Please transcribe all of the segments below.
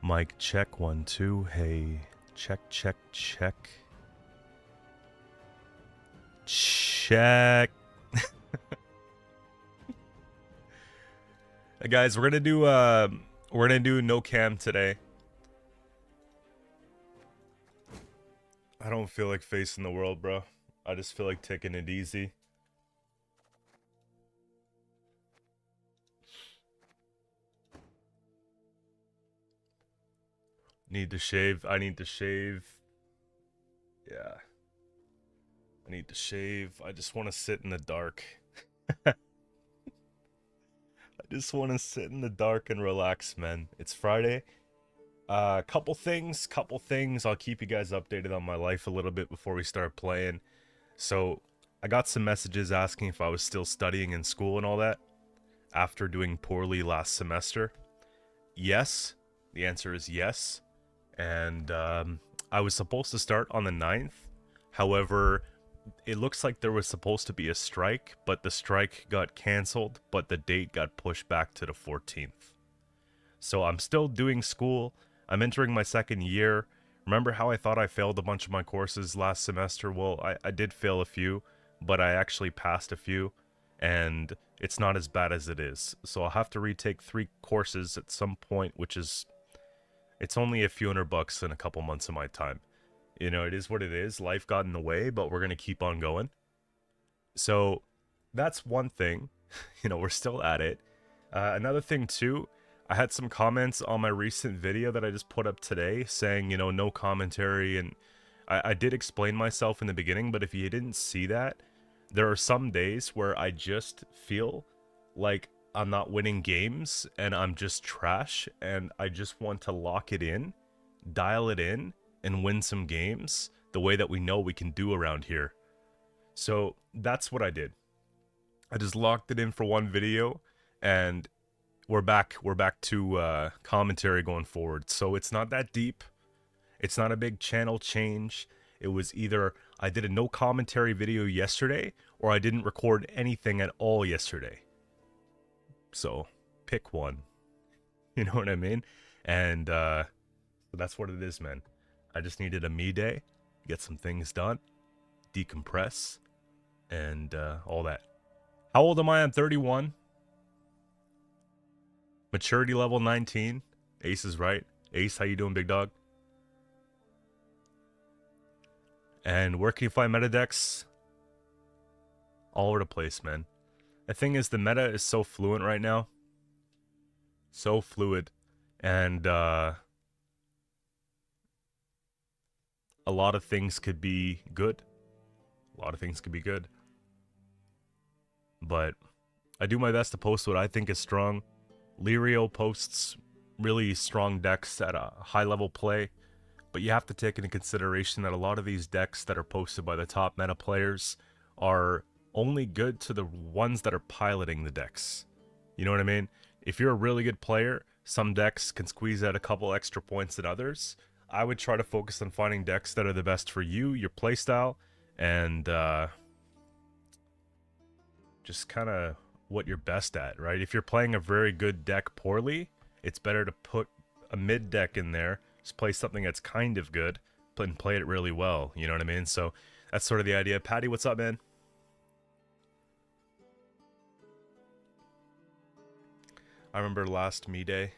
Mic check 1 2. Hey, check check check. Check. Hey guys, we're gonna do no cam today. I don't feel like facing the world, bro. I just feel like taking it easy. Need to shave. I need to shave. Yeah. I need to shave. I just want to sit in the dark. I just want to sit in the dark and relax, man. It's Friday. Couple things. I'll keep you guys updated on my life a little bit before we start playing. So, I got some messages asking if I was still studying in school and all that after doing poorly last semester. Yes. The answer is yes. And I was supposed to start on the 9th. However, it looks like there was supposed to be a strike, but the strike got canceled, but the date got pushed back to the 14th. So I'm still doing school. I'm entering my second year. Remember how I thought I failed a bunch of my courses last semester? Well, I did fail a few, but I actually passed a few, and it's not as bad as it is. So I'll have to retake 3 courses at some point, which is... it's only a few $100 in a couple months of my time. You know, it is what it is. Life got in the way, but we're going to keep on going. So that's one thing. You know, we're still at it. Another thing, too, I had some comments on my recent video that I just put up today saying, you know, no commentary. And I did explain myself in the beginning, but if you didn't see that, there are some days where I just feel like I'm not winning games and I'm just trash and I just want to lock it in, dial it in, and win some games the way that we know we can do around here. So that's what I did. I just locked it in for one video and we're back to commentary going forward. So it's not that deep. It's not a big channel change. It was either I did a no commentary video yesterday or I didn't record anything at all yesterday. So, pick one. You know what I mean? And that's what it is, man. I just needed a me day, get some things done, decompress, and all that. How old am I? I'm 31. Maturity level 19. Ace is right. Ace, how you doing, big dog? And where can you find meta decks? All over the place, man. The thing is, the meta is so fluent right now. So fluid. And a lot of things could be good. A lot of things could be good. But I do my best to post what I think is strong. Lirio posts really strong decks at a high level play. But you have to take into consideration that a lot of these decks that are posted by the top meta players are only good to the ones that are piloting the decks. You know what I mean? If you're a really good player, some decks can squeeze out a couple extra points than others. I would try to focus on finding decks that are the best for you, your playstyle, and just kind of what you're best at, right? If you're playing a very good deck poorly, it's better to put a mid deck in there, just play something that's kind of good, and play it really well. You know what I mean? So that's sort of the idea. Patty, what's up, man? I remember last me day.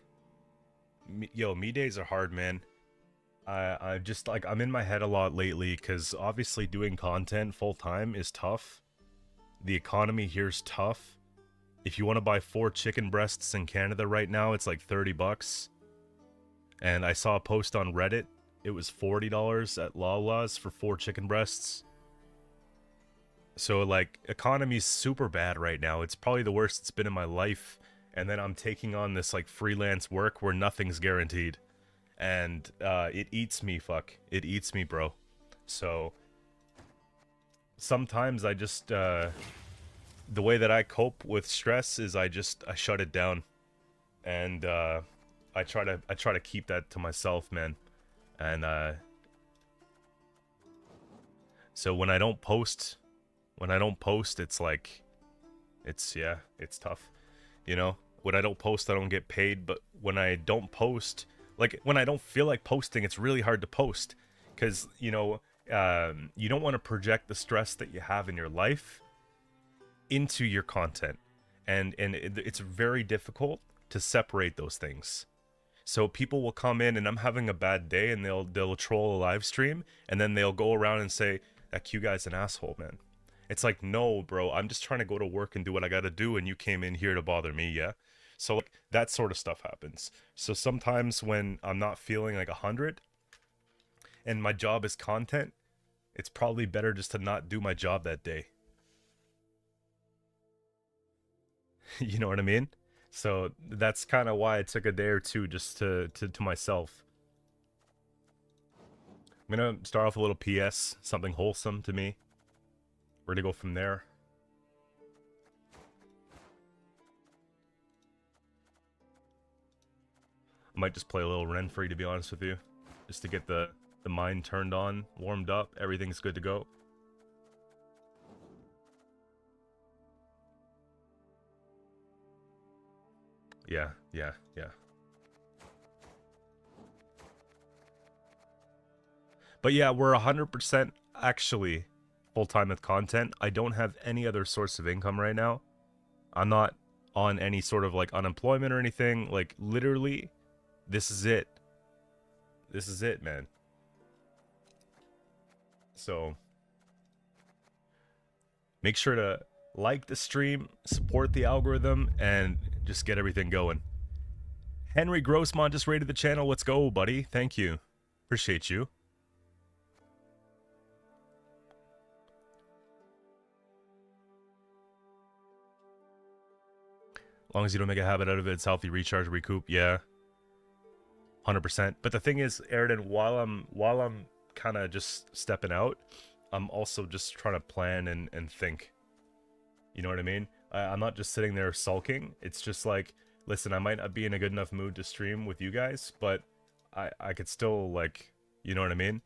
Yo, me days are hard, man. I just, like, I'm in my head a lot lately because obviously doing content full time is tough. The economy here's tough. If you want to buy 4 chicken breasts in Canada right now, it's like $30. And I saw a post on Reddit. It was $40 at Lala's for 4 chicken breasts. So, like, economy's super bad right now. It's probably the worst it's been in my life. And then I'm taking on this, like, freelance work where nothing's guaranteed. And it eats me, fuck. It eats me, bro. So sometimes I just, the way that I cope with stress is I shut it down. And I try to keep that to myself, man. And so when I don't post, it's like, it's tough. You know, when I don't post, I don't get paid. But when I don't post, Like when I don't feel like posting, it's really hard to post because you don't want to project the stress that you have in your life into your content, and it's very difficult to separate those things. So people will come in and I'm having a bad day and they'll troll a live stream and then they'll go around and say that Q guy's an asshole, man. It's like, no, bro, I'm just trying to go to work and do what I got to do and you came in here to bother me, yeah? So like that sort of stuff happens. So sometimes when I'm not feeling like 100 and my job is content, it's probably better just to not do my job that day. You know what I mean? So that's kind of why I took a day or two just to myself. I'm gonna start off a little PS, something wholesome to me. We're gonna go from there. I might just play a little Renfrey, to be honest with you, just to get the mind turned on, warmed up, everything's good to go. Yeah. But yeah, we're 100% actually full-time with content. I don't have any other source of income right now. I'm not on any sort of like unemployment or anything. Like literally, this is it. This is it, man. So make sure to like the stream, support the algorithm, and just get everything going. Henry Grossman just rated the channel. Let's go, buddy. Thank you. Appreciate you. As long as you don't make a habit out of it, it's healthy. Recharge, recoup. Yeah, 100%. But the thing is, Airden, while I'm kind of just stepping out, I'm also just trying to plan and think. You know what I mean? I'm not just sitting there sulking. It's just like, listen, I might not be in a good enough mood to stream with you guys, but I could still, like, you know what I mean?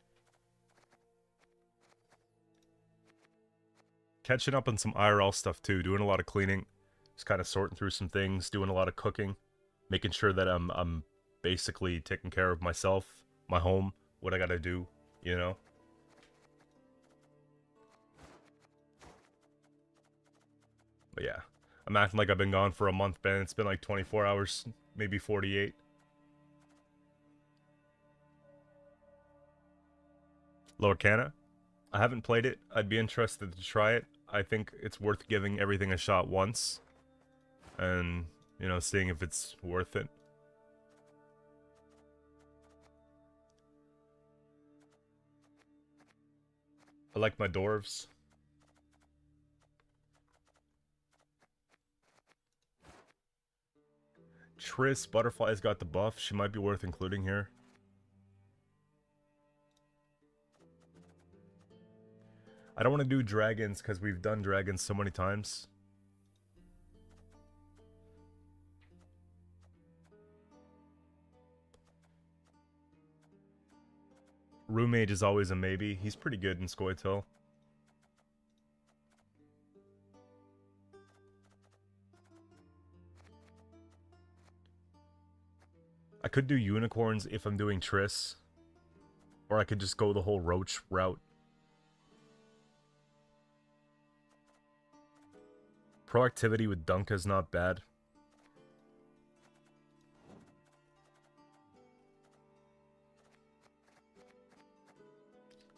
Catching up on some IRL stuff too, doing a lot of cleaning, just kind of sorting through some things, doing a lot of cooking, making sure that I'm basically taking care of myself, my home, what I gotta do, you know? But yeah, I'm acting like I've been gone for a month, Ben. It's been like 24 hours, maybe 48. Lower Canna? I haven't played it. I'd be interested to try it. I think it's worth giving everything a shot once. And, you know, seeing if it's worth it. I like my dwarves. Triss Butterfly's got the buff. She might be worth including here. I don't want to do dragons because we've done dragons so many times. Roommate is always a maybe. He's pretty good in Scoia'tael. I could do unicorns if I'm doing Triss. Or I could just go the whole roach route. Proactivity with Dunka's not bad.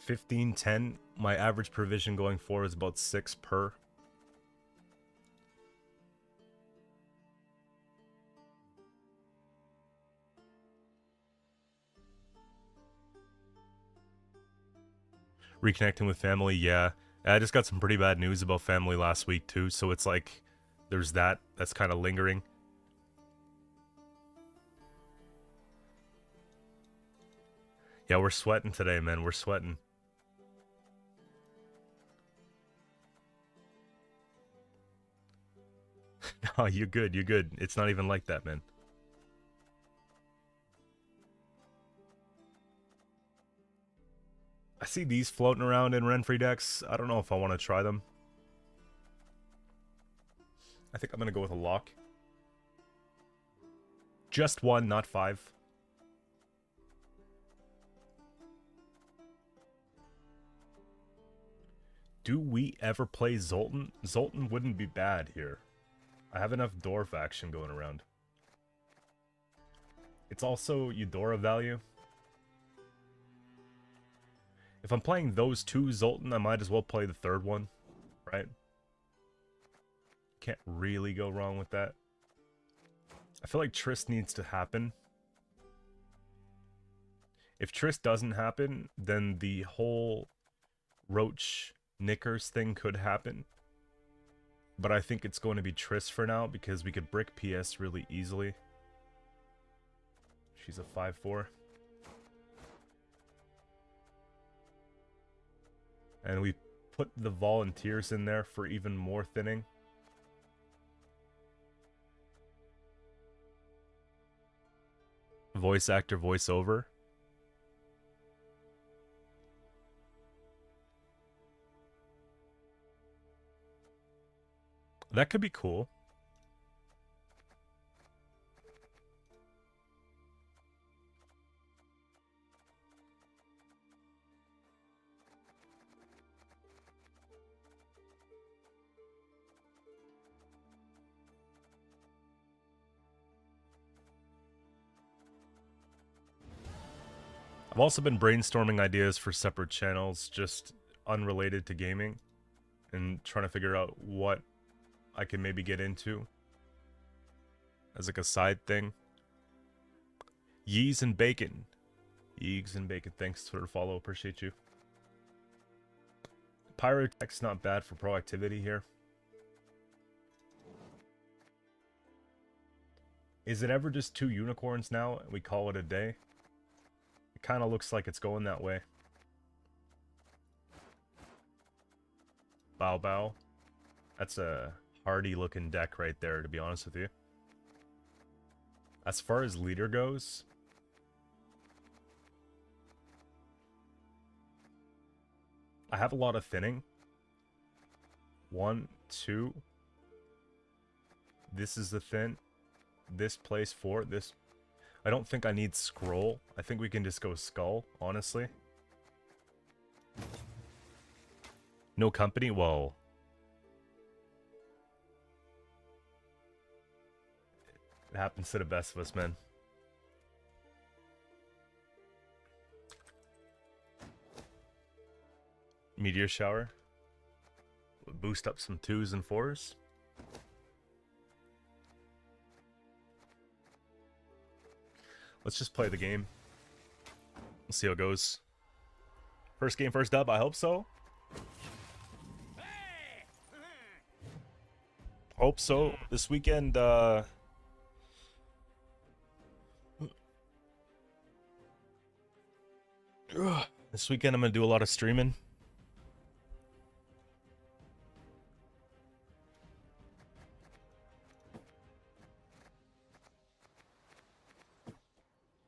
$15.10. My average provision going forward is about 6 per. Reconnecting with family, yeah. I just got some pretty bad news about family last week too, so it's like there's that's kind of lingering. Yeah, we're sweating today, man. We're sweating. No, you're good. You're good. It's not even like that, man. I see these floating around in Renfrey decks. I don't know if I want to try them. I think I'm going to go with a lock. Just one, not 5. Do we ever play Zoltan? Zoltan wouldn't be bad here. I have enough dwarf action going around. It's also Eudora value. If I'm playing those two Zoltan, I might as well play the third one, right? Can't really go wrong with that. I feel like Triss needs to happen. If Triss doesn't happen, then the whole Roach Knickers thing could happen. But I think it's going to be Triss for now because we could brick PS really easily. She's a 5/4. And we put the volunteers in there for even more thinning. Voice actor, voiceover. That could be cool. I've also been brainstorming ideas for separate channels, just unrelated to gaming, and trying to figure out what I can maybe get into as like a side thing. Yees and Bacon. Yeegs and Bacon, thanks for the follow, appreciate you. Pyrotech's not bad for proactivity here. Is it ever just 2 unicorns now and we call it a day? It kind of looks like it's going that way. Bow Bow. That's a hardy looking deck right there, to be honest with you. As far as leader goes, I have a lot of thinning. 1, 2. This is the thin. This plays 4. This. I don't think I need scroll. I think we can just go skull, honestly. No company? Whoa. It happens to the best of us, man. Meteor shower. We'll boost up some 2s and 4s. Let's just play the game. Let's see how it goes. First game, first dub. I hope so. Hope so. This weekend, this weekend I'm gonna do a lot of streaming.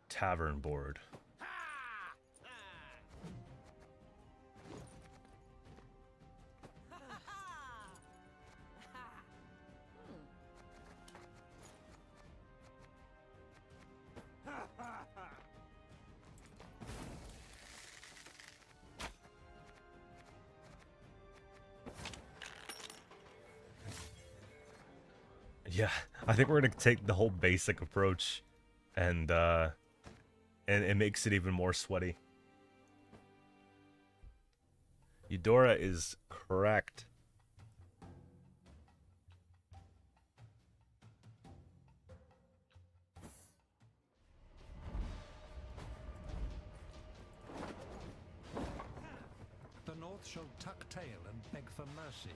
Tavern board. Yeah, I think we're gonna take the whole basic approach, and it makes it even more sweaty. Eudora is correct. The North shall tuck tail and beg for mercy.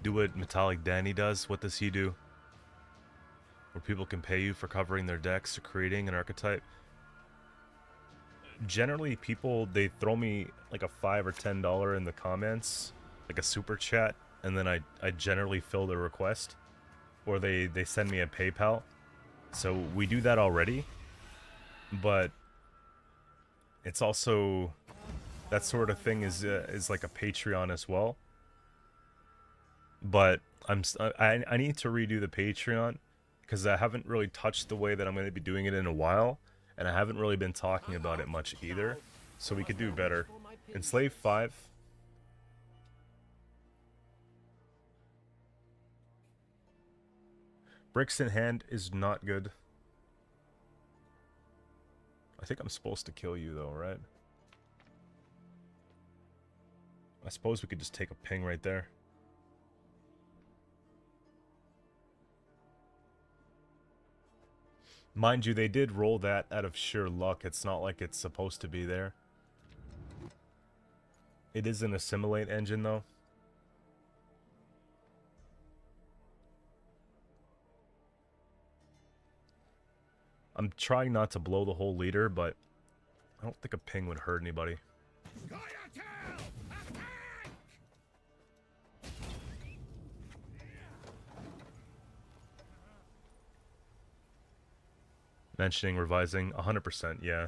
Do what Metallic Danny does. What does he do? Where people can pay you for covering their decks or creating an archetype. Generally, people, they throw me like a $5 or $10 in the comments, like a super chat, and then I generally fill the request, or they send me a PayPal. So we do that already, but it's also, that sort of thing is like a Patreon as well. But I need to redo the Patreon because I haven't really touched the way that I'm going to be doing it in a while, and I haven't really been talking about it much either, so we could do better. Enslave 5. Bricks in hand is not good. I think I'm supposed to kill you though, right? I suppose we could just take a ping right there. Mind you, they did roll that out of sheer luck. It's not like it's supposed to be there. It is an assimilate engine though. I'm trying not to blow the whole leader, but I don't think a ping would hurt anybody. Mentioning revising 100%, yeah.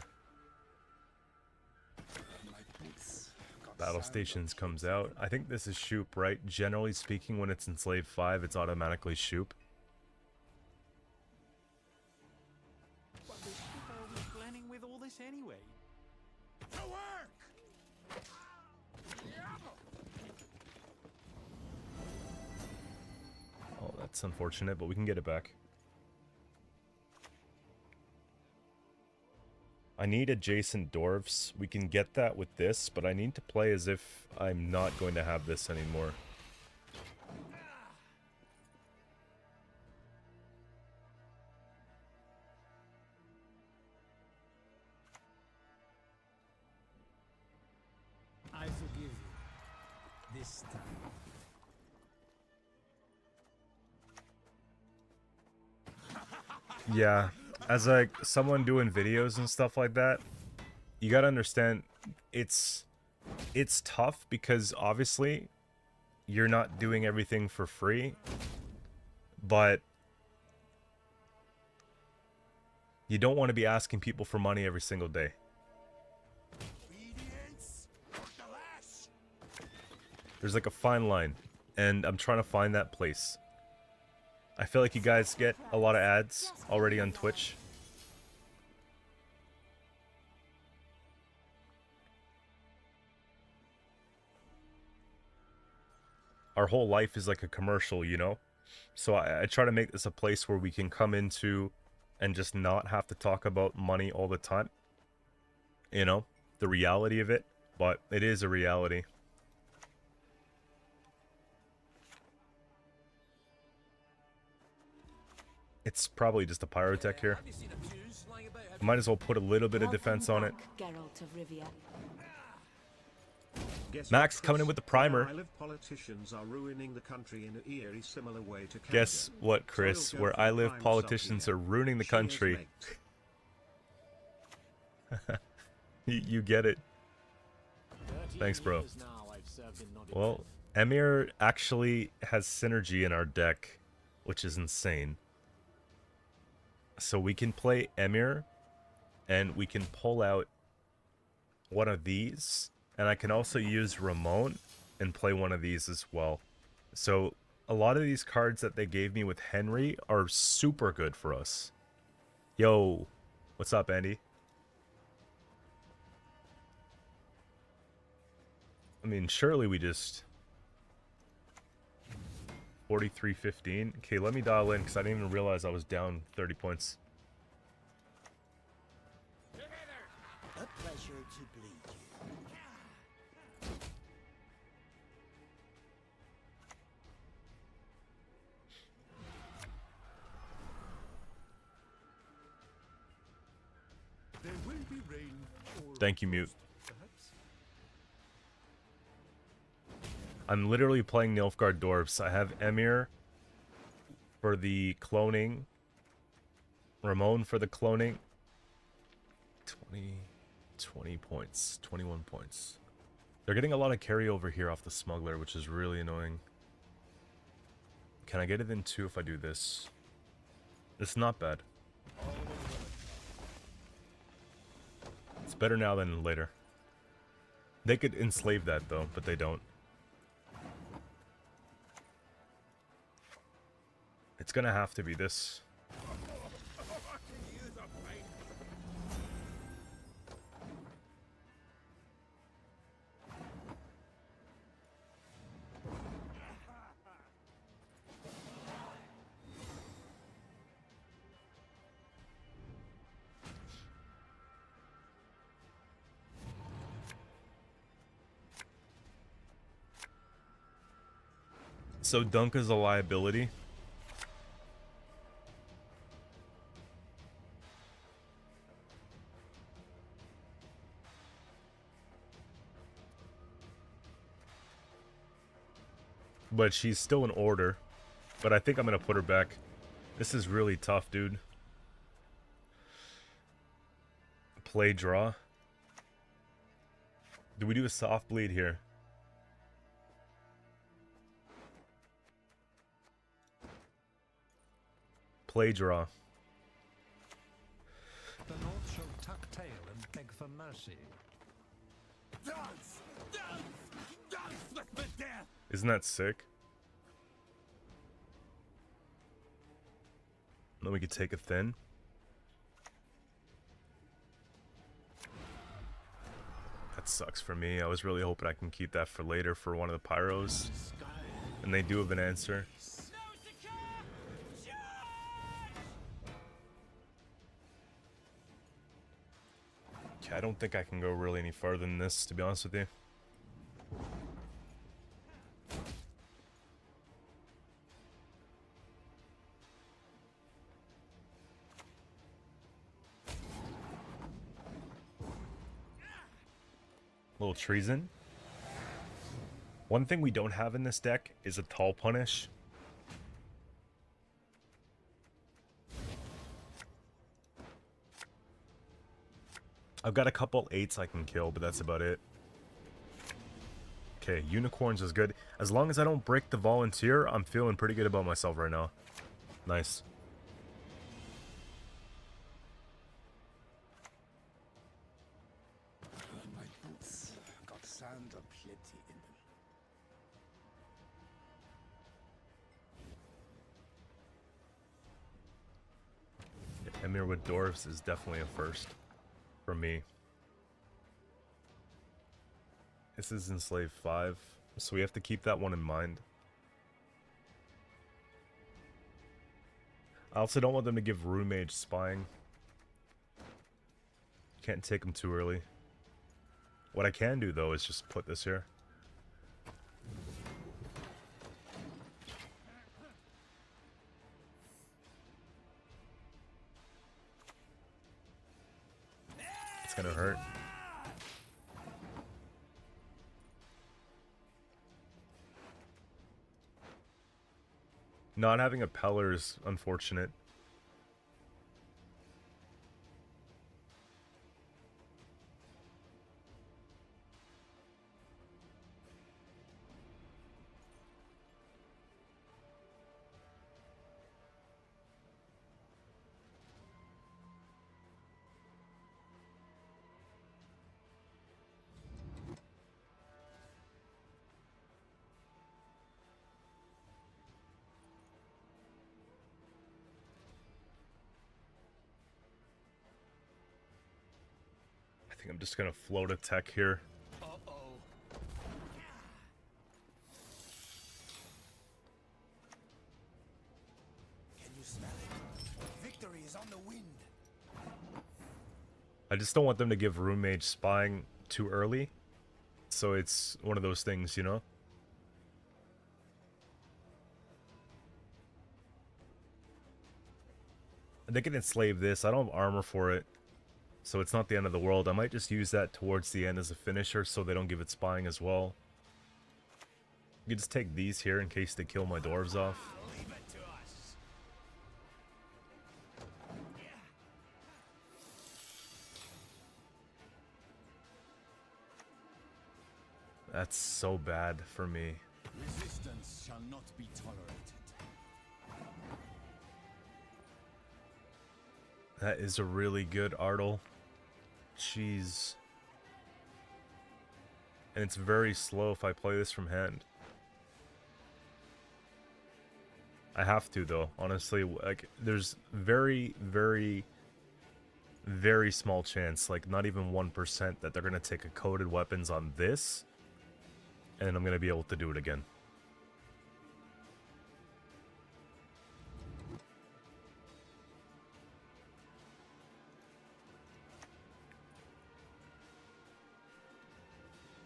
Battle Stations comes out. I think this is Shoop, right? Generally speaking, when it's Enslave 5, it's automatically Shoop. What the shit are we planning with all this anyway? To work! Oh, that's unfortunate, but we can get it back. I need adjacent dwarves. We can get that with this, but I need to play as if I'm not going to have this anymore. I forgive you. This time. Yeah, as like someone doing videos and stuff like that, you gotta understand it's tough because obviously you're not doing everything for free, but you don't want to be asking people for money every single day. There's like a fine line, and I'm trying to find that place. I feel like you guys get a lot of ads already on Twitch. Our whole life is like a commercial, you know? So I try to make this a place where we can come into and just not have to talk about money all the time. You know? The reality of it. But it is a reality. It's probably just a pyrotech here. Might as well put a little bit of defense on it. Max coming in with the primer. Politicians are ruining the country in an eerie similar way to Canada. Guess what, Chris? Where I live, politicians are ruining the country. You get it. Thanks, bro. Well, Emir actually has synergy in our deck, which is insane. So we can play Emir, and we can pull out one of these, and I can also use Ramon and play one of these as well. So a lot of these cards that they gave me with Henry are super good for us. Yo, what's up, Andy? I mean, surely we just... 43-15. Okay, let me dial in because I didn't even realize I was down 30 points. A pleasure to bleed you. There will be rain or Thank you, Mute. perhaps. I'm literally playing Nilfgaard Dwarves. I have Emir for the cloning. Ramon for the cloning. 20 points. 21 points. They're getting a lot of carryover here off the smuggler, which is really annoying. Can I get it in 2 if I do this? It's not bad. It's better now than later. They could enslave that though, but they don't. It's gonna have to be this. So Dunk is a liability. But she's still in order. But I think I'm going to put her back. This is really tough, dude. Play draw. Do we do a soft bleed here? Play draw. The North shall tuck tail and beg for mercy. Dance! Dance! Dance with the death! Isn't that sick? Then we could take a thin. That sucks for me. I was really hoping I can keep that for later for one of the pyros. And they do have an answer. Okay, I don't think I can go really any further than this, to be honest with you. Little treason. One thing we don't have in this deck is a tall punish. I've got a couple 8s I can kill, but that's about it. Okay, unicorns is good. As long as I don't break the volunteer, I'm feeling pretty good about myself right now. Nice. My boots got sand aplenty in them. Emir with dwarves is definitely a first for me. This is Enslaved 5, so we have to keep that one in mind. I also don't want them to give Rune Mage spying. Can't take them too early. What I can do though is just put this here. It's gonna hurt. Not having a Peller is unfortunate. I think I'm just gonna float a tech here. Can you smell it? Victory is on the wind. I just don't want them to give Rune Mage spying too early. So it's one of those things, you know? They can enslave this. I don't have armor for it. So it's not the end of the world. I might just use that towards the end as a finisher so they don't give it spying as well. You can just take these here in case they kill my dwarves off. Leave it to us. That's so bad for me. Resistance shall not be tolerated. That is a really good Artle. Jeez. And it's very slow if I play this from hand. I have to though, honestly. Like, there's very, very, very small chance, like not even 1%, that they're gonna take a coded weapons on this, and I'm gonna be able to do it again.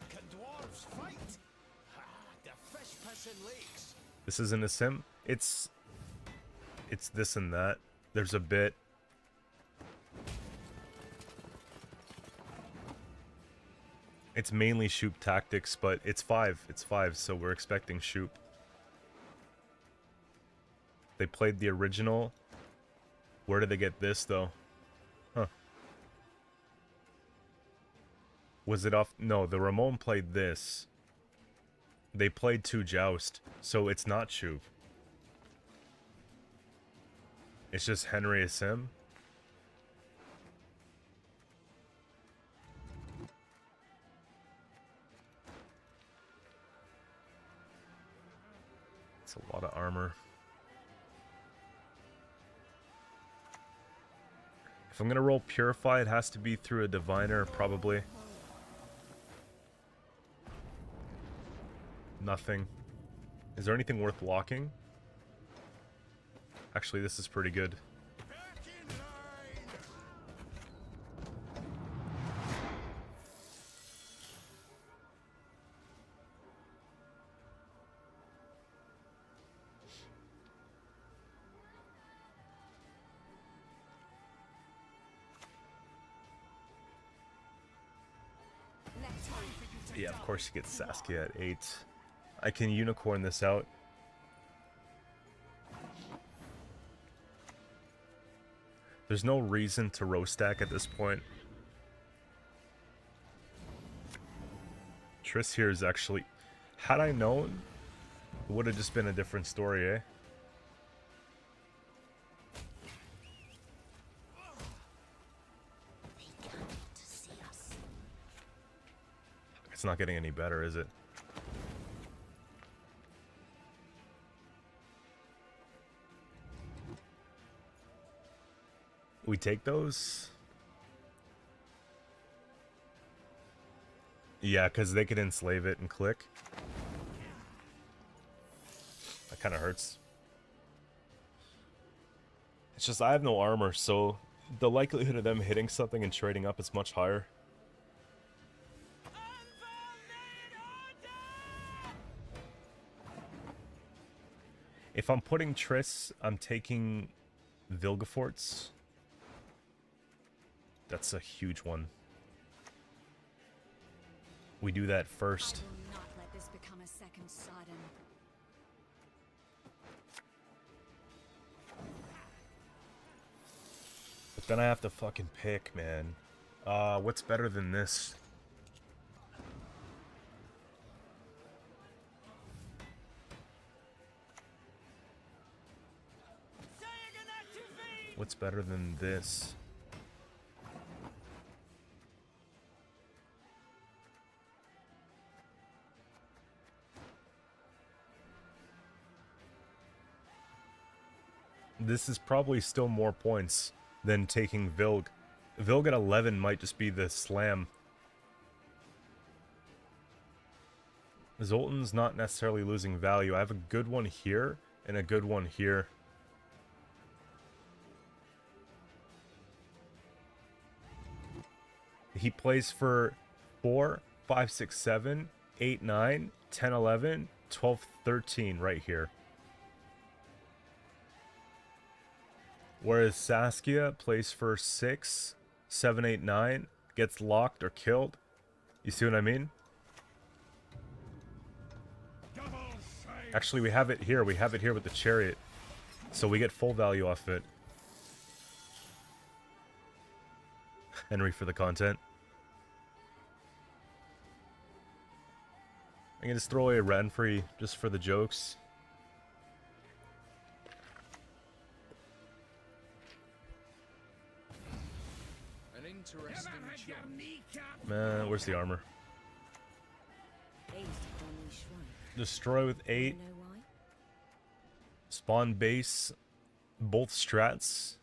Can dwarves fight? Ah, the fish piss in lakes. This isn't a sim. It's this and that. There's a bit. It's mainly shoop tactics, but it's 5. It's 5, so we're expecting shoop. They played the original. Where did they get this, though? Huh. Was it off? No, the Ramon played this. They played 2 Joust, so it's not shoop. It's just Henry a sim. It's a lot of armor. If I'm gonna roll Purify, it has to be through a Diviner, probably. Nothing. Is there anything worth locking? Actually, this is pretty good. Yeah, of course you get Saskia at 8. I can unicorn this out. There's no reason to row stack at this point. Triss here is actually... Had I known, it would have just been a different story, eh? It's not getting any better, is it? We take those? Yeah, because they could enslave it and click. That kind of hurts. It's just I have no armor, so the likelihood of them hitting something and trading up is much higher. If I'm putting Triss, I'm taking Vilgefortz. That's a huge one. We do that first. I will not let this become a second Sodom. But then I have to fucking pick, man. What's better than this? What's better than this? This is probably still more points than taking Vilg. Vilg at 11 might just be the slam. Zoltan's not necessarily losing value. I have a good one here and a good one here. He plays for 4, 5, 6, 7, 8, 9, 10, 11, 12, 13 right here. Whereas Saskia plays for 6, 7, 8, 9, gets locked or killed. You see what I mean? Actually, we have it here. We have it here with the chariot. So we get full value off it. Henry for the content. I can just throw away a Ren free just for the jokes. An interesting choice. Man, where's the armor? They used to call me Shrine. Destroy with 8. You know why? Spawn base. Both strats.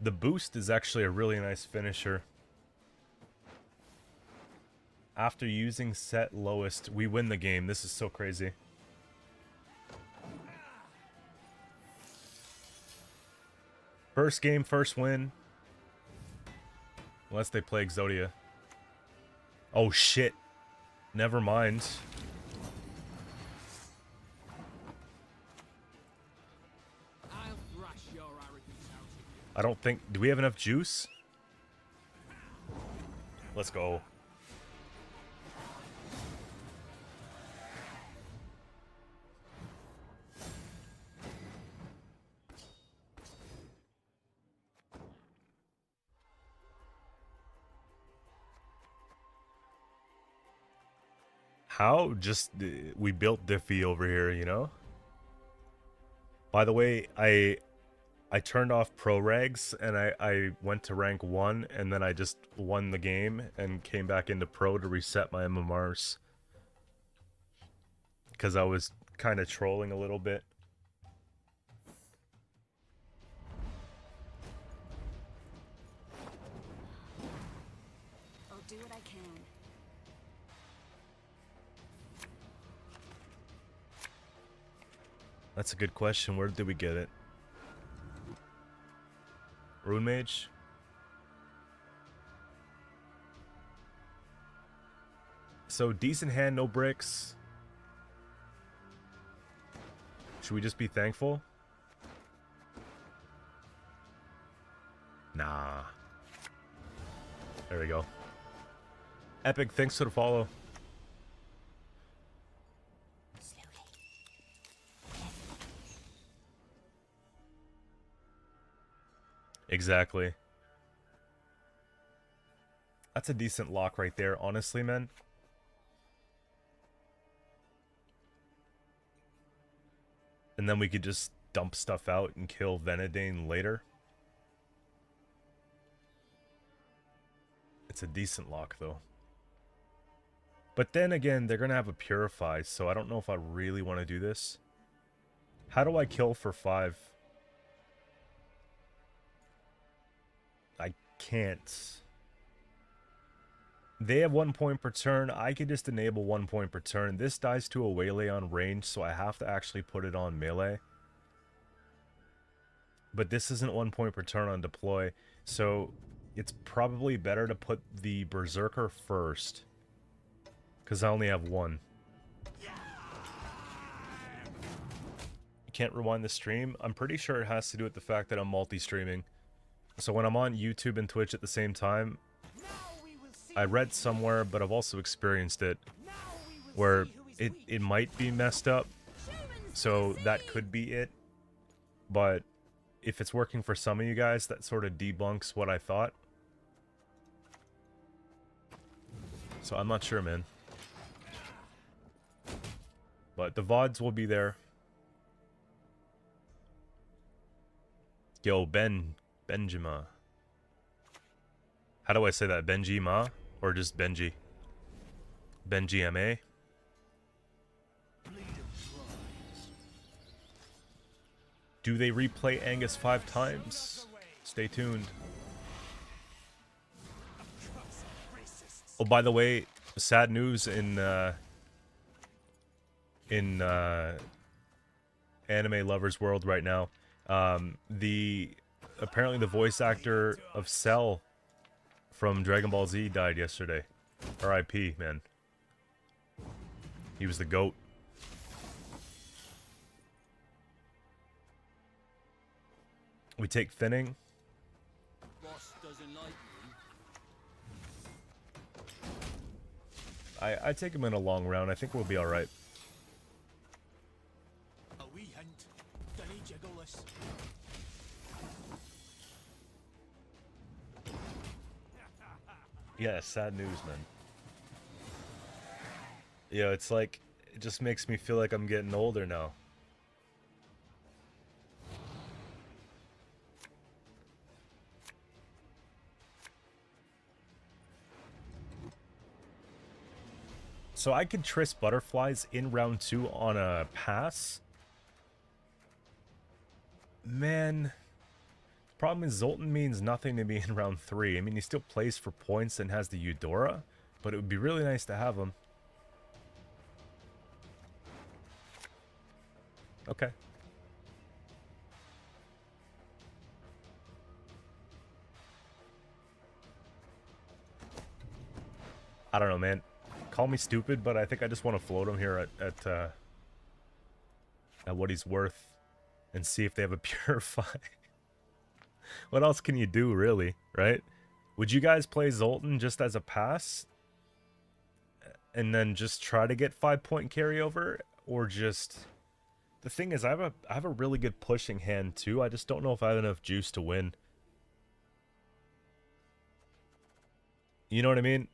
The boost is actually a really nice finisher. After using set lowest, we win the game. This is so crazy. First game, first win. Unless they play Exodia. Oh shit. Never mind. I don't think... Do we have enough juice? Let's go. How? Just, we built Diffie over here, you know? By the way, I turned off pro regs and I went to rank 1 and then I just won the game and came back into pro to reset my MMRs. Because I was kind of trolling a little bit. I'll do what I can. That's a good question. Where did we get it? Rune Mage? So, decent hand, no bricks. Should we just be thankful? Nah. There we go. Epic, thanks for the follow. Exactly. That's a decent lock right there, honestly, man. And then we could just dump stuff out and kill Venedane later. It's a decent lock, though. But then again, they're going to have a Purify, so I don't know if I really want to do this. How do I kill for 5? I can't. They have 1 point per turn. I could just enable 1 point per turn. This dies to a waylay on range, so I have to actually put it on melee. But this isn't 1 point per turn on deploy, so it's probably better to put the Berserker first. Because I only have 1. You can't rewind the stream? I'm pretty sure it has to do with the fact that I'm multi-streaming. So when I'm on YouTube and Twitch at the same time, I read somewhere, but I've also experienced it, where it might be messed up, so that could be it. But if it's working for some of you guys, that sort of debunks what I thought. So I'm not sure, man. But the VODs will be there. Yo, Benjima. How do I say that? Benjima? Or just Benji? Benji MA? Do they replay Angus 5 times? Stay tuned. Oh, by the way, sad news in anime lovers world right now. Apparently the voice actor of Cell from Dragon Ball Z died yesterday. R.I.P., man. He was the GOAT. We take thinning. Boss doesn't like you. I take him in a long round. I think we'll be alright. A wee hint. Dunny jiggleless. Yeah, sad news, man. Yeah, it's like, it just makes me feel like I'm getting older now. So I could Triss Butterflies in round 2 on a pass. Man, problem is Zoltan means nothing to me in round 3. I mean, he still plays for points and has the Eudora, but it would be really nice to have him. Okay. I don't know, man. Call me stupid, but I think I just want to float him here at what he's worth and see if they have a Purify. What else can you do, really, right? Would you guys play Zoltan just as a pass and then just try to get 5-point carryover, or just... The thing is, I have a really good pushing hand too. I just don't know if I have enough juice to win. You know what I mean?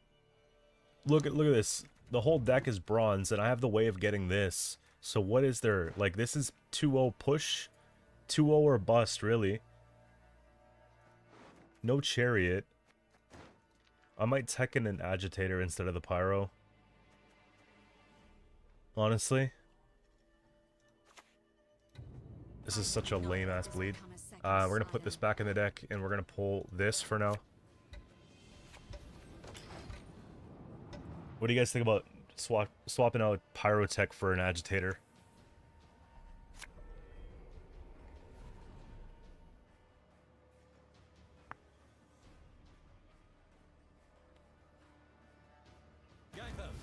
Look at this. The whole deck is bronze, and I have the way of getting this. So what is there? Like, this is 2-0 push, 2-0 or bust, really. No chariot. I might Tekken an agitator instead of the pyro. Honestly. This is such a lame-ass bleed. We're going to put this back in the deck, and we're going to pull this for now. What do you guys think about swapping out Pyrotech for an agitator?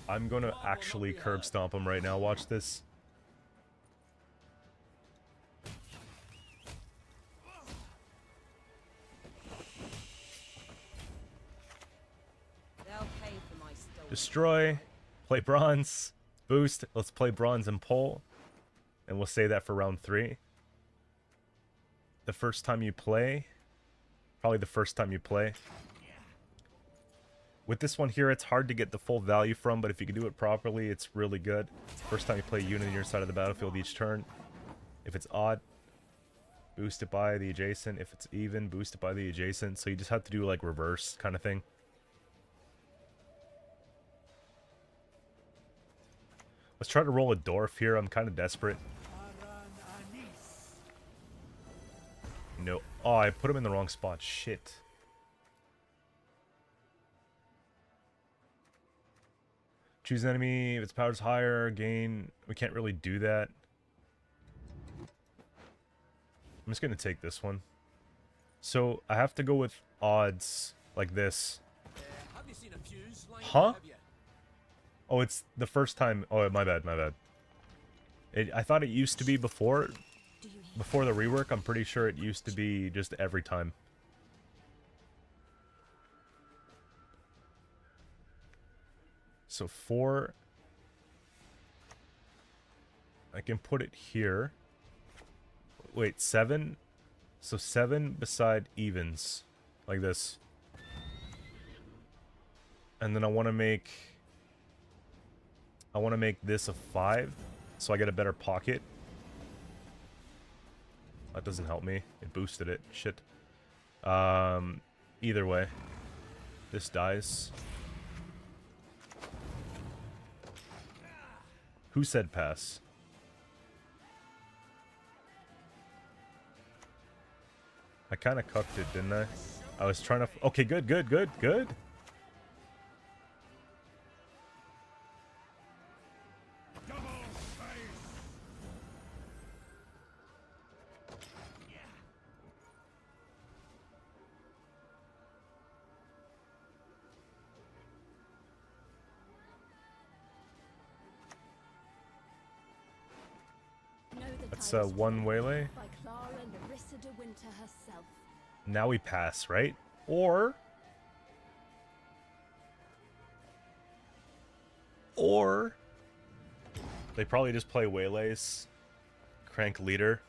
I'm going to actually curb stomp him right now. Watch this. They'll pay for my stolen. Destroy. Play bronze. Boost. Let's play bronze and pull. And we'll say that for round 3. The first time you play. Probably the first time you play. With this one here, it's hard to get the full value from, but if you can do it properly, it's really good. First time you play a unit on your side of the battlefield each turn. If it's odd, boost it by the adjacent. If it's even, boost it by the adjacent. So you just have to do like reverse kind of thing. Let's try to roll a Dwarf here. I'm kind of desperate. No. Oh, I put him in the wrong spot. Shit. Choose an enemy. If its power's higher, gain. We can't really do that. I'm just going to take this one. So, I have to go with odds like this. Huh? Oh, it's the first time. Oh, my bad, my bad. I thought it used to be before the rework. I'm pretty sure it used to be just every time. So 4. I can put it here. Wait, 7? So 7 beside evens. Like this. And then I want to make this a 5. So I get a better pocket. That doesn't help me. It boosted it. Shit. Either way. This dies. Who said pass? I kind of cucked it, didn't I? I was trying to... Okay, good, good, good, good. That's one waylay. Now we pass, right? Or they probably just play waylays. Crank leader.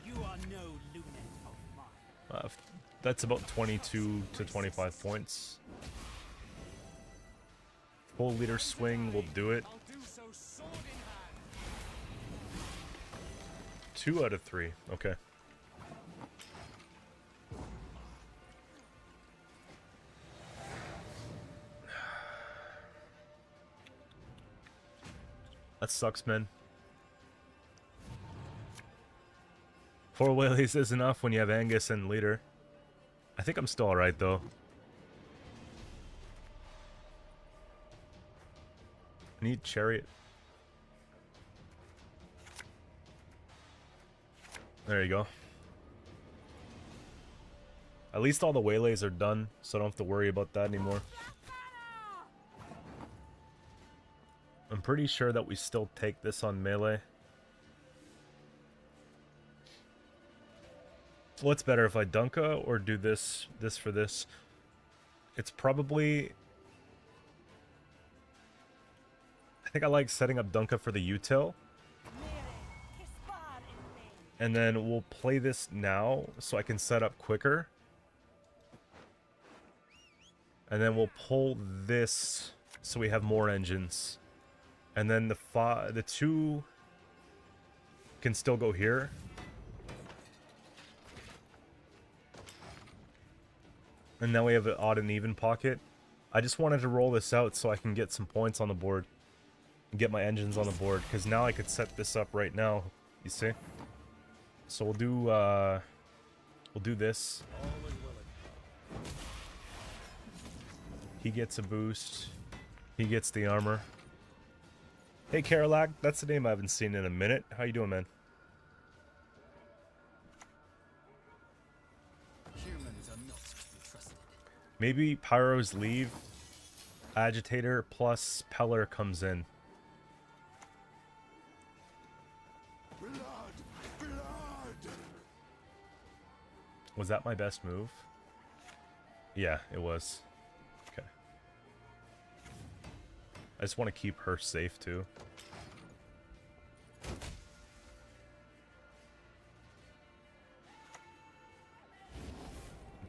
You are no lunatic of mine. That's about 22 to 25 points. Full leader swing will do it. 2 out of 3. Okay. That sucks, man. 4 waylays is enough when you have Angus and leader. I think I'm still alright, though. I need chariot. There you go. At least all the waylays are done, so I don't have to worry about that anymore. I'm pretty sure that we still take this on melee. What's better, if I Dunka or do this for this? It's probably... I think I like setting up Dunka for the util. And then we'll play this now so I can set up quicker. And then we'll pull this so we have more engines. And then the two can still go here. And now we have an odd and even pocket. I just wanted to roll this out so I can get some points on the board. And get my engines on the board. Because now I could set this up right now. You see? So we'll do this. He gets a boost. He gets the armor. Hey Karalak, that's the name I haven't seen in a minute. How you doing, man? Humans are not to be trusted. Maybe Pyros leave. Agitator plus Peller comes in. Was that my best move? Yeah, it was. Okay. I just want to keep her safe too.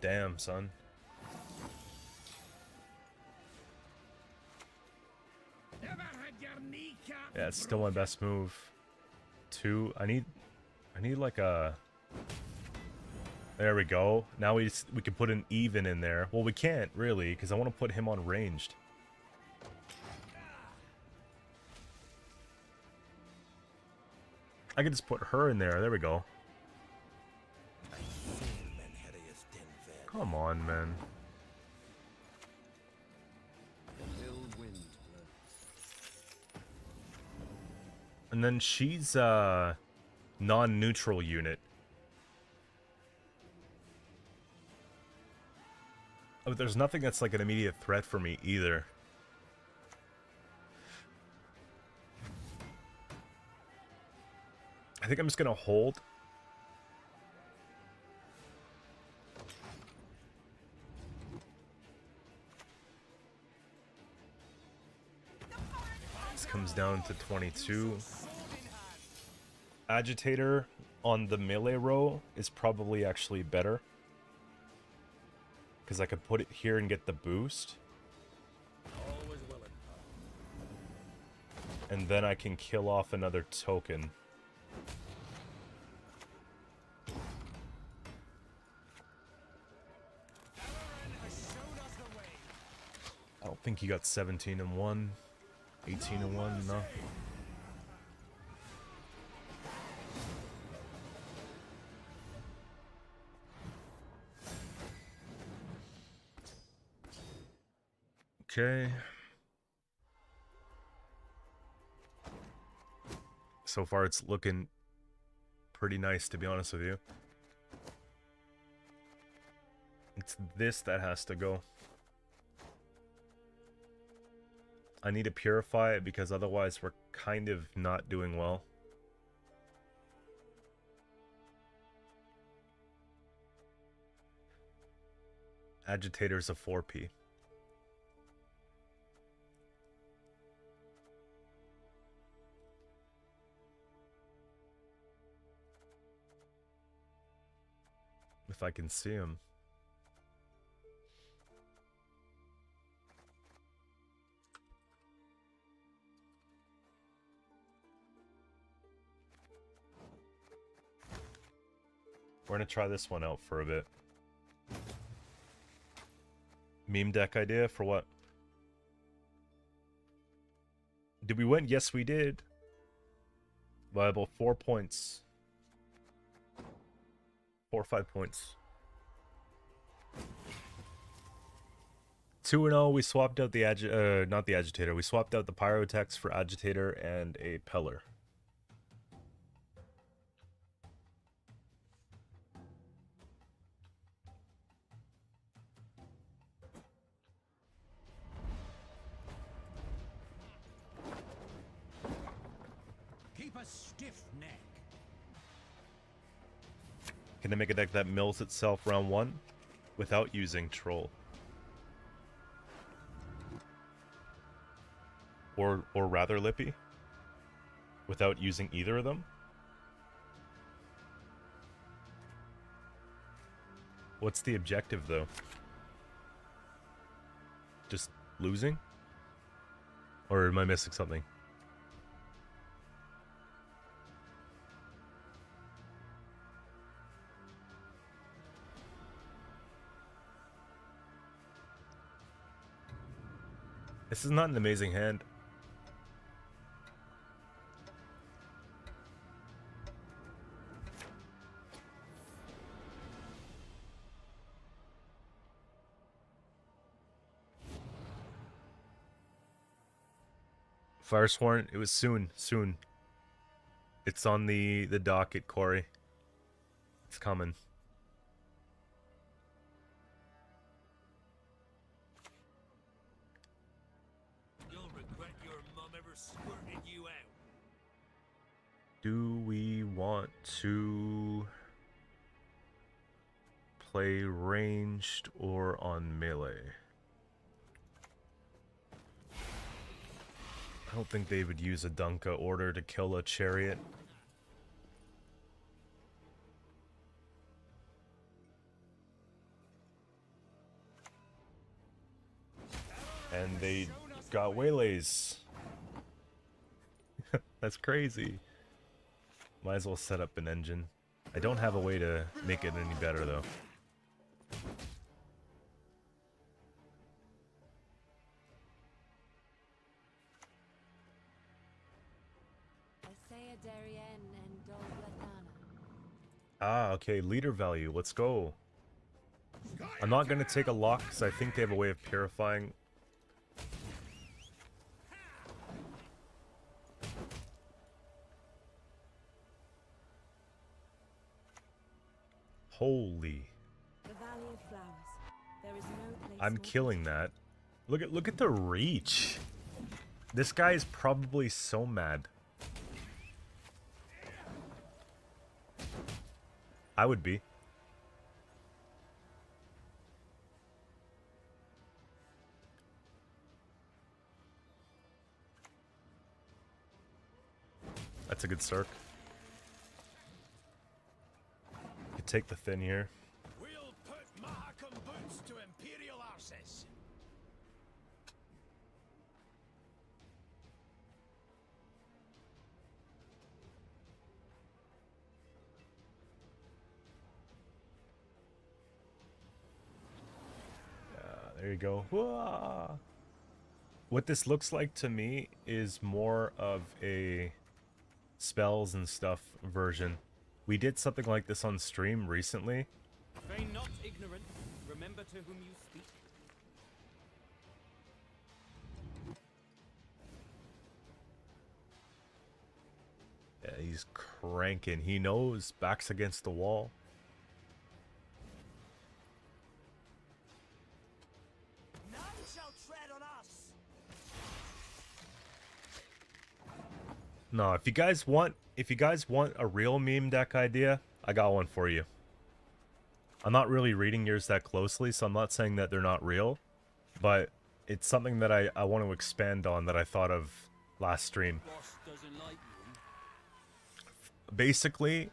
Damn, son. Yeah, it's still my best move. Two. I need like a... There we go. Now we can put an even in there. Well, we can't really, because I want to put him on ranged. I can just put her in there. There we go. Come on, man. And then she's a non-neutral unit. Oh, there's nothing that's like an immediate threat for me either. I think I'm just gonna hold. This comes down to 22. Agitator on the melee row is probably actually better. Because I could put it here and get the boost. And then I can kill off another token. I don't think he got 17 and 1. 18 and 1, no. Okay. So far it's looking pretty nice, to be honest with you. It's this that has to go. I need to purify it because otherwise we're kind of not doing well. Agitator's a 4P. If I can see him. We're gonna try this one out for a bit. Meme deck idea for what? Did we win? Yes, we did. Viable 4 points. 4 or 5 points. 2-0, we swapped out the not the agitator. We swapped out the pyrotex for agitator and a peller. Keep a stiff neck. Can I make a deck that mills itself round 1 without using Troll? Or rather Lippy? Without using either of them? What's the objective, though? Just losing? Or am I missing something? This is not an amazing hand. Firesworn, it was soon. It's on the docket, Corey. It's coming. You'll regret your mum ever squirted you out. Do we want to play ranged or on melee? I don't think they would use a Dunka order to kill a chariot. And they got waylays. That's crazy. Might as well set up an engine. I don't have a way to make it any better though. Ah, okay, leader value, let's go. I'm not gonna take a lock because I think they have a way of purifying. Holy. The Valley of Flowers. There is no place I'm more killing that. Look at the reach. This guy is probably so mad. I would be. That's a good circ. You take the thin here. We'll put Mahakam boots to Imperial arses. There you go. Whoa. What this looks like to me is more of a spells and stuff version. We did something like this on stream recently. Feign not ignorant. Remember to whom you speak. Yeah, he's cranking. He knows. Back's against the wall. None shall tread on us. No, if you guys want a real meme deck idea, I got one for you. I'm not really reading yours that closely, so I'm not saying that they're not real, but it's something that I want to expand on that I thought of last stream. Boss doesn't like you. Basically,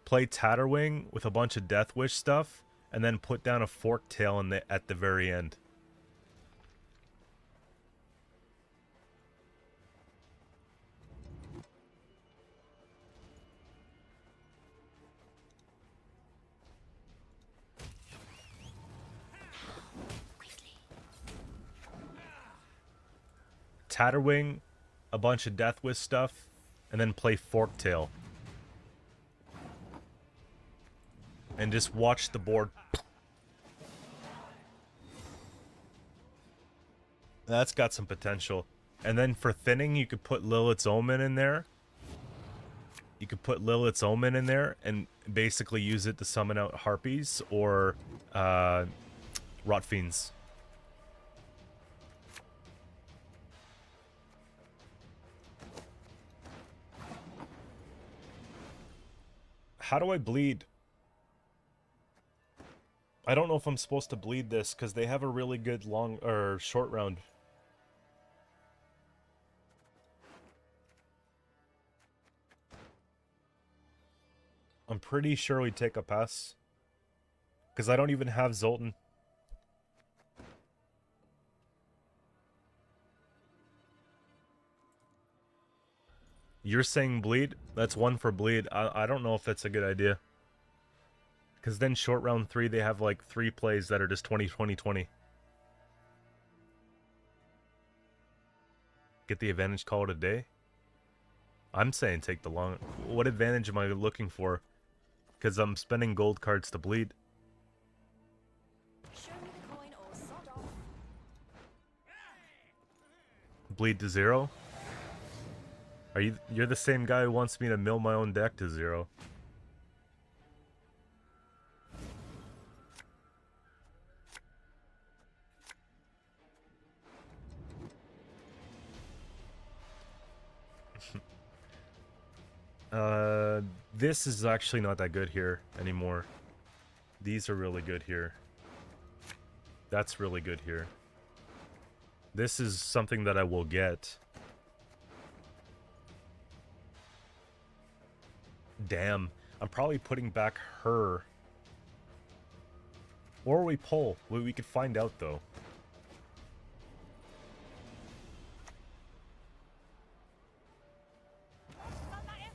play Tatterwing with a bunch of Death Wish stuff, and then put down a Fork Tail at the very end. Tatterwing, a bunch of Death Wish stuff, and then play Fork Tail. And just watch the board. That's got some potential. And then for thinning, you could put Lilith's Omen in there. You could put Lilith's Omen in there and basically use it to summon out Harpies or Rot Fiends. How do I bleed? I don't know if I'm supposed to bleed this because they have a really good long or short round. I'm pretty sure we take a pass because I don't even have Zoltan. You're saying bleed? That's one for bleed. I don't know if that's a good idea. Because then short round 3, they have like 3 plays that are just 20, 20, 20. Get the advantage call it a day? I'm saying take the long... What advantage am I looking for? Because I'm spending gold cards to bleed. Show me the coin or sod off. Bleed to 0? You're the same guy who wants me to mill my own deck to 0. This is actually not that good here anymore. These are really good here. That's really good here. This is something that I will get. Damn. I'm probably putting back her. Or we pull. We could find out, though.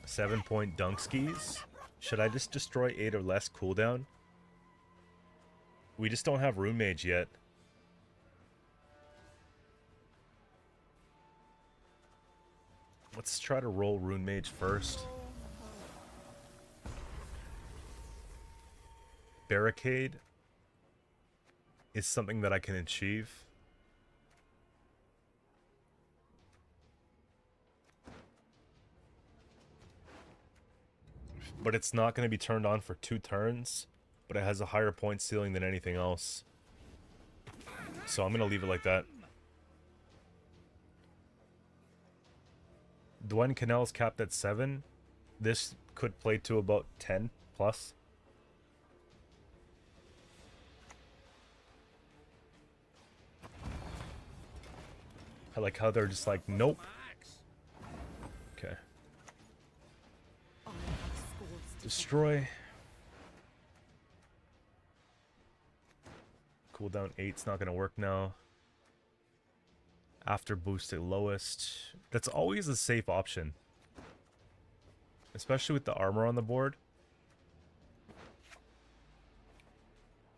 Seven-point dunk skis? Should I just destroy 8 or less cooldown? We just don't have Rune Mage yet. Let's try to roll Rune Mage first. Barricade is something that I can achieve. But it's not going to be turned on for 2 turns, but it has a higher point ceiling than anything else. So I'm going to leave it like that. Dwayne Canal's capped at 7. This could play to about 10 plus. I like how they're just like, nope. Okay. Destroy. Cooldown 8's not gonna work now. After boost at lowest. That's always a safe option. Especially with the armor on the board.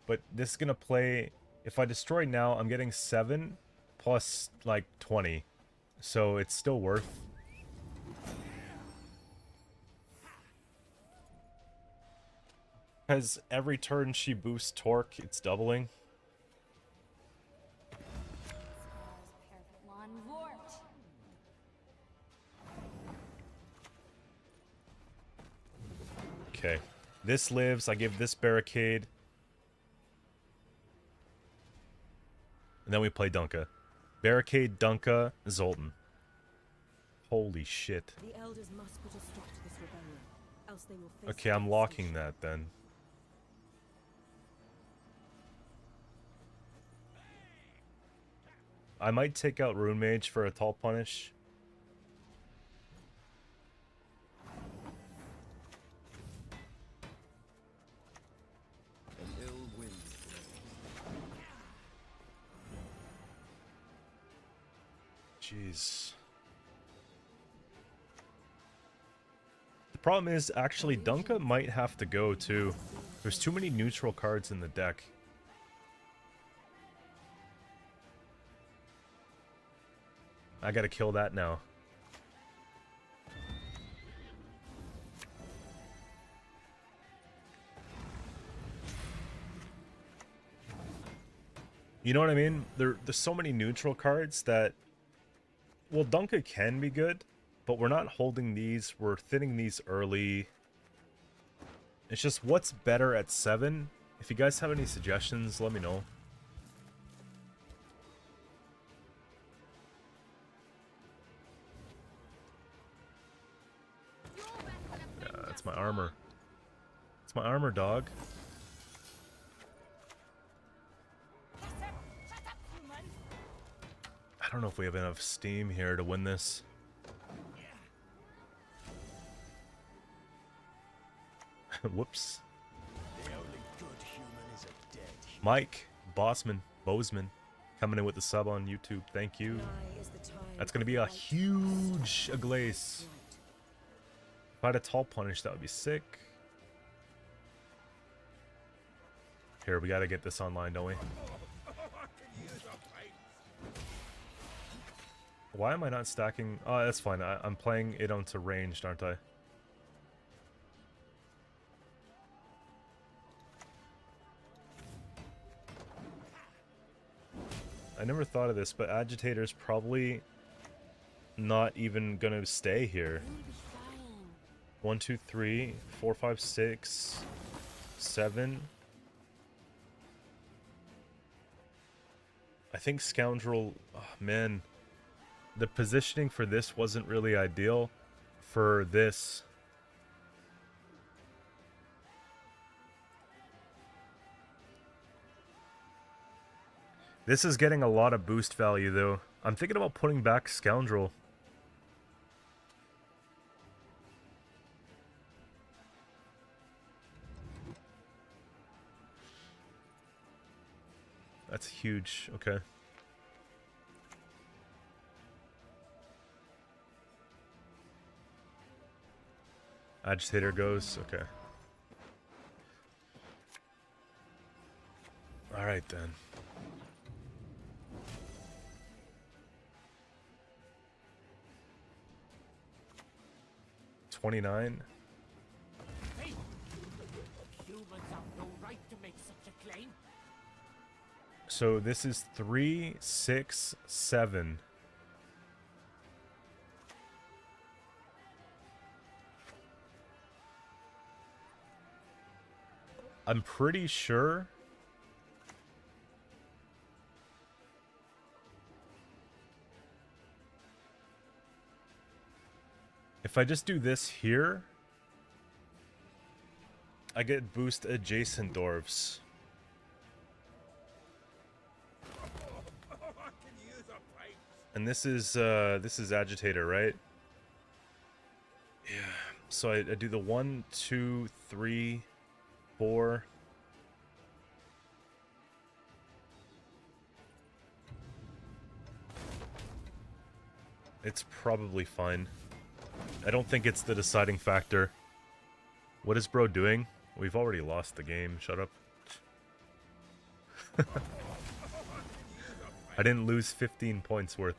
But this is gonna play... If I destroy now, I'm getting 7 plus like 20. So it's still worth. Because every turn she boosts torque, it's doubling. Okay. This lives. I give this barricade. And then we play Dunka. Barricade, Dunka, Zoltan. Holy shit. The elders must put a stop to this rebellion, else they will face Okay, I'm locking that then. I might take out Rune Mage for a tall punish. An ill wind. Jeez. The problem is, actually, Dunka might have to go, too. There's too many neutral cards in the deck. I gotta kill that now. You know what I mean? There's so many neutral cards that... Well, Dunka can be good, but we're not holding these. We're thinning these early. It's just what's better at 7? If you guys have any suggestions, let me know. Yeah, that's my armor. It's my armor, dog. don't know if we have enough steam here to win this. Whoops. The only good human is a dead human. Mike, Bozeman, coming in with the sub on YouTube. Thank you. Nigh is the time That's gonna of be a light huge past. Aglace. Light. If I had a tall punish, that would be sick. Here, we gotta get this online, don't we? Why am I not stacking? Oh, that's fine. I'm playing it onto ranged, aren't I? I never thought of this, but Agitator's probably not even gonna stay here. You'll be fine. 1, 2, 3, 4, 5, 6, 7. I think Scoundrel... Oh, man. The positioning for this wasn't really ideal for this. This is getting a lot of boost value, though. I'm thinking about putting back Scoundrel. That's huge. Okay. Agitator goes. Okay. Alright then. $29. Hey! Humans have no right to make such a claim. So this is 3, 6, 7. I'm pretty sure if I just do this here, I get boost adjacent dwarves. And this is Agitator, right? Yeah. So I do the 1, 2, 3, 4. It's probably fine. I don't think it's the deciding factor. What is bro doing? We've already lost the game. Shut up. I didn't lose 15 points worth.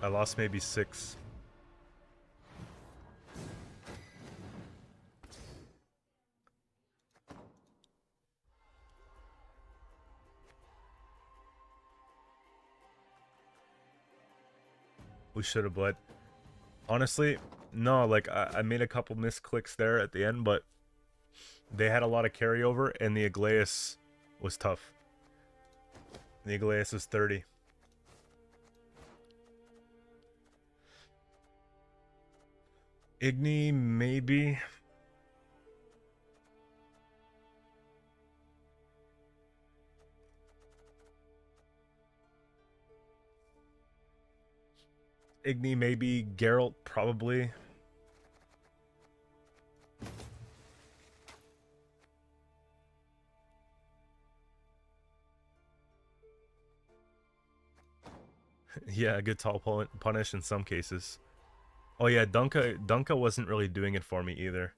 I lost maybe 6. We should have, but honestly, no, like I made a couple misclicks there at the end, but they had a lot of carryover and the Aglaeus was tough. The Aglaeus was 30. Igni, maybe. Igni, maybe. Geralt, probably. Yeah, a good tall punish in some cases. Oh yeah, Dunka wasn't really doing it for me either.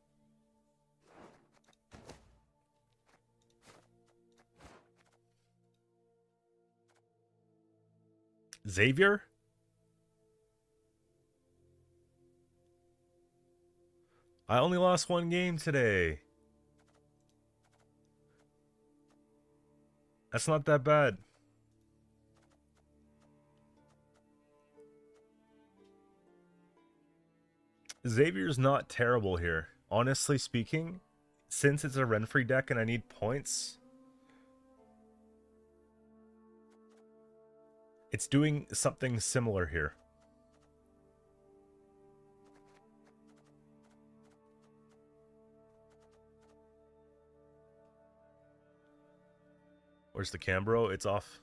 Xavier? I only lost 1 game today. That's not that bad. Xavier's not terrible here. Honestly speaking, since it's a Renfrey deck and I need points, it's doing something similar here. Where's the Cambro? It's off.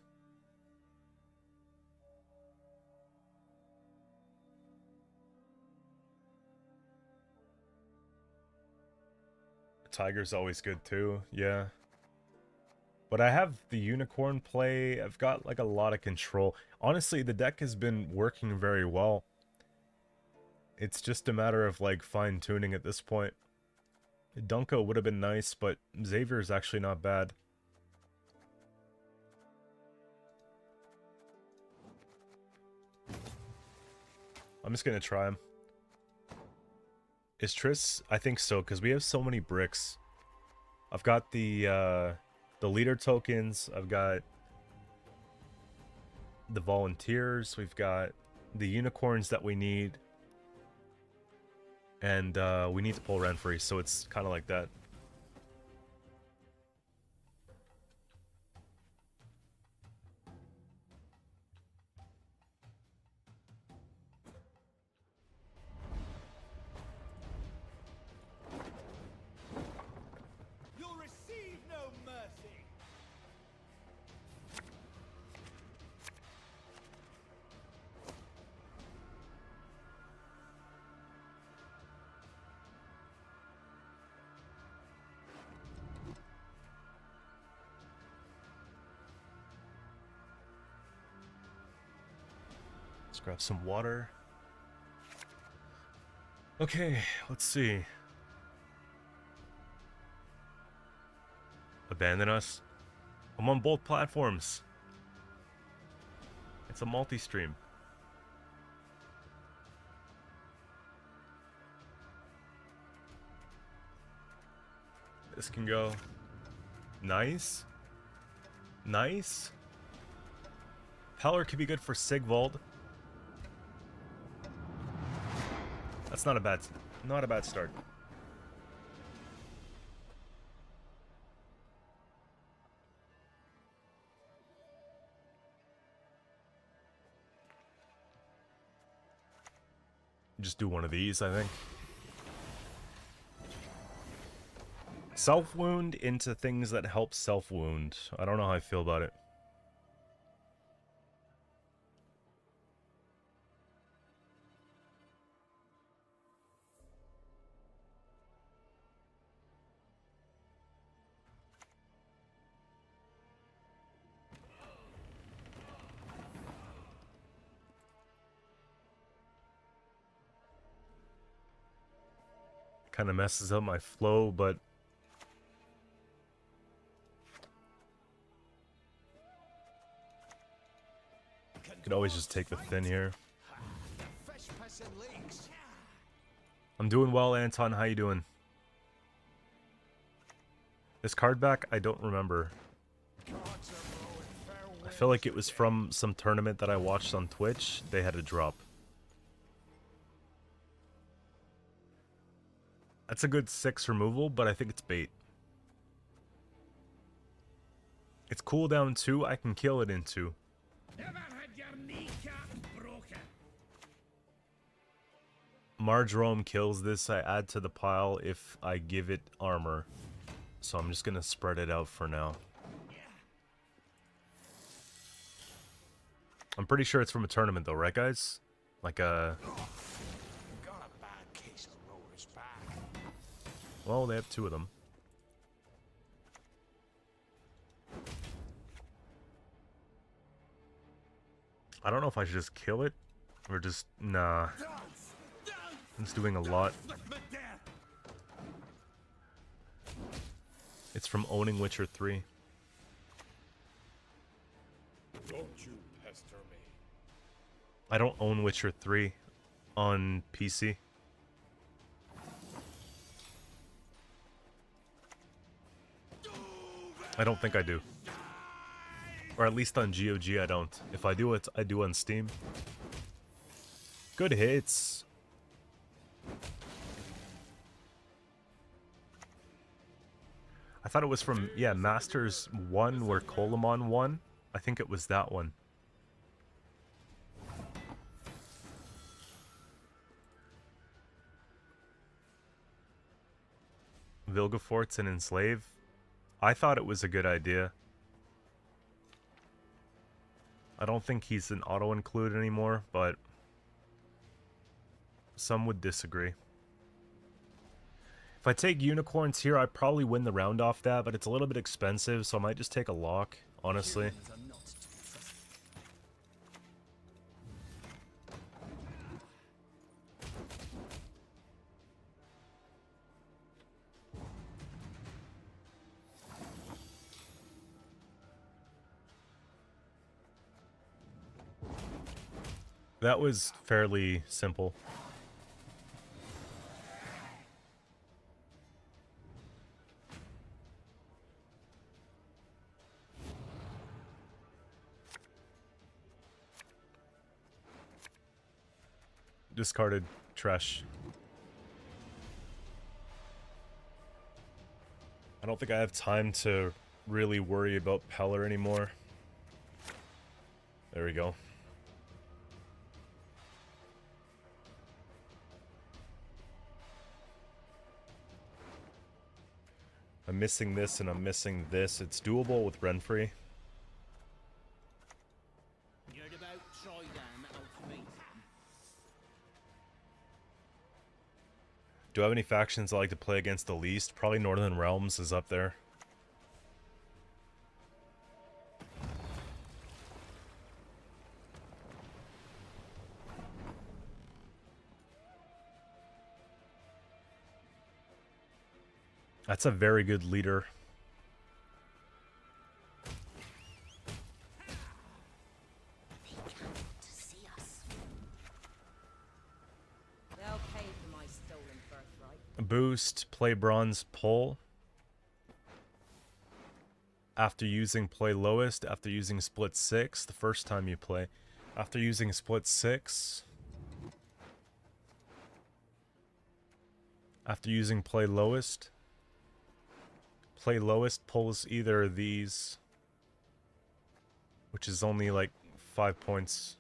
Tiger's always good too, yeah. But I have the Unicorn play. I've got like a lot of control. Honestly, the deck has been working very well. It's just a matter of like fine-tuning at this point. Dunko would have been nice, but Xavier is actually not bad. I'm just gonna try him. Is Triss? I think so, because we have so many bricks. I've got the leader tokens. I've got the volunteers. We've got the unicorns that we need. And we need to pull Renfrey, so it's kind of like that. You'll receive no mercy. Let's grab some water. Okay, let's see. Abandon us? I'm on both platforms. It's a multi-stream. This can go. Nice. Nice. Peller could be good for Sigvald. That's not a bad start. Just do one of these, I think. Self-wound into things that help self-wound. I don't know how I feel about it. Kind of messes up my flow, but could always just take the thin here. Fresh passing leaks. I'm doing well, Anton. How you doing? This card back, I don't remember. I feel like it was from some tournament that I watched on Twitch. They had a drop. That's a good 6 removal, but I think it's bait. It's cooldown 2. I can kill it in 2. Never had your kneecap broken. Marjoram kills this. I add to the pile if I give it armor. So I'm just going to spread it out for now. I'm pretty sure it's from a tournament though, right guys? Like a... Got a bad case of rollers back. Well, they have 2 of them. I don't know if I should just kill it or just... Nah. It's doing a lot. It's from owning Witcher 3. Don't you pester me. I don't own Witcher 3 on PC. I don't think I do. Or at least on GOG I don't. If I do it, I do on Steam. Good hits. I thought it was from, yeah, Masters 1 where Colamon won. I think it was that one. Vilgefortz and Enslave. I thought it was a good idea. I don't think he's an auto-include anymore, but some would disagree. If I take unicorns here, I probably win the round off that, but it's a little bit expensive, so I might just take a lock, honestly. Humans are not to be trusted. That was fairly simple. Discarded trash. I don't think I have time to really worry about Peller anymore. There we go. I'm missing this and I'm missing this. It's doable with Renfrey. You're about try them ultimatum. Do I have any factions I like to play against the least? Probably Northern Realms is up there. That's a very good leader. They come to see us. They'll pay for my stolen birthright. Boost, play bronze, pull. After using play lowest, after using split 6, the first time you play. After using split 6. After using play lowest. Play lowest pulls either of these, which is only like 5 points.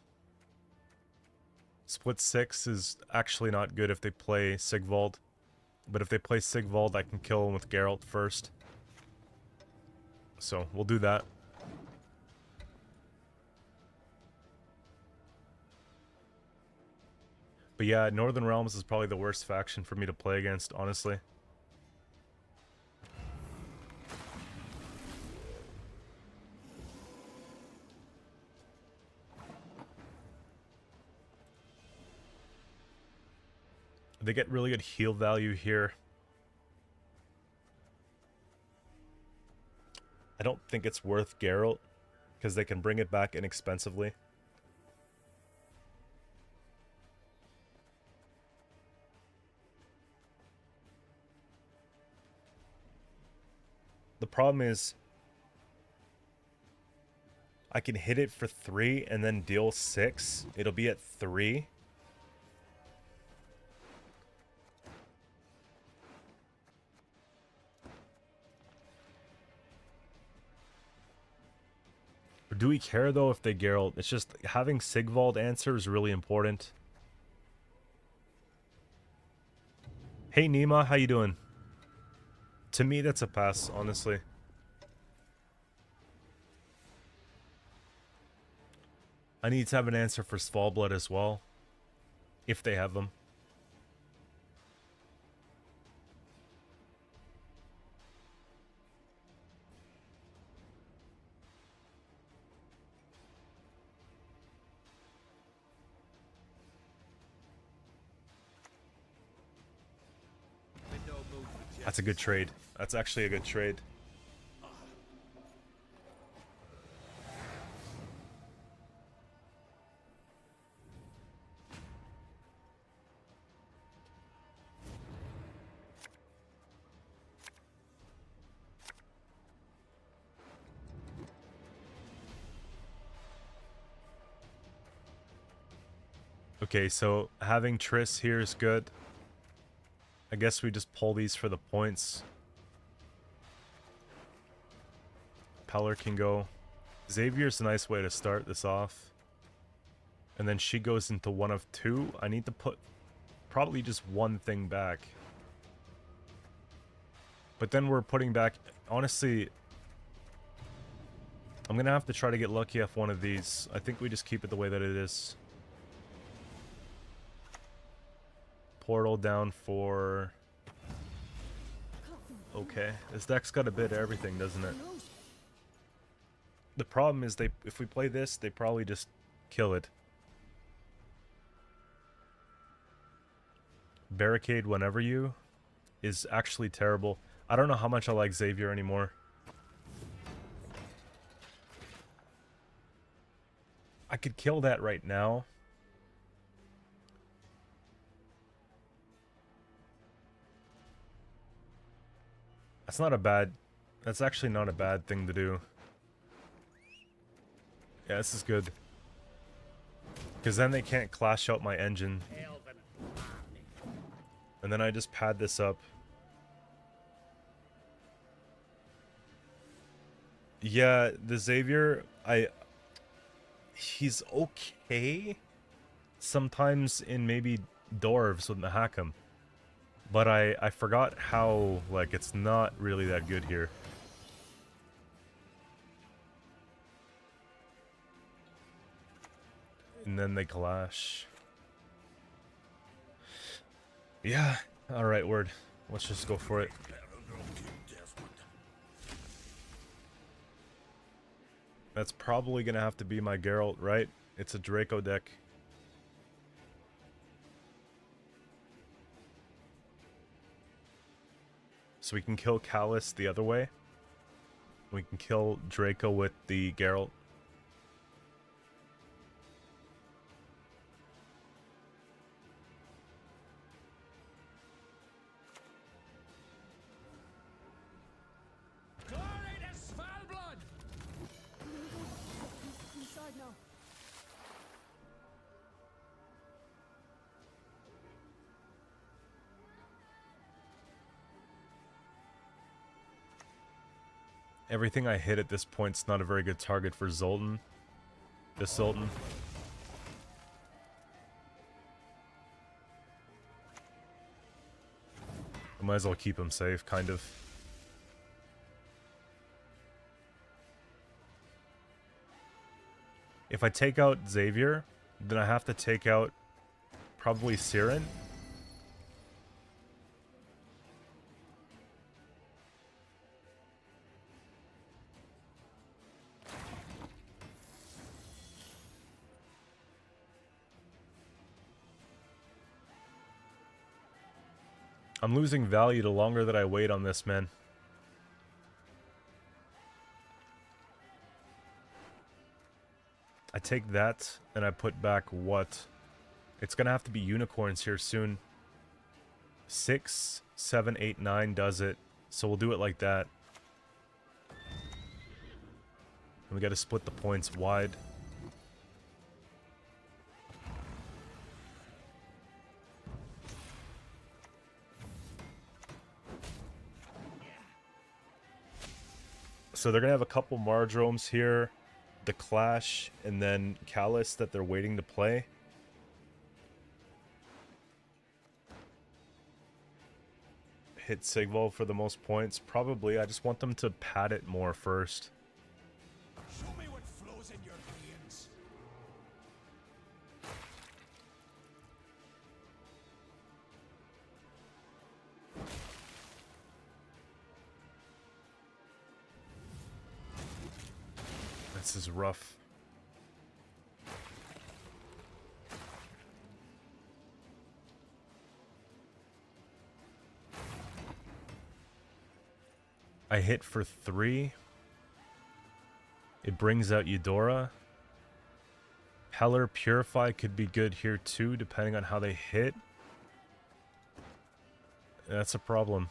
Split 6 is actually not good if they play Sigvald, but if they play Sigvald, I can kill him with Geralt first. So we'll do that. But yeah, Northern Realms is probably the worst faction for me to play against, honestly. They get really good heal value here. I don't think it's worth Geralt, because they can bring it back inexpensively. The problem is, I can hit it for 3 and then deal 6. It'll be at 3. Do we care though if they Geralt? It's just having Sigvald answer is really important. Hey Nima, how you doing? To me, that's a pass, honestly. I need to have an answer for Svalbard as well, if they have them. That's a good trade. That's actually a good trade. Okay, so having Triss here is good. I guess we just pull these for the points. Peller can go. Xavier's a nice way to start this off. And then she goes into 1 of 2. I need to put probably just one thing back. But then we're putting back... Honestly, I'm gonna have to try to get lucky off one of these. I think we just keep it the way that it is. Portal down for... Okay, this deck's got a bit of everything, doesn't it? The problem is if we play this, they probably just kill it. Barricade whenever you is actually terrible. I don't know how much I like Xavier anymore. I could kill that right now. That's not a bad... That's actually not a bad thing to do. Yeah, this is good. Because then they can't clash out my engine. And then I just pad this up. Yeah, the Xavier, he's okay sometimes in maybe Dwarves with Mahakam. But I forgot how, like, it's not really that good here. And then they clash. Yeah, alright, word. Let's just go for it. That's probably gonna have to be my Geralt, right? It's a Draco deck. So we can kill Callus the other way. We can kill Draco with the Geralt. Glory to Svalbard! Inside now. Everything I hit at this point's not a very good target for Zoltan. This Zoltan. I might as well keep him safe, kind of. If I take out Xavier, then I have to take out probably Siren. I'm losing value the longer that I wait on this, man. I take that, and I put back what? It's gonna have to be unicorns here soon. 6, 7, 8, 9 does it. So we'll do it like that. And we gotta split the points wide. So they're gonna have a couple Mardromes here, the Clash, and then Callus that they're waiting to play. Hit Sigval for the most points. Probably. I just want them to pad it more first. Show me what flows in your veins. This is rough. I hit for 3. It brings out Eudora. Heller Purify could be good here too, depending on how they hit. That's a problem.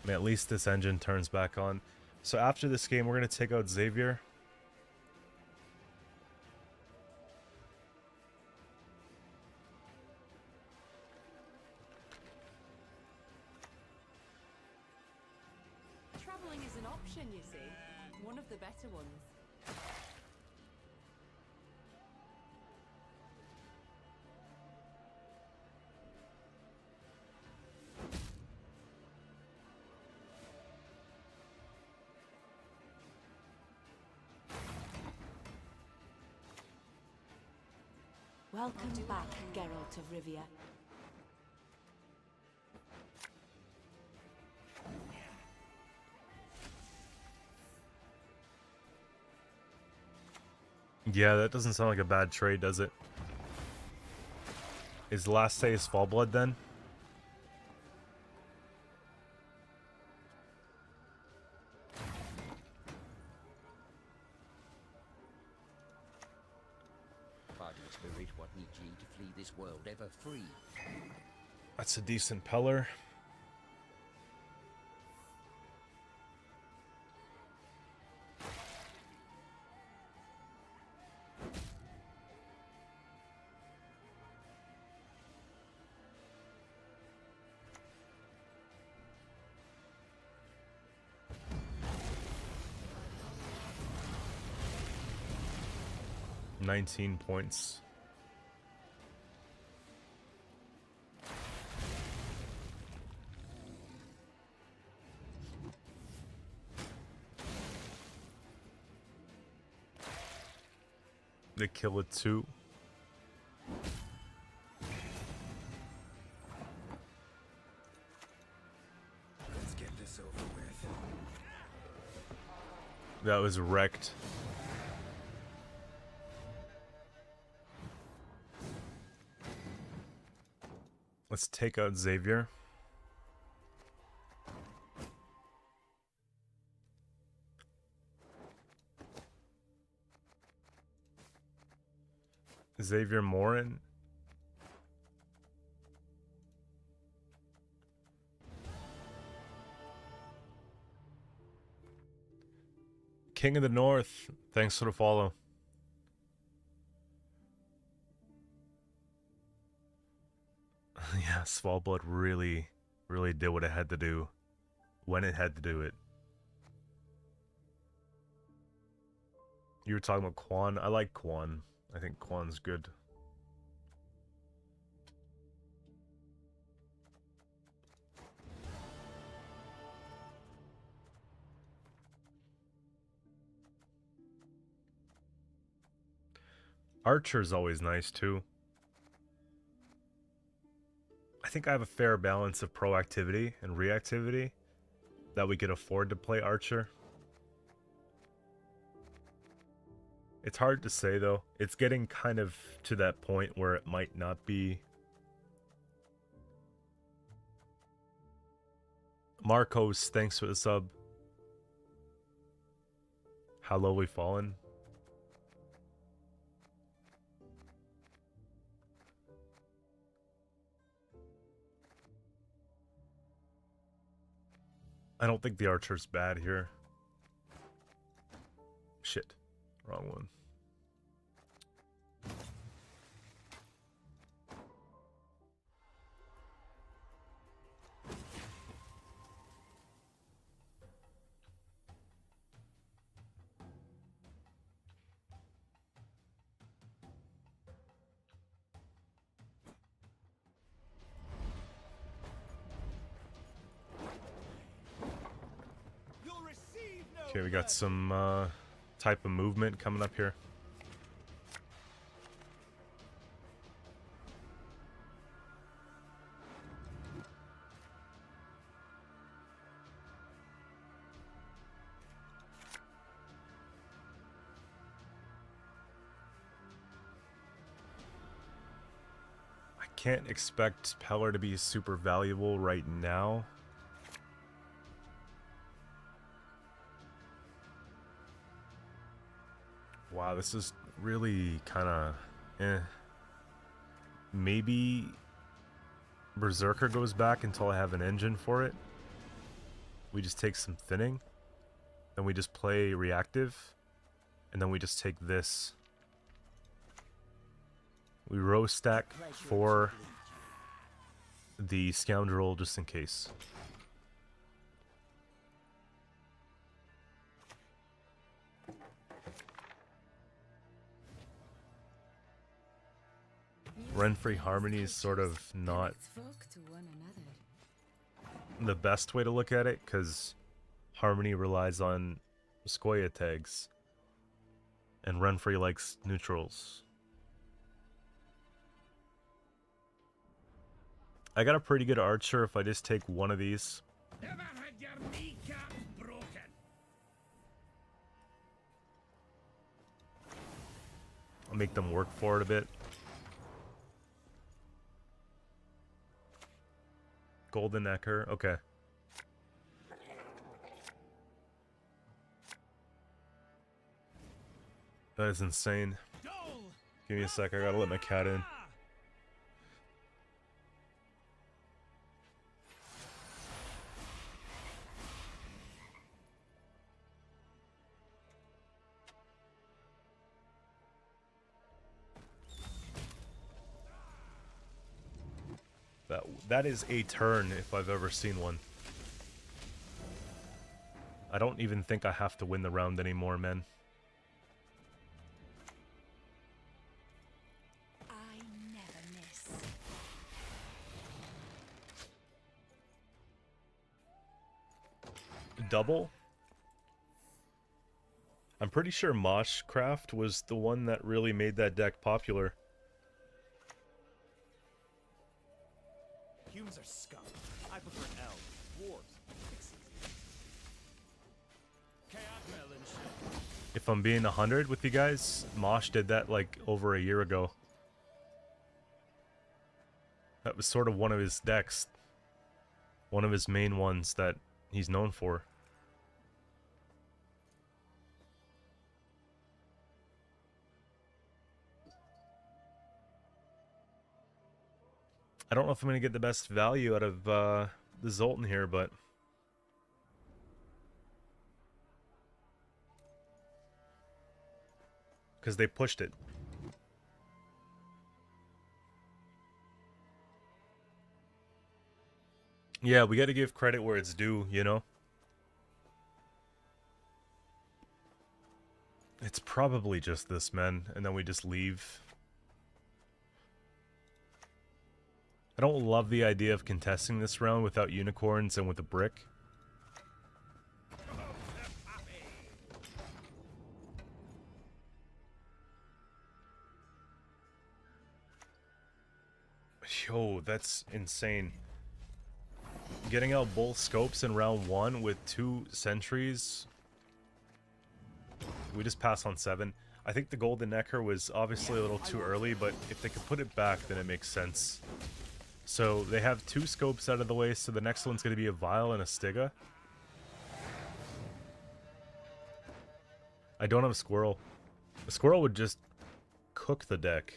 I mean, at least this engine turns back on. So after this game, we're going to take out Xavier. Traveling is an option, you see. One of the better ones. Welcome back, Geralt of Rivia. Yeah, that doesn't sound like a bad trade, does it? Is the last say is Fall Blood then? Party spirit, what need ye to flee this world ever free? That's a decent peller. $19 points. They kill it too. Let's get this over with. That was wrecked. Let's take out Xavier. Xavier Morin. King of the North. Thanks for the follow. Yeah, Svalbard really did what it had to do when it had to do it. You were talking about Quan. I like Quan. I think Quan's good. Archer's always nice too. I think I have a fair balance of proactivity and reactivity that we could afford to play Archer. It's hard to say though. It's getting kind of to that point where it might not be. Marcos, thanks for the sub. How low we fallen? I don't think the Archer's bad here. Shit. Wrong one. Okay, we got some type of movement coming up here. I can't expect Peller to be super valuable right now. Wow, this is really kind of Maybe Berserker goes back until I have an engine for it. We just take some thinning. Then we just play reactive. And then we just take this. We row stack for the scoundrel just in case. Renfrey Harmony is sort of not the best way to look at it, because Harmony relies on Sequoia tags, and Renfrey likes neutrals. I got a pretty good archer if I just take one of these. Ever had your kneecaps broken? I'll make them work for it a bit. Golden Necker, okay. That is insane. Give me a sec, I gotta let my cat in. That is a turn if I've ever seen one. I don't even think I have to win the round anymore, man. I never miss. Double? I'm pretty sure Moshcraft was the one that really made that deck popular. Humans are scum. I prefer elves, dwarves, pixies. Chaos and shit. If I'm being 100 with you guys, Mosh did that like over a year ago. That was sort of one of his decks. One of his main ones that he's known for. I don't know if I'm going to get the best value out of the Zoltan here, but... because they pushed it. Yeah, we got to give credit where it's due, you know? It's probably just this, man, and then we just leave. I don't love the idea of contesting this round without unicorns and with a brick. Yo, that's insane. Getting out both scopes in round 1 with 2 sentries. We just pass on 7. I think the Golden Necker was obviously a little too early, but if they could put it back, then it makes sense. So they have 2 scopes out of the way, so the next one's going to be a Vial and a Stiga. I don't have a Squirrel. A Squirrel would just cook the deck.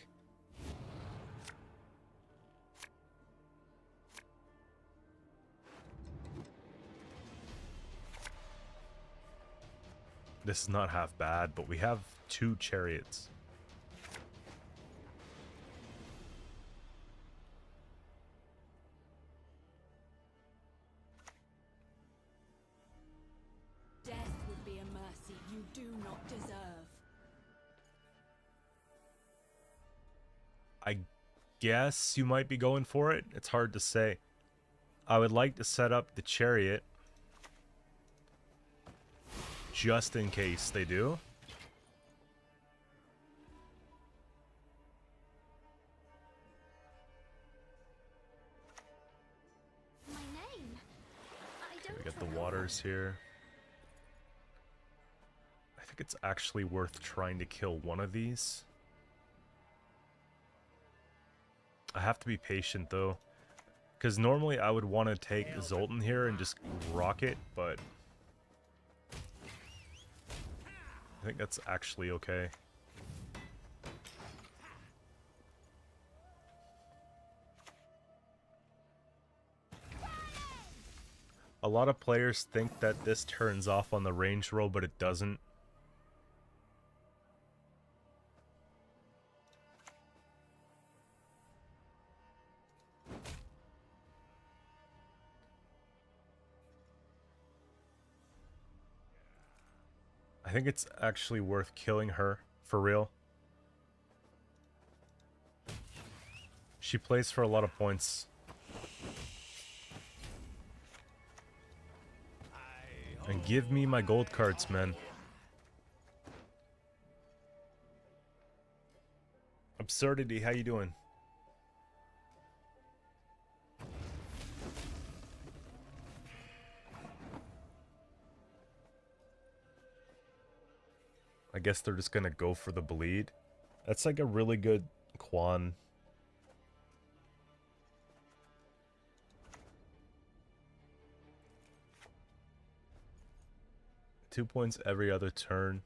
This is not half bad, but we have 2 chariots. Death would be a mercy you do not deserve. I guess you might be going for it. It's hard to say. I would like to set up the chariot just in case they do. My name? I don't We got the waters here. I think it's actually worth trying to kill one of these. I have to be patient though, because normally I would want to take Zoltan here and just rock it, but I think that's actually okay. A lot of players think that this turns off on the range roll, but it doesn't. I think it's actually worth killing her, for real. She plays for a lot of points. And give me my gold cards, man. Absurdity, how you doing? I guess they're just gonna go for the bleed. That's like a really good Quan. Two points every other turn.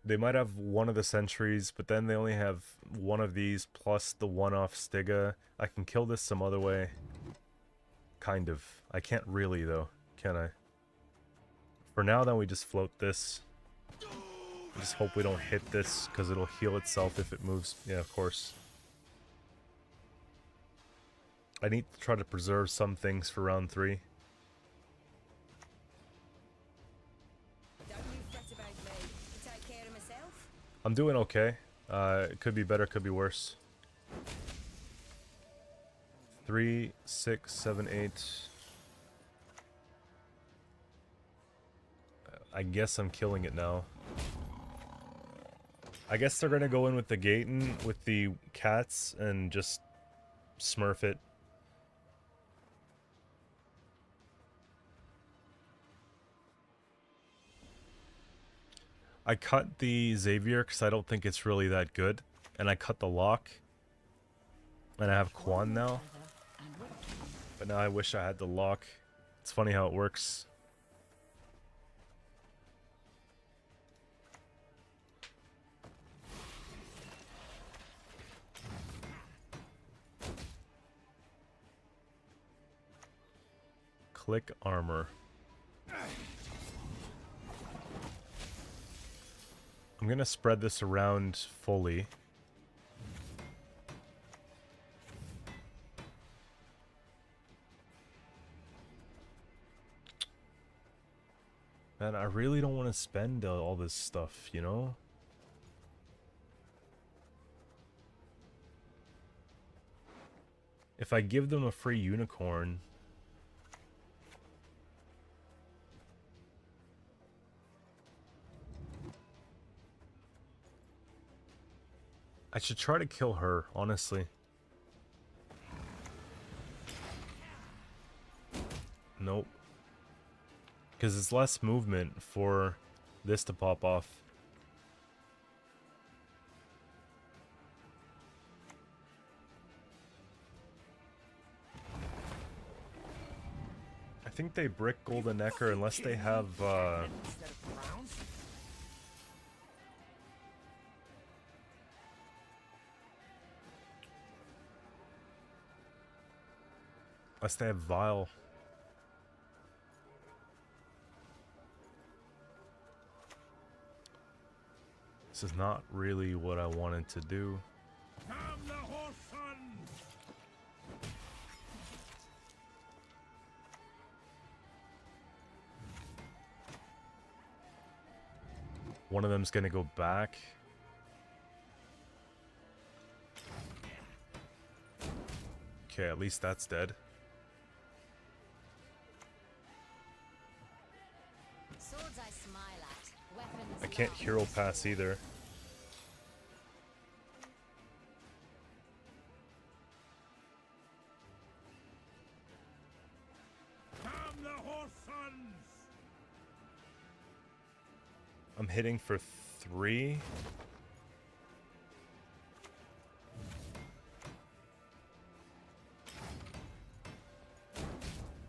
They might have one of the sentries, but then they only have one of these plus the one-off Stiga. I can kill this some other way. Kind of. I can't really, though. Can I? For now, then we just float this. I just hope we don't hit this, because it'll heal itself if it moves. Yeah, of course. I need to try to preserve some things for round 3. Don't you fret about me. I take care of myself. I'm doing okay. It could be better, could be worse. 3, 6, 7, 8. I guess I'm killing it now. I guess they're gonna go in with the Gaten, with the cats, and just smurf it. I cut the Xavier because I don't think it's really that good. And I cut the lock. And I have Quan now. But now I wish I had the lock. It's funny how it works. Click armor. I'm gonna spread this around fully. Man, I really don't want to spend all this stuff, you know? If I give them a free unicorn... I should try to kill her, honestly. Nope. Because it's less movement for this to pop off. I think they brick Golden Necker unless they have unless they have Vile. This is not really what I wanted to do. One of them's gonna go back. Okay, at least that's dead. Swords I smile at. Weapons I can't laugh. hero pass either. I'm hitting for 3.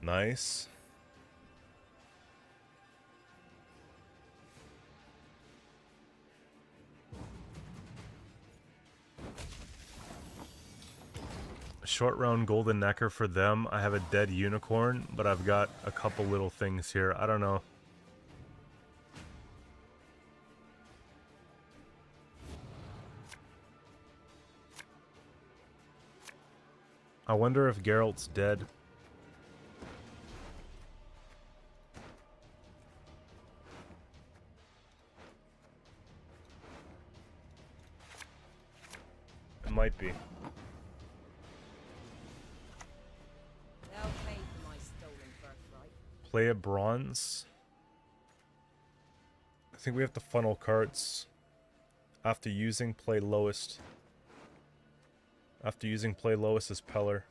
Nice. Short round Golden Necker for them. I have a dead unicorn, but I've got a couple little things here. I don't know. I wonder if Geralt's dead. It might be. They'll pay for my stolen birthright. Play a bronze. I think we have to funnel cards. After using play lowest. After using play lowest is Peller.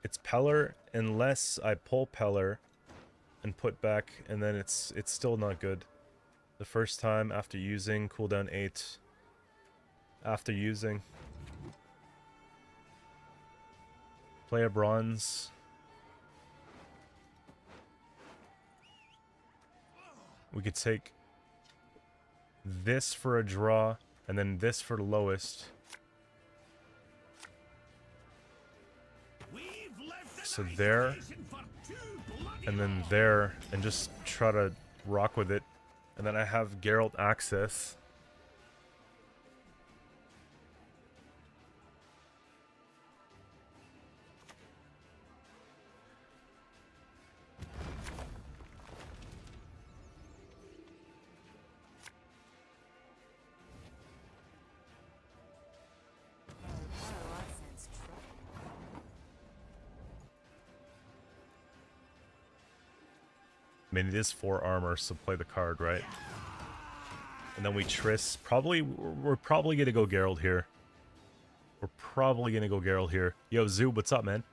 It's Peller unless I pull Peller and put back, and then it's still not good. The first time after using, cooldown 8. After using. Play a bronze. We could take this for a draw, and then this for the lowest. So there, and then there, and just try to rock with it. And then I have Geralt access. I mean, it is 4 armor, so play the card, right? And then we Triss. We're probably gonna go Geralt here. We're probably gonna go Geralt here. Yo, Zoo, what's up, man?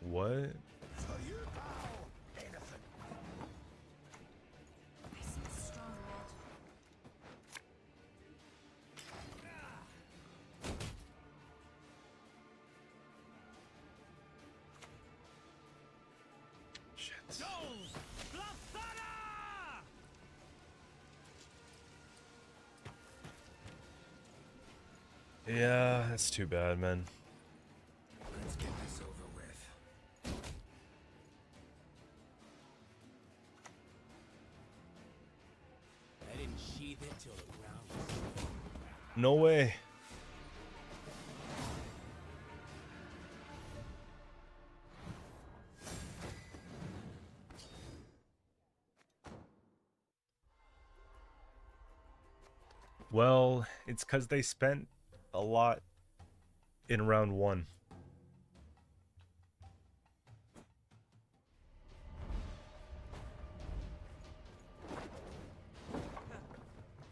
What? Shit. Yeah, that's too bad, man. Let's get this over with. I didn't sheath it till the ground was No way. Well, it's because they spent a lot in round 1.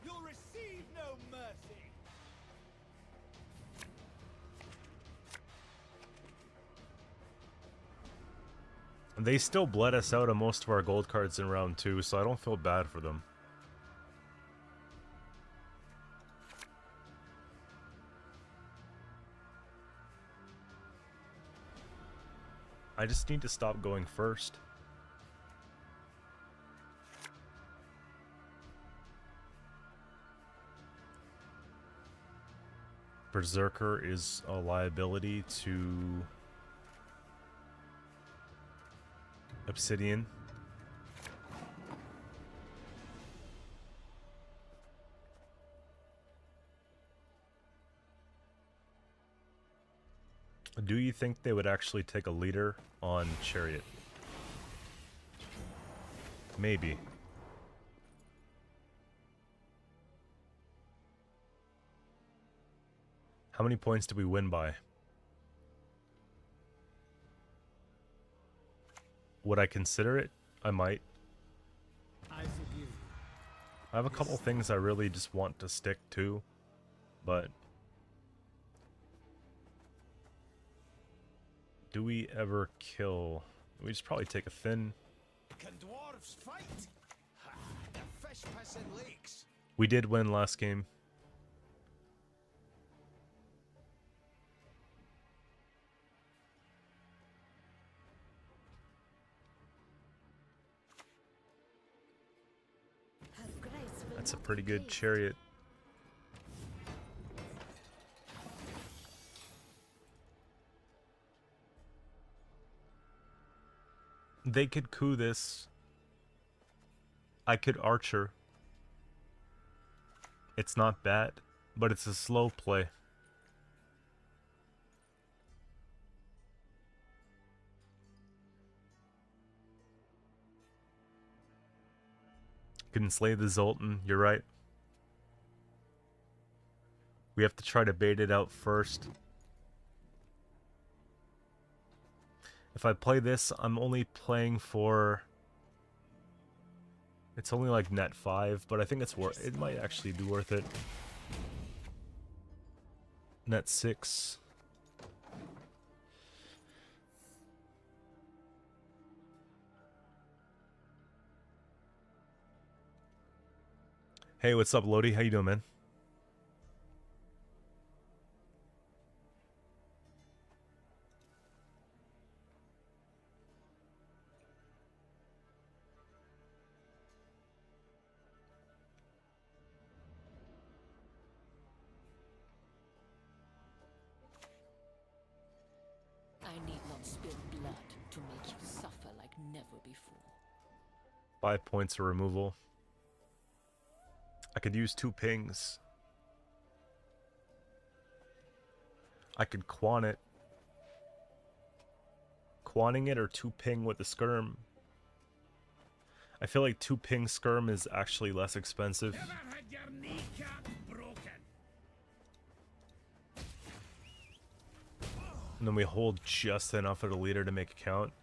You'll receive no mercy. They still bled us out of most of our gold cards in round 2, so I don't feel bad for them. I just need to stop going first. Berserker is a liability to Obsidian. Do you think they would actually take a leader on Chariot? Maybe. How many points did we win by? Would I consider it? I might. I forgive you. I have a couple things I really just want to stick to, but do we ever kill? We just probably take a thin. Can dwarves fight? Ha, the fish piss in lakes. We did win last game. That's a pretty good chariot. They could coup this. I could archer. It's not bad, but it's a slow play. Couldn't slay the Zoltan, you're right. We have to try to bait it out first. If I play this, I'm only playing for... It's only like net 5, but I think it's worth... It might actually be worth it. Net 6. Hey, what's up, Lodi? How you doing, man? I need not spill blood to make you suffer like never before. 5 points of removal. I could use 2 pings. I could quan it. Quanting it or 2 ping with the skirm. I feel like 2 ping skirm is actually less expensive. Ever had your kneecap broken? And then we hold just enough of the leader to make it count.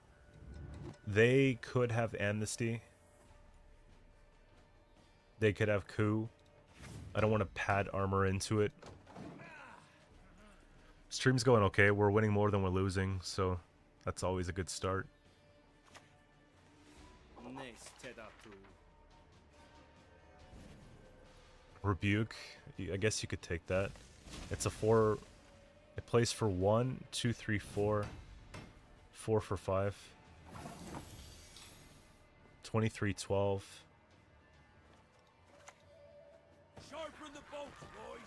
They could have amnesty. They could have coup. I don't want to pad armor into it. Stream's going okay. We're winning more than we're losing, so that's always a good start. Rebuke. I guess you could take that. It's a 4. It plays for 1, 2, 3, 4. 4 for 5. 23, 12. Sharpen the bolts, boys.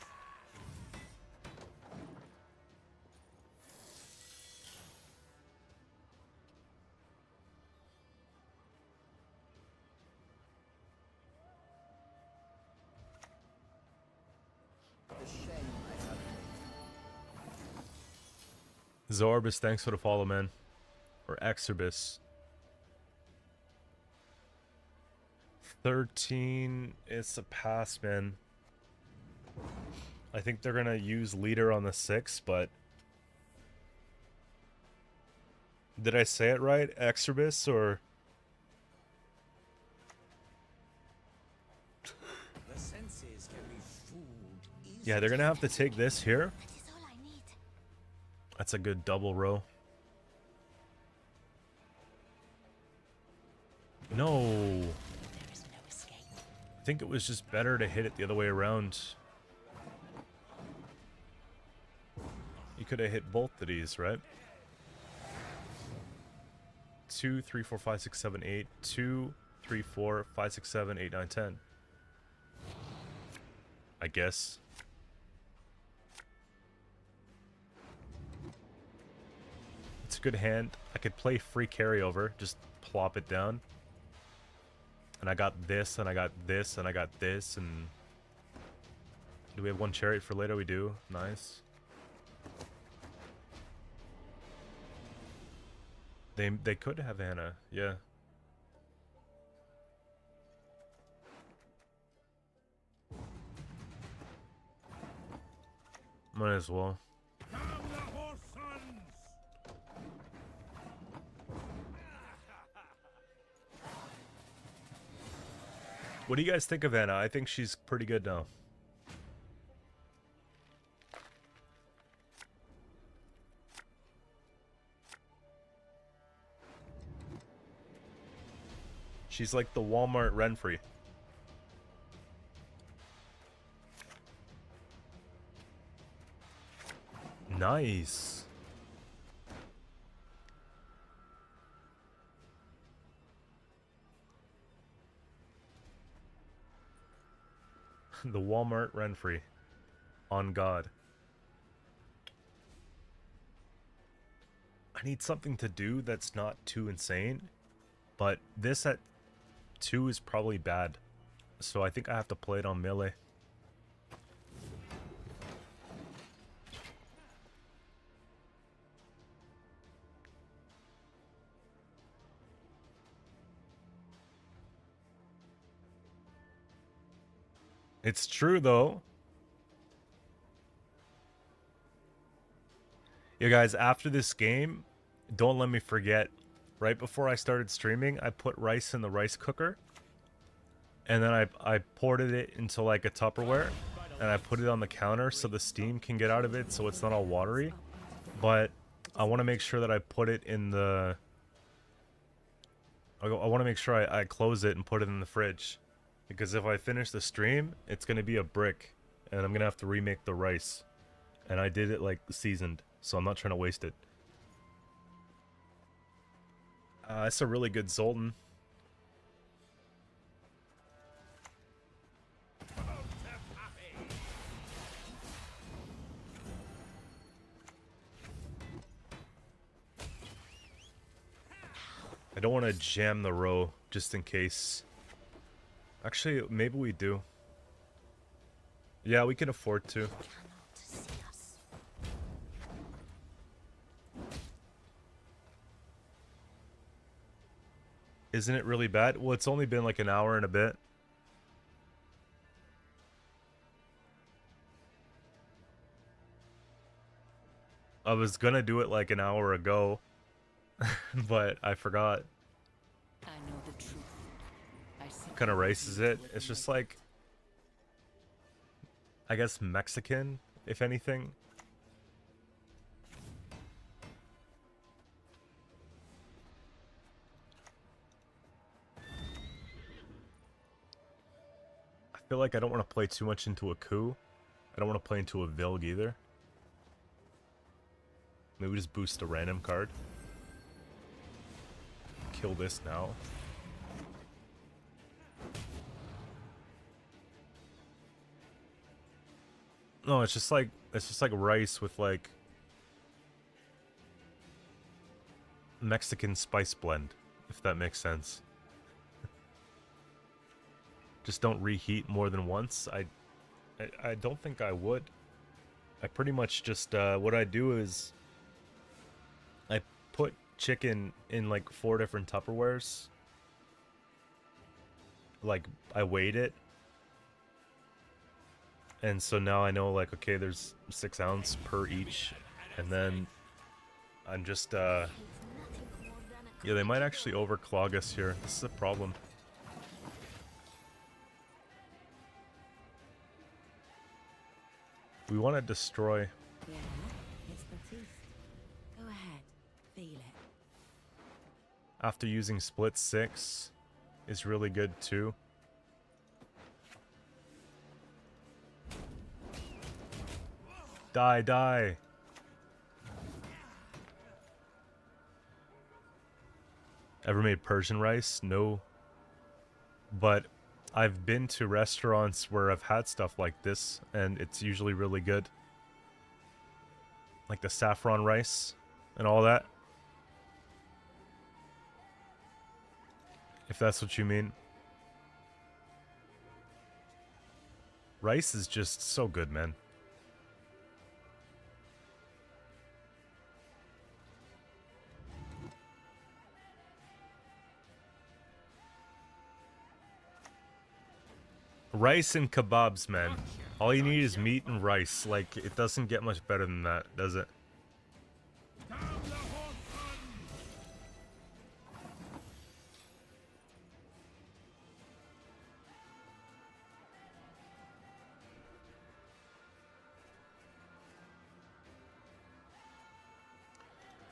Zorbis, thanks for the follow, man. Or Exorbis. 13, it's a pass, man. I think they're gonna use leader on the 6, but... Did I say it right? Exorbis, or... The senses can be fooled easily. Yeah, they're gonna have to take this here. That is all I need. That's a good double row. No. There is no escape. I think it was just better to hit it the other way around. You could have hit both of these, right? 2, 3, 4, 5, 6, 7, 8. 2, 3, 4, 5, 6, 7, 8, 9, 10. I guess. It's a good hand. I could play free carryover. Just plop it down. And I got this, and I got this, and I got this, and... Do we have 1 chariot for later? We do. Nice. They could have Anna, yeah. Might as well. Come the horse sons! What do you guys think of Anna? I think she's pretty good now. She's like the Walmart Renfrey. Nice. The Walmart Renfrey. On God. I need something to do that's not too insane. But this at 2 is probably bad. So I think I have to play it on melee. It's true, though. You guys, after this game, don't let me forget, right before I started streaming, I put rice in the rice cooker, and then I poured it into like a Tupperware, and I put it on the counter so the steam can get out of it so it's not all watery. But I want to make sure that I put it in the... I want to make sure I close it and put it in the fridge. Because if I finish the stream, it's going to be a brick, and I'm going to have to remake the rice. And I did it like seasoned, so I'm not trying to waste it. It's a really good Zoltan. I don't want to jam the row, just in case. Actually, maybe we do. Yeah, we can afford to. Isn't it really bad? Well, it's only been like an hour and a bit. I was gonna do it like an hour ago, but I forgot. I know the truth. What kind of rice is it? It's just like, I guess Mexican, if anything. I feel like I don't want to play too much into a coup. I don't want to play into a Vilg either. Maybe we just boost a random card. Kill this now. No, it's just like rice with like Mexican spice blend, if that makes sense. Just don't reheat more than once. I don't think I would. I pretty much just what I do is I put chicken in like 4 different Tupperwares. Like I weighed it. And so now I know like, okay, there's 6 ounce per each. And then I'm just yeah, they might actually overclog us here. This is a problem. We want to destroy. Yeah, it's Batiste. Go ahead, feel it. After using split 6 is really good too. Die, die. Ever made Persian rice? No. But I've been to restaurants where I've had stuff like this, and it's usually really good. Like the saffron rice and all that. If that's what you mean. Rice is just so good, man. Rice and kebabs, man. All you need is meat and rice. Like, it doesn't get much better than that, does it?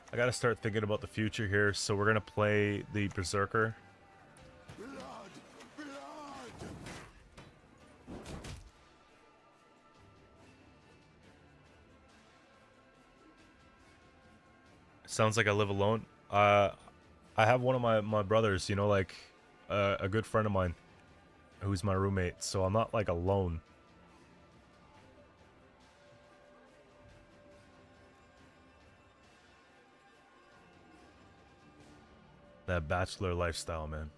I gotta start thinking about the future here, so we're gonna play the Berserker. Sounds like I live alone. I have one of my brothers, you know, like a good friend of mine who's my roommate, so I'm not like alone. That bachelor lifestyle, man.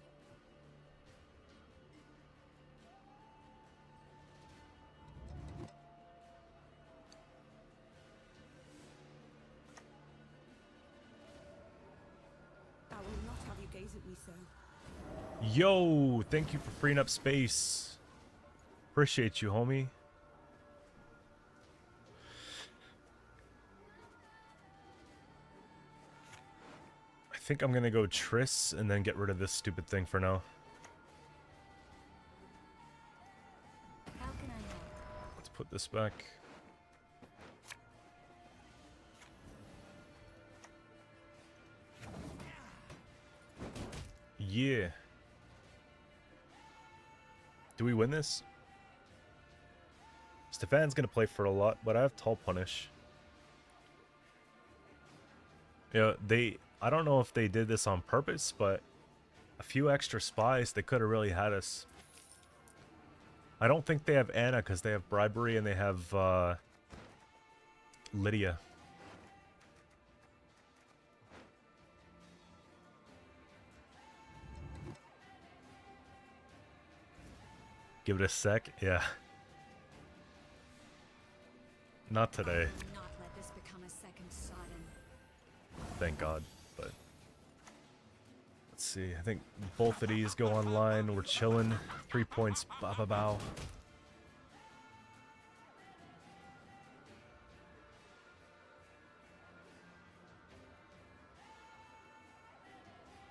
I will not have you gaze at me so. Yo, thank you for freeing up space. Appreciate you, homie. think I'm gonna go Triss and then get rid of this stupid thing for now. How can I help? Let's put this back. Yeah. Do we win this? Stefan's gonna play for a lot, but I have Tall Punish. Yeah, I don't know if they did this on purpose, but a few extra spies, they could have really had us. I don't think they have Anna because they have Bribery and they have Lydia. Give it a sec? Yeah. Not today. Not let this become a second Sodom. Thank God, but let's see. I think both of these go online. We're chilling. 3 points. Bow, bow, bow.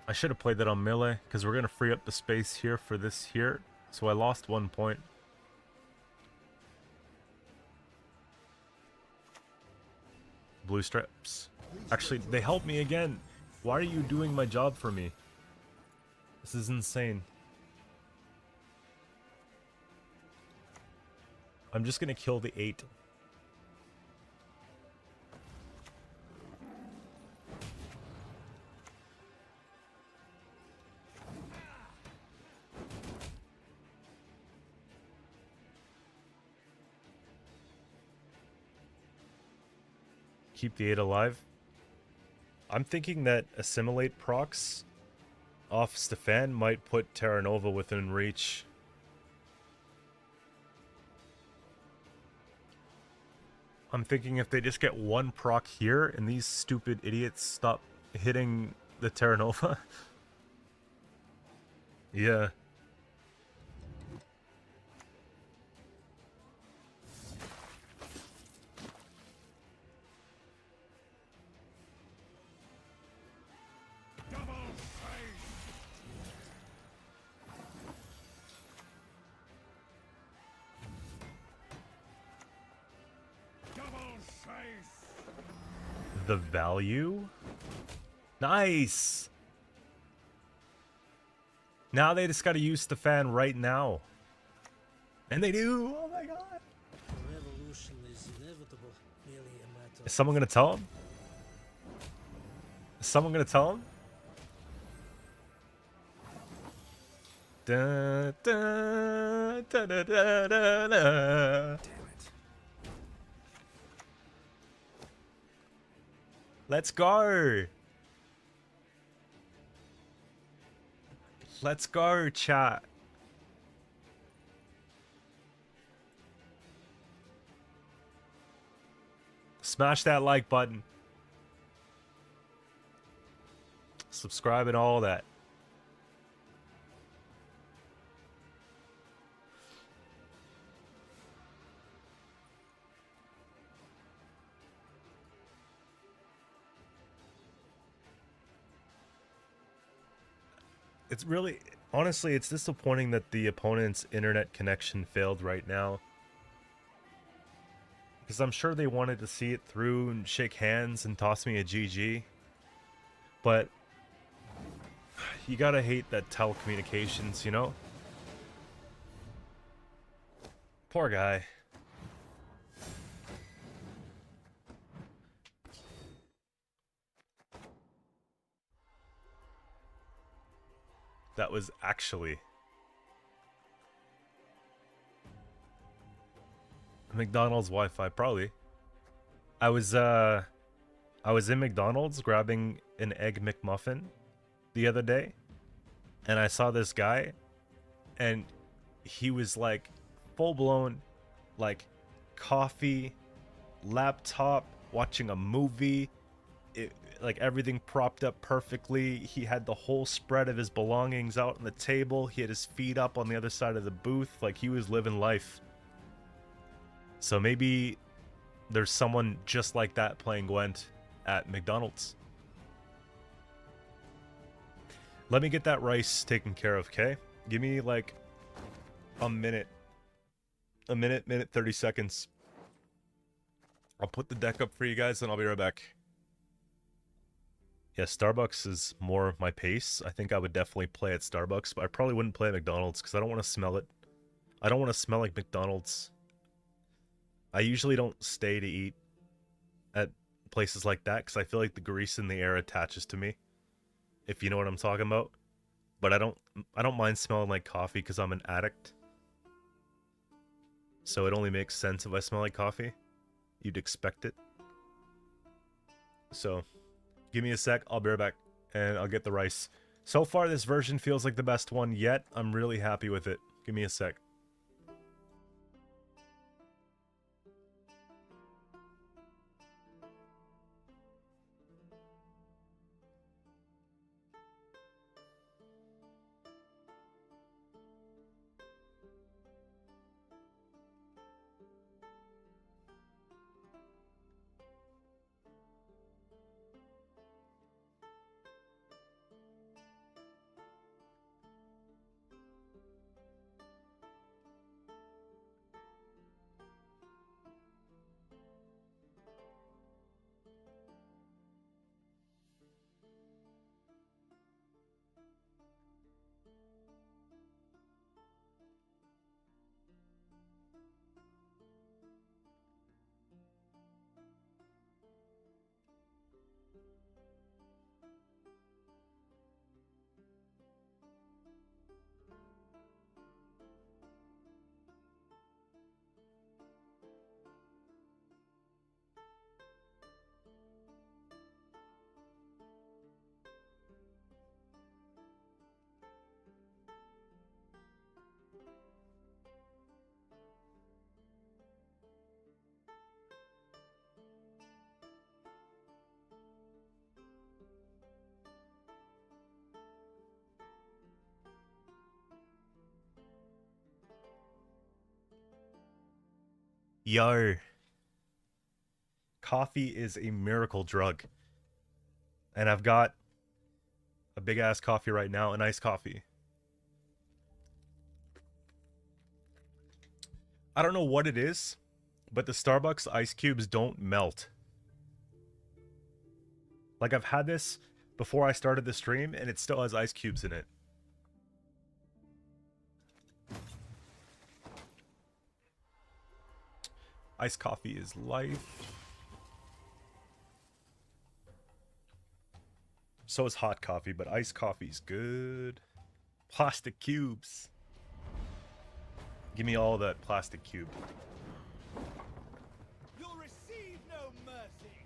I should have played that on melee because we're gonna free up the space here for this here. So I lost 1 point. Blue strips. Actually, they helped me again. Why are you doing my job for me? This is insane. I'm just gonna kill the 8. Keep the 8 alive. I'm thinking that Assimilate procs off Stefan might put Terra Nova within reach. I'm thinking if they just get 1 proc here and these stupid idiots stop hitting the Terra Nova. Yeah. The value? Nice! Now they just gotta use Stefan right now. And they do! Oh my god! Revolution is inevitable, merely a matter Is someone gonna tell him? Is someone gonna tell him? Da, da, da, da, da, da, da. Let's go! Let's go, chat. Smash that like button. Subscribe and all that. It's really, honestly, it's disappointing that the opponent's internet connection failed right now. Because I'm sure they wanted to see it through and shake hands and toss me a GG. But you gotta hate that telecommunications, you know? Poor guy. That was actually McDonald's Wi-Fi, probably. I was in McDonald's grabbing an egg McMuffin the other day, and I saw this guy, and he was like full-blown, like coffee, laptop, watching a movie. Like everything propped up perfectly. He had the whole spread of his belongings out on the table. He had his feet up on the other side of the booth. Like he was living life. So maybe there's someone just like that playing Gwent at McDonald's. Let me get that rice taken care of, okay? Give me like a minute. A minute 30 seconds. I'll put the deck up for you guys and I'll be right back. Yeah, Starbucks is more my pace. I think I would definitely play at Starbucks, but I probably wouldn't play at McDonald's because I don't want to smell it. I don't want to smell like McDonald's. I usually don't stay to eat at places like that because I feel like the grease in the air attaches to me, if you know what I'm talking about. But I don't mind smelling like coffee because I'm an addict. So it only makes sense if I smell like coffee. You'd expect it. So, give me a sec, I'll be right back, and I'll get the rice. So far, this version feels like the best one yet. I'm really happy with it. Give me a sec. Yo. Coffee is a miracle drug. And I've got a big ass coffee right now, an iced coffee. I don't know what it is, but the Starbucks ice cubes don't melt. Like, I've had this before I started the stream, and it still has ice cubes in it. Iced coffee is life. So is hot coffee, but iced coffee's good. Plastic cubes. Give me all that plastic cube. You'll receive no mercy.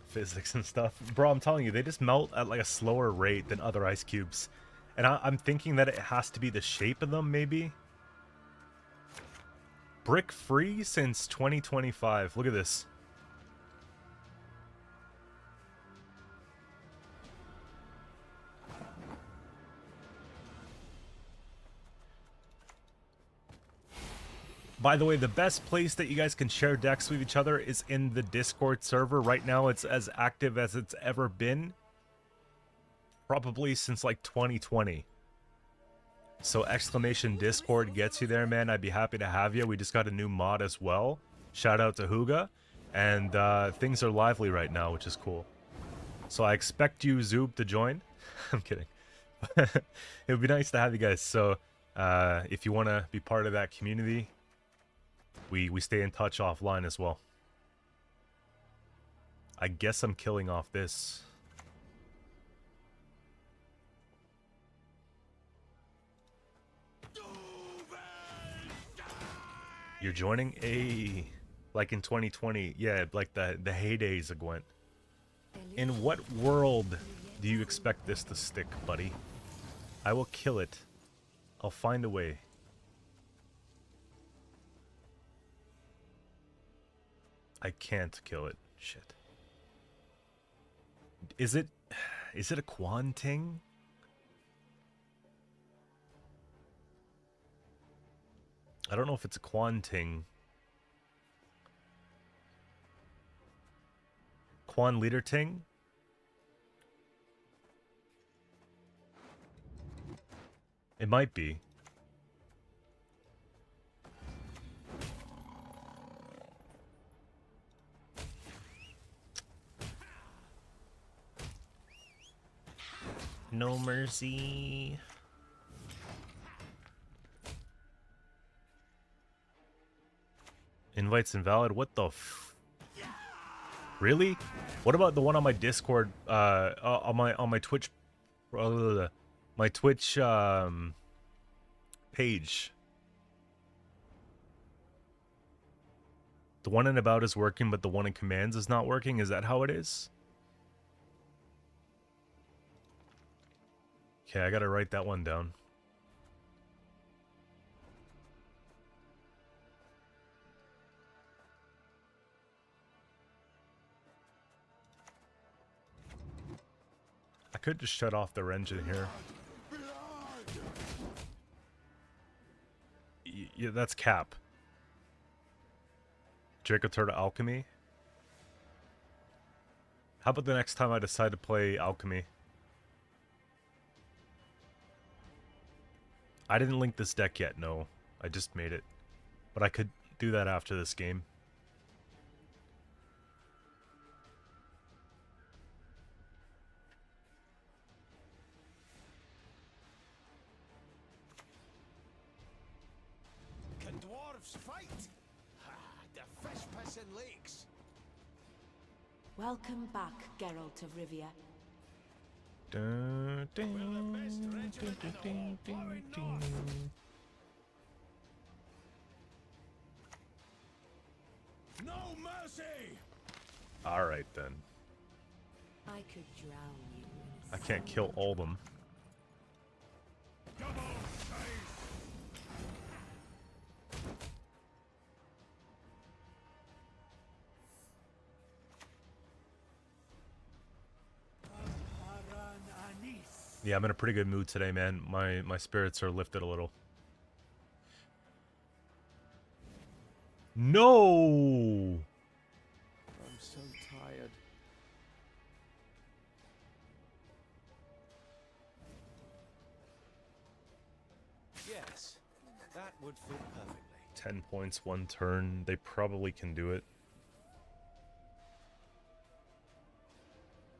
Physics and stuff. Bro, I'm telling you, they just melt at like a slower rate than other ice cubes. And I'm thinking that it has to be the shape of them, maybe? Brick free since 2025. Look at this. By the way, the best place that you guys can share decks with each other is in the Discord server. Right now, it's as active as it's ever been. Probably since like 2020. So exclamation Discord gets you there, man. I'd be happy to have you. We just got a new mod as well. Shout out to Huga. And things are lively right now, which is cool. So I expect you, Zoob, to join. I'm kidding. It would be nice to have you guys. So if you want to be part of that community, we stay in touch offline as well. I guess I'm killing off this. You're joining a like in 2020, yeah, like the heydays of Gwent. In what world do you expect this to stick, buddy? I will kill it. I'll find a way. I can't kill it. Shit. Is it a Quan Ting? I don't know if it's a Quan Ting. Quan Leader Ting? It might be. No mercy. Invites invalid. What the f... Really? What about the one on my Discord, on my Twitch, my Twitch, page? The one in about is working, but the one in commands is not working? Is that how it is? Okay, I gotta write that one down. I could just shut off their engine here. Yeah, that's Cap. Jacob Turtle Alchemy. How about the next time I decide to play Alchemy? I didn't link this deck yet, no. I just made it. But I could do that after this game. Can dwarves fight? Ha, the fish pissing lakes. Welcome back, Geralt of Rivia. Dun, dun, We're the best regiment in the whole far north. No mercy! Alright then. I could drown you in I can't kill all of them. Double dice! Yeah, I'm in a pretty good mood today, man. My spirits are lifted a little. No! I'm so tired. Yes, that would fit perfectly. 10 points, 1 turn. They probably can do it.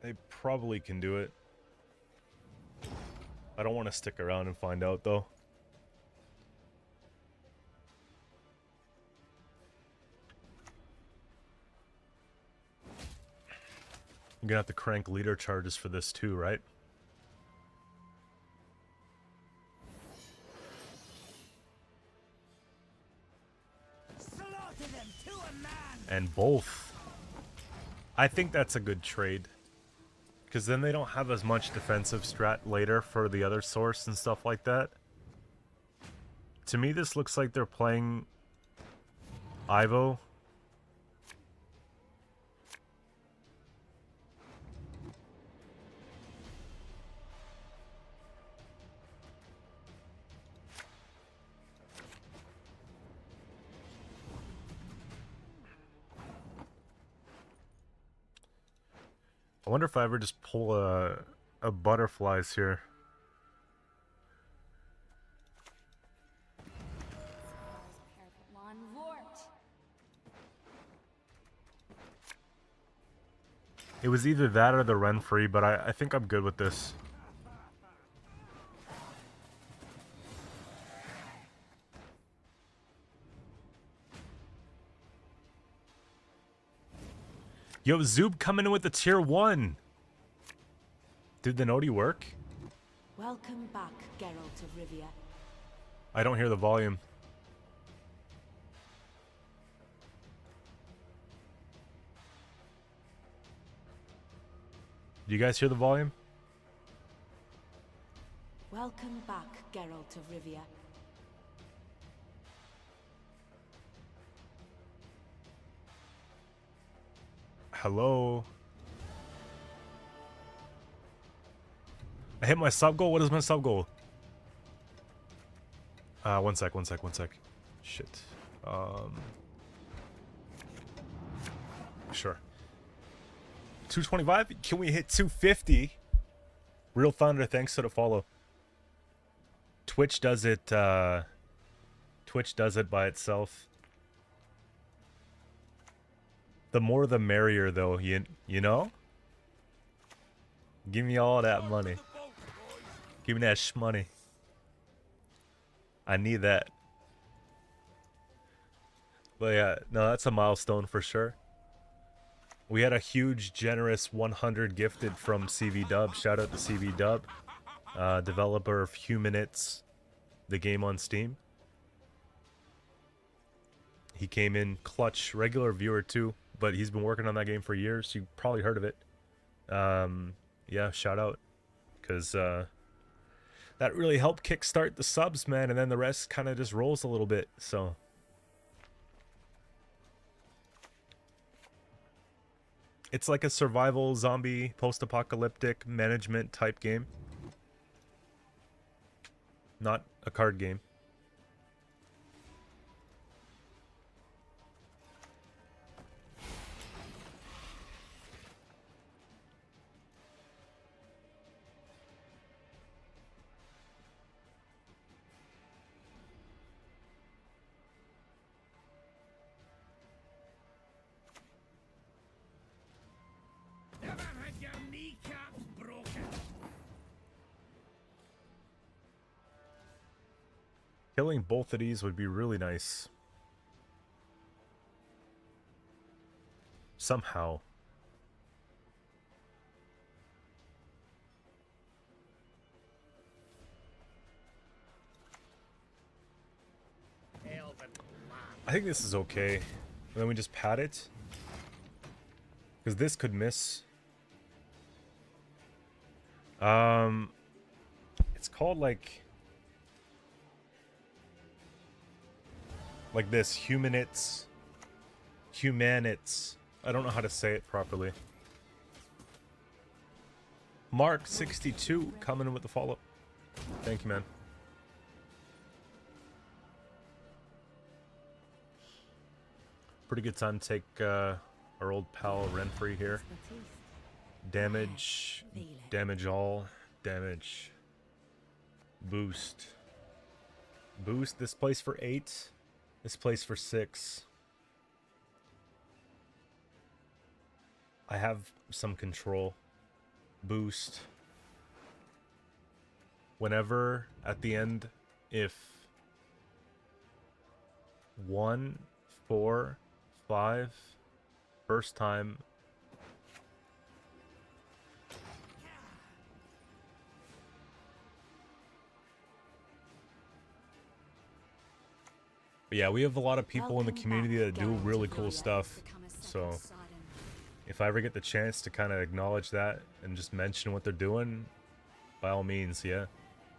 They probably can do it. I don't want to stick around and find out, though. I'm gonna have to crank leader charges for this too, right? Slaughter them to a man! And both. I think that's a good trade. Because then they don't have as much defensive strat later for the other source and stuff like that. To me, this looks like they're playing Ivo. I wonder if I ever just pull a butterflies here. It was either that or the Renfree, but I think I'm good with this. Yo, Zoob coming in with the tier 1. Did the Noti work? Welcome back, Geralt of Rivia. I don't hear the volume. Do you guys hear the volume? Welcome back, Geralt of Rivia. Hello? I hit my sub goal? What is my sub goal? One sec. Shit. Sure. 225? Can we hit 250? Real Thunder, thanks for the follow. Twitch Twitch does it Twitch does it by itself. The more the merrier though, you know? Give me all that money. Give me that shmoney. I need that. But yeah, no, that's a milestone for sure. We had a huge, generous 100 gifted from CV Dub. Shout out to CV Dub, developer of Humanits, the game on Steam. He came in clutch, regular viewer too, but he's been working on that game for years. You probably heard of it. Yeah, shout out, because that really helped kickstart the subs, man, and then the rest kind of just rolls a little bit. So it's like a survival zombie post-apocalyptic management type game, not a card game. Ever had your kneecaps broken? Killing both of these would be really nice. Somehow. I think this is okay. And then we just pat it. Because this could miss. It's called like this, Humanits. Humanits. I don't know how to say it properly. Mark62 coming in with the follow. Thank you, man. Pretty good time to take our old pal Renfrey here. Damage, damage all, damage, boost. Boost, this place for 8, this place for 6. I have some control. Boost. Whenever, at the end, if 1, 4, 5, first time. But yeah, we have a lot of people in the community that do really cool stuff. So if I ever get the chance to kind of acknowledge that and just mention what they're doing, by all means, yeah.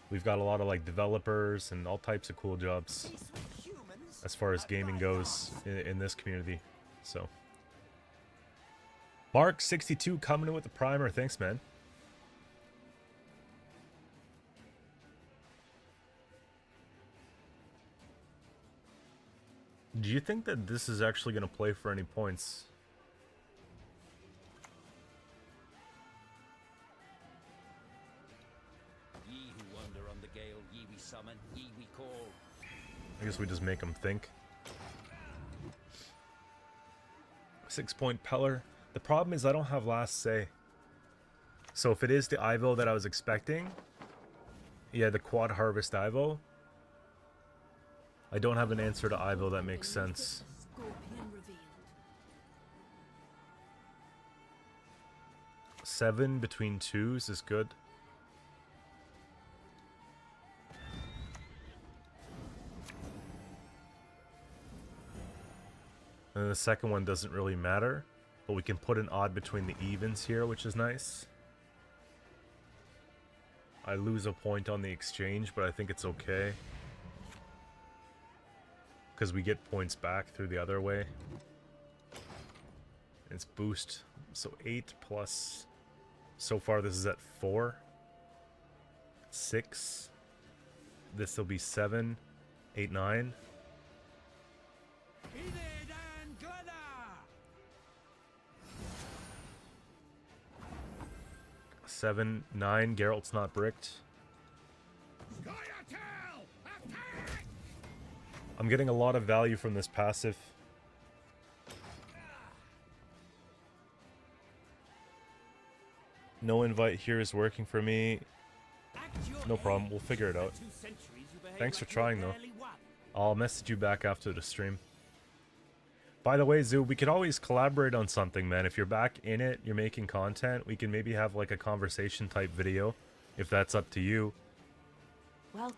We've got a lot of like developers and all types of cool jobs as far as gaming goes in this community. So Mark62 coming in with the primer. Thanks, man. Do you think that this is actually going to play for any points? Ye who wander on the gale, ye we summon, ye we call. I guess we just make them think. 6-point Peller. The problem is I don't have last say. So if it is the Ivo that I was expecting, yeah, the quad harvest Ivo, I don't have an answer to Ivo that makes sense. 7 between 2s is good. And the second one doesn't really matter, but we can put an odd between the evens here, which is nice. I lose a point on the exchange, but I think it's okay, because we get points back through the other way. It's boost, so 8 plus, so far this is at 4, 6, this will be 7, 8, 9. 7, 9, Geralt's not bricked. Scoia'tael! I'm getting a lot of value from this passive. No invite here is working for me. No problem, we'll figure it out. Thanks for trying though. I'll message you back after the stream. By the way, Zoo, we could always collaborate on something, man. If you're back in it, you're making content, we can maybe have like a conversation type video, if that's up to you.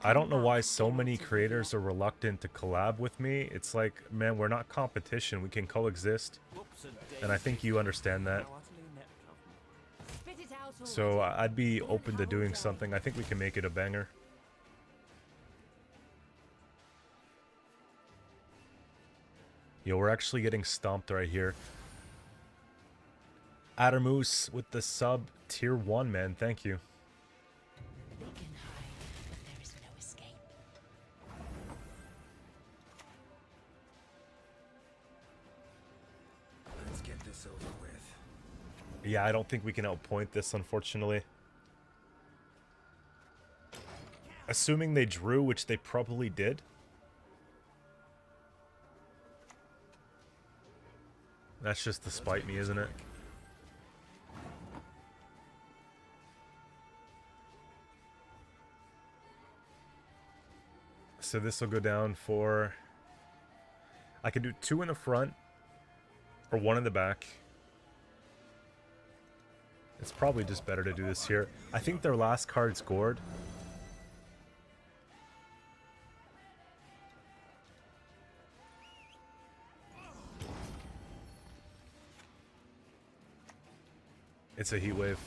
I don't know why so many creators are reluctant to collab with me. It's like, man, we're not competition. We can coexist. And I think you understand that. So I'd be open to doing something. I think we can make it a banger. Yo, we're actually getting stomped right here. Addermoose with the sub tier 1, man. Thank you. They can hide, but there is no escape. Let's get this over with. Yeah, I don't think we can outpoint this, unfortunately. Assuming they drew, which they probably did. That's just to spite me, isn't it? So this will go down for... I can do 2 in the front, or 1 in the back. It's probably just better to do this here. I think their last card's gourd. It's a heat wave.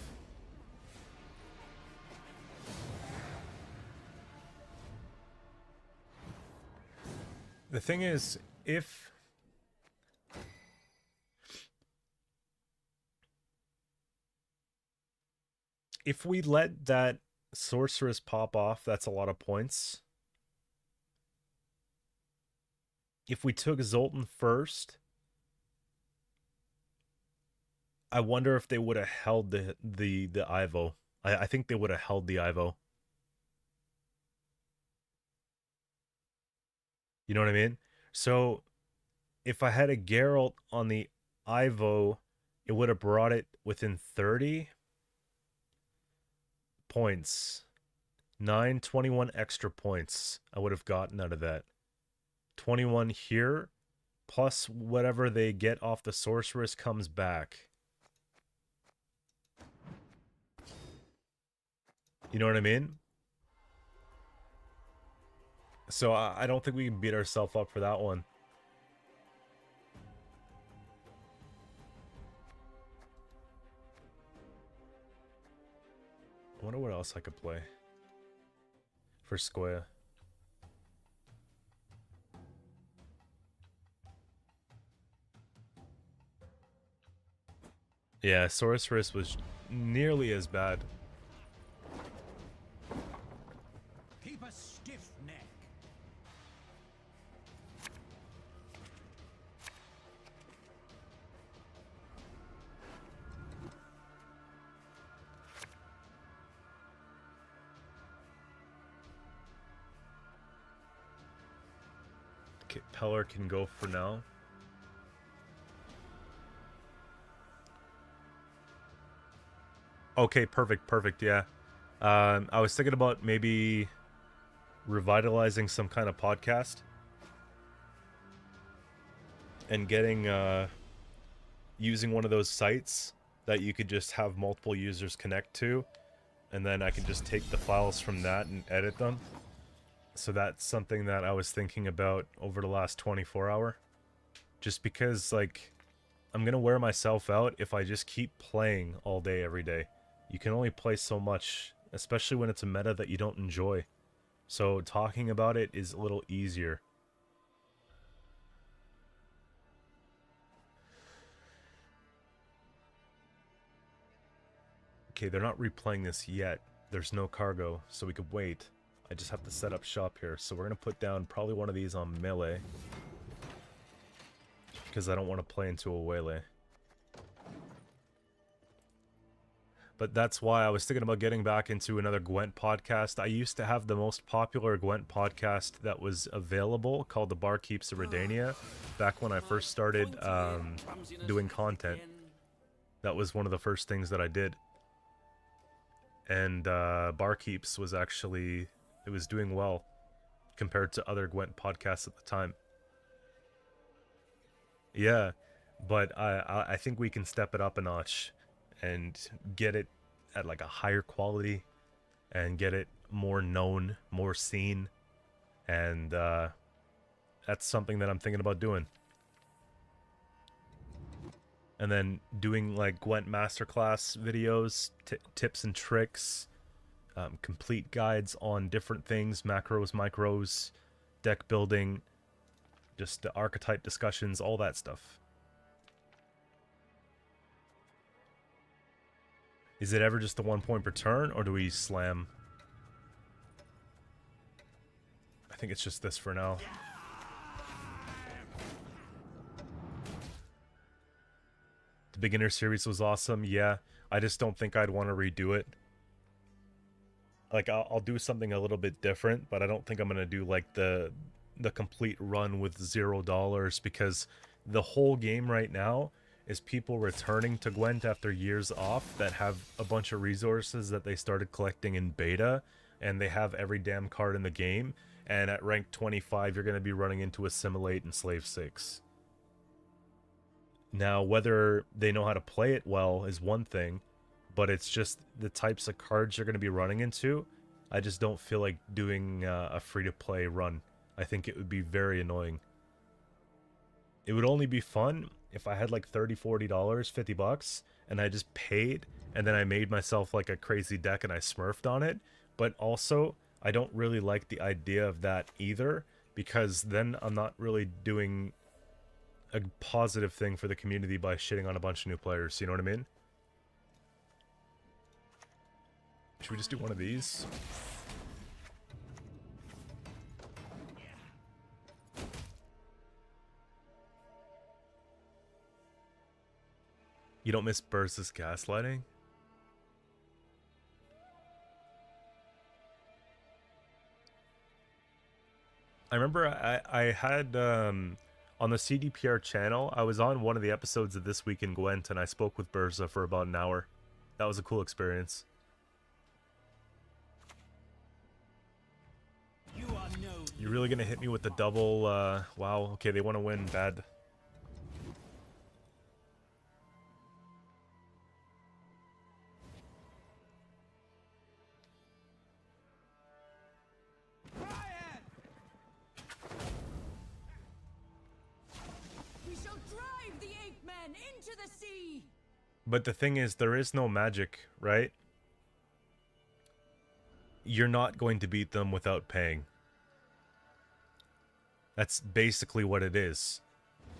The thing is, if we let that sorceress pop off, that's a lot of points. If we took Zoltan first, I wonder if they would have held the Ivo. I think they would have held the Ivo. You know what I mean? So if I had a Geralt on the Ivo, it would have brought it within 30 points. 21 extra points I would have gotten out of that. 21 here, plus whatever they get off the sorceress comes back. You know what I mean? So I don't think we can beat ourselves up for that one. I wonder what else I could play for Square. Yeah, Sorceress was nearly as bad. Keep a stiff neck. Okay, Peller can go for now. Okay, perfect, yeah. I was thinking about maybe revitalizing some kind of podcast and getting using one of those sites that you could just have multiple users connect to, and then I could just take the files from that and edit them. So that's something that I was thinking about over the last 24 hour. Just because, like, I'm gonna wear myself out if I just keep playing all day every day. You can only play so much, especially when it's a meta that you don't enjoy. So talking about it is a little easier. Okay, they're not replaying this yet. There's no cargo, so we could wait. I just have to set up shop here. So we're going to put down probably one of these on melee. Because I don't want to play into a waylay. But that's why I was thinking about getting back into another Gwent podcast. I used to have the most popular Gwent podcast that was available called The Barkeeps of Redania back when I first started doing content. That was one of the first things that I did. And Barkeeps was actually, it was doing well compared to other Gwent podcasts at the time. Yeah, but I think we can step it up a notch and get it at like a higher quality and get it more known, more seen, and that's something that I'm thinking about doing. And then doing like Gwent masterclass videos, tips and tricks, complete guides on different things, macros, micros, deck building, just the archetype discussions, all that stuff. Is it ever just the 1 point per turn, or do we slam? I think it's just this for now. The beginner series was awesome, yeah. I just don't think I'd want to redo it. Like, I'll do something a little bit different, but I don't think I'm going to do, like, the complete run with $0, because the whole game right now is people returning to Gwent after years off that have a bunch of resources that they started collecting in beta, and they have every damn card in the game, and at rank 25 you're going to be running into Assimilate and Slave 6. Now, whether they know how to play it well is one thing, but it's just the types of cards you're going to be running into. I just don't feel like doing a free-to-play run. I think it would be very annoying. It would only be fun if I had like $30, $40, $50, and I just paid, and then I made myself like a crazy deck and I smurfed on it. But also, I don't really like the idea of that either, because then I'm not really doing a positive thing for the community by shitting on a bunch of new players, you know what I mean? Should we just do one of these? You don't miss Burst's gaslighting? I remember I had, on the CDPR channel, I was on one of the episodes of This Week in Gwent, and I spoke with Burza for about an hour. That was a cool experience. You're really gonna hit me with the double, wow, okay, they want to win, bad. We shall drive the ape men into the sea. But the thing is, there is no magic, right? You're not going to beat them without paying. That's basically what it is.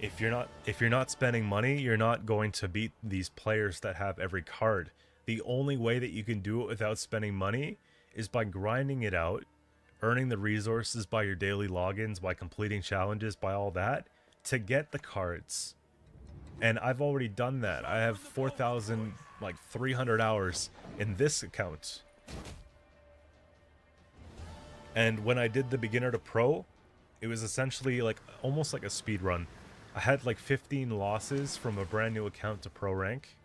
If you're not spending money, you're not going to beat these players that have every card. The only way that you can do it without spending money is by grinding it out, earning the resources by your daily logins, by completing challenges, by all that, to get the cards. And I've already done that. I have 4,300 hours in this account. And when I did the beginner to pro, it was essentially like almost like a speed run. I had like 15 losses from a brand new account to pro rank.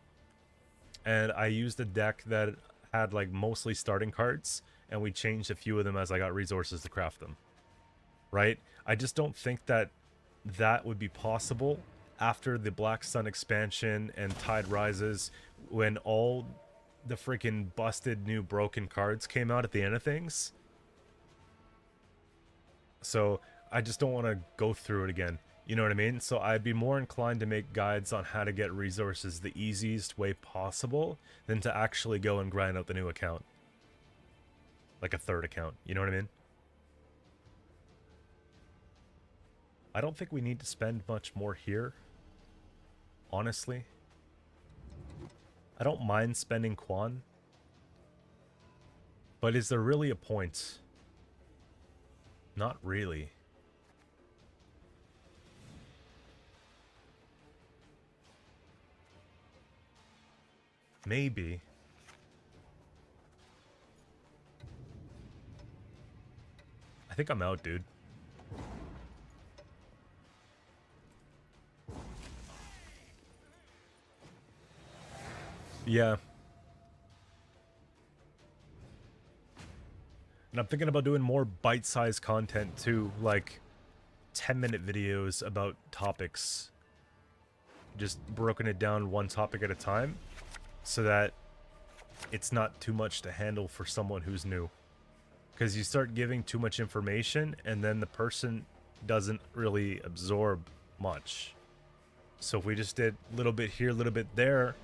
And I used a deck that had like mostly starting cards, and we changed a few of them as I got resources to craft them. Right? I just don't think that that would be possible after the Black Sun expansion and Tide Rises, when all the freaking busted new broken cards came out at the end of things. So I just don't want to go through it again. You know what I mean? So I'd be more inclined to make guides on how to get resources the easiest way possible than to actually go and grind out the new account. Like a third account. You know what I mean? I don't think we need to spend much more here. Honestly. I don't mind spending Quan. But is there really a point? Not really. Maybe. I think I'm out, dude. Yeah. And I'm thinking about doing more bite-sized content too, like 10-minute videos about topics. Just broken it down one topic at a time so that it's not too much to handle for someone who's new. Because you start giving too much information and then the person doesn't really absorb much. So if we just did a little bit here, a little bit there,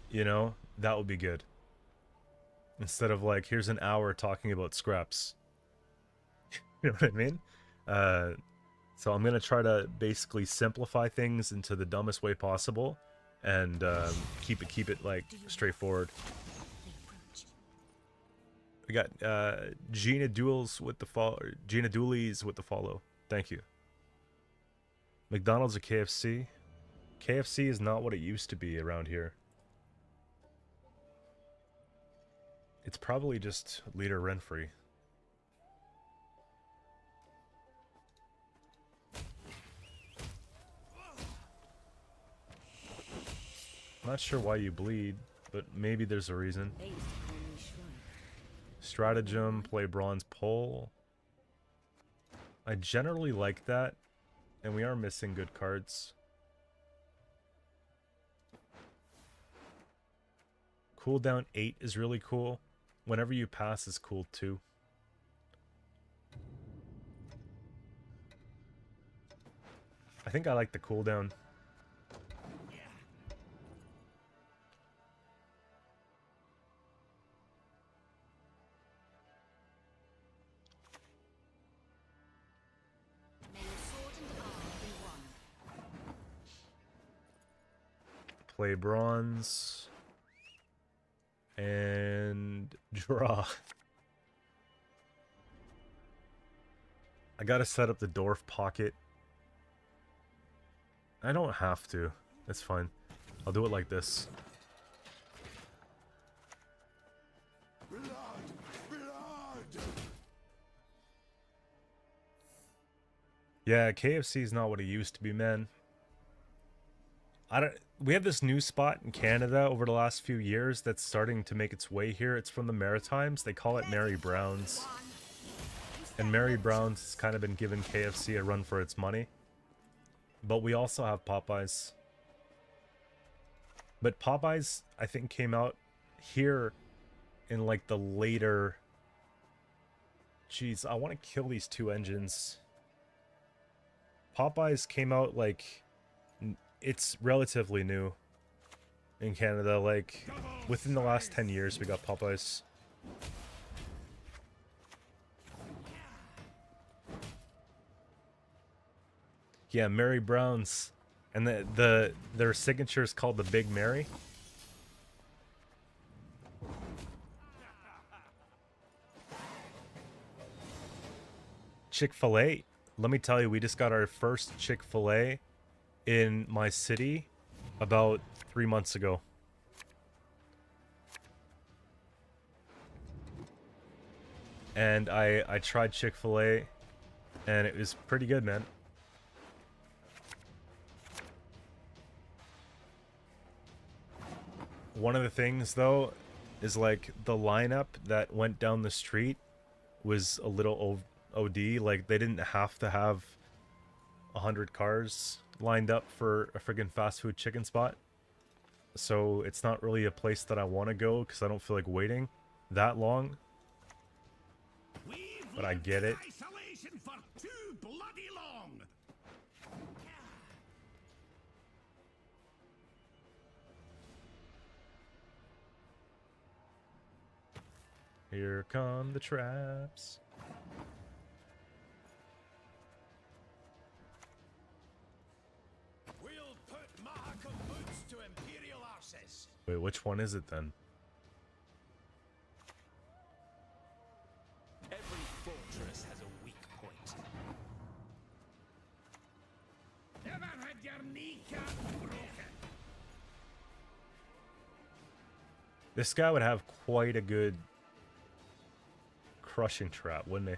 you know, that would be good. Instead of like, here's an hour talking about scraps. You know what I mean? So I'm going to try to basically simplify things into the dumbest way possible and keep it like straightforward. We got Gina Duels with the follow. Gina Doolies with the follow. Thank you. McDonald's or KFC? KFC is not what it used to be around here. It's probably just Leader Renfrey. Not sure why you bleed, but maybe there's a reason. Stratagem, play bronze pole. I generally like that, and we are missing good cards. Cooldown 8 is really cool. Whenever you pass is cool too. I think I like the cooldown. Play bronze. And draw. I gotta set up the dwarf pocket. I don't have to. It's fine. I'll do it like this. Blood! Blood! Yeah, KFC is not what it used to be, man. We have this new spot in Canada over the last few years that's starting to make its way here. It's from the Maritimes. They call it Mary Brown's. And Mary Brown's has kind of been giving KFC a run for its money. But we also have Popeyes. But Popeyes, I think, came out here in like the later... Jeez, I want to kill these two engines. Popeyes came out like... It's relatively new in Canada. Like, within the last 10 years, we got Popeyes. Yeah, Mary Brown's. And their signature is called the Big Mary. Chick-fil-A. Let me tell you, we just got our first Chick-fil-A in my city about 3 months ago. And I tried Chick-fil-A and it was pretty good, man. One of the things though is like the lineup that went down the street was a little OD. Like they didn't have to have 100 cars lined up for a friggin' fast food chicken spot. So it's not really a place that I want to go because I don't feel like waiting that long. But I get it. Isolation for too bloody long. Here come the traps. We'll put Mahakam boots to Imperial arses. Wait, which one is it then? Every fortress has a weak point. Never had your kneecap broken. This guy would have quite a good crushing trap, wouldn't he?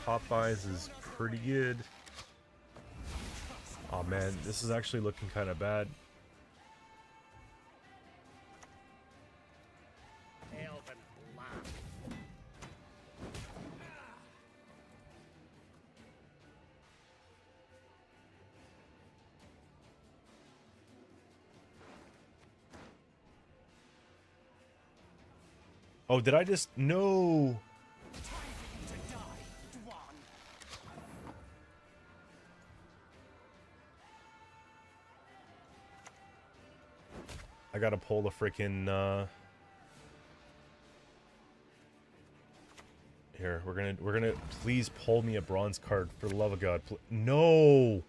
Popeyes is pretty good. Oh man, this is actually looking kind of bad. Oh, did I just... No! I gotta pull the freaking, Here, we're gonna... Please pull me a bronze card, for the love of God. No!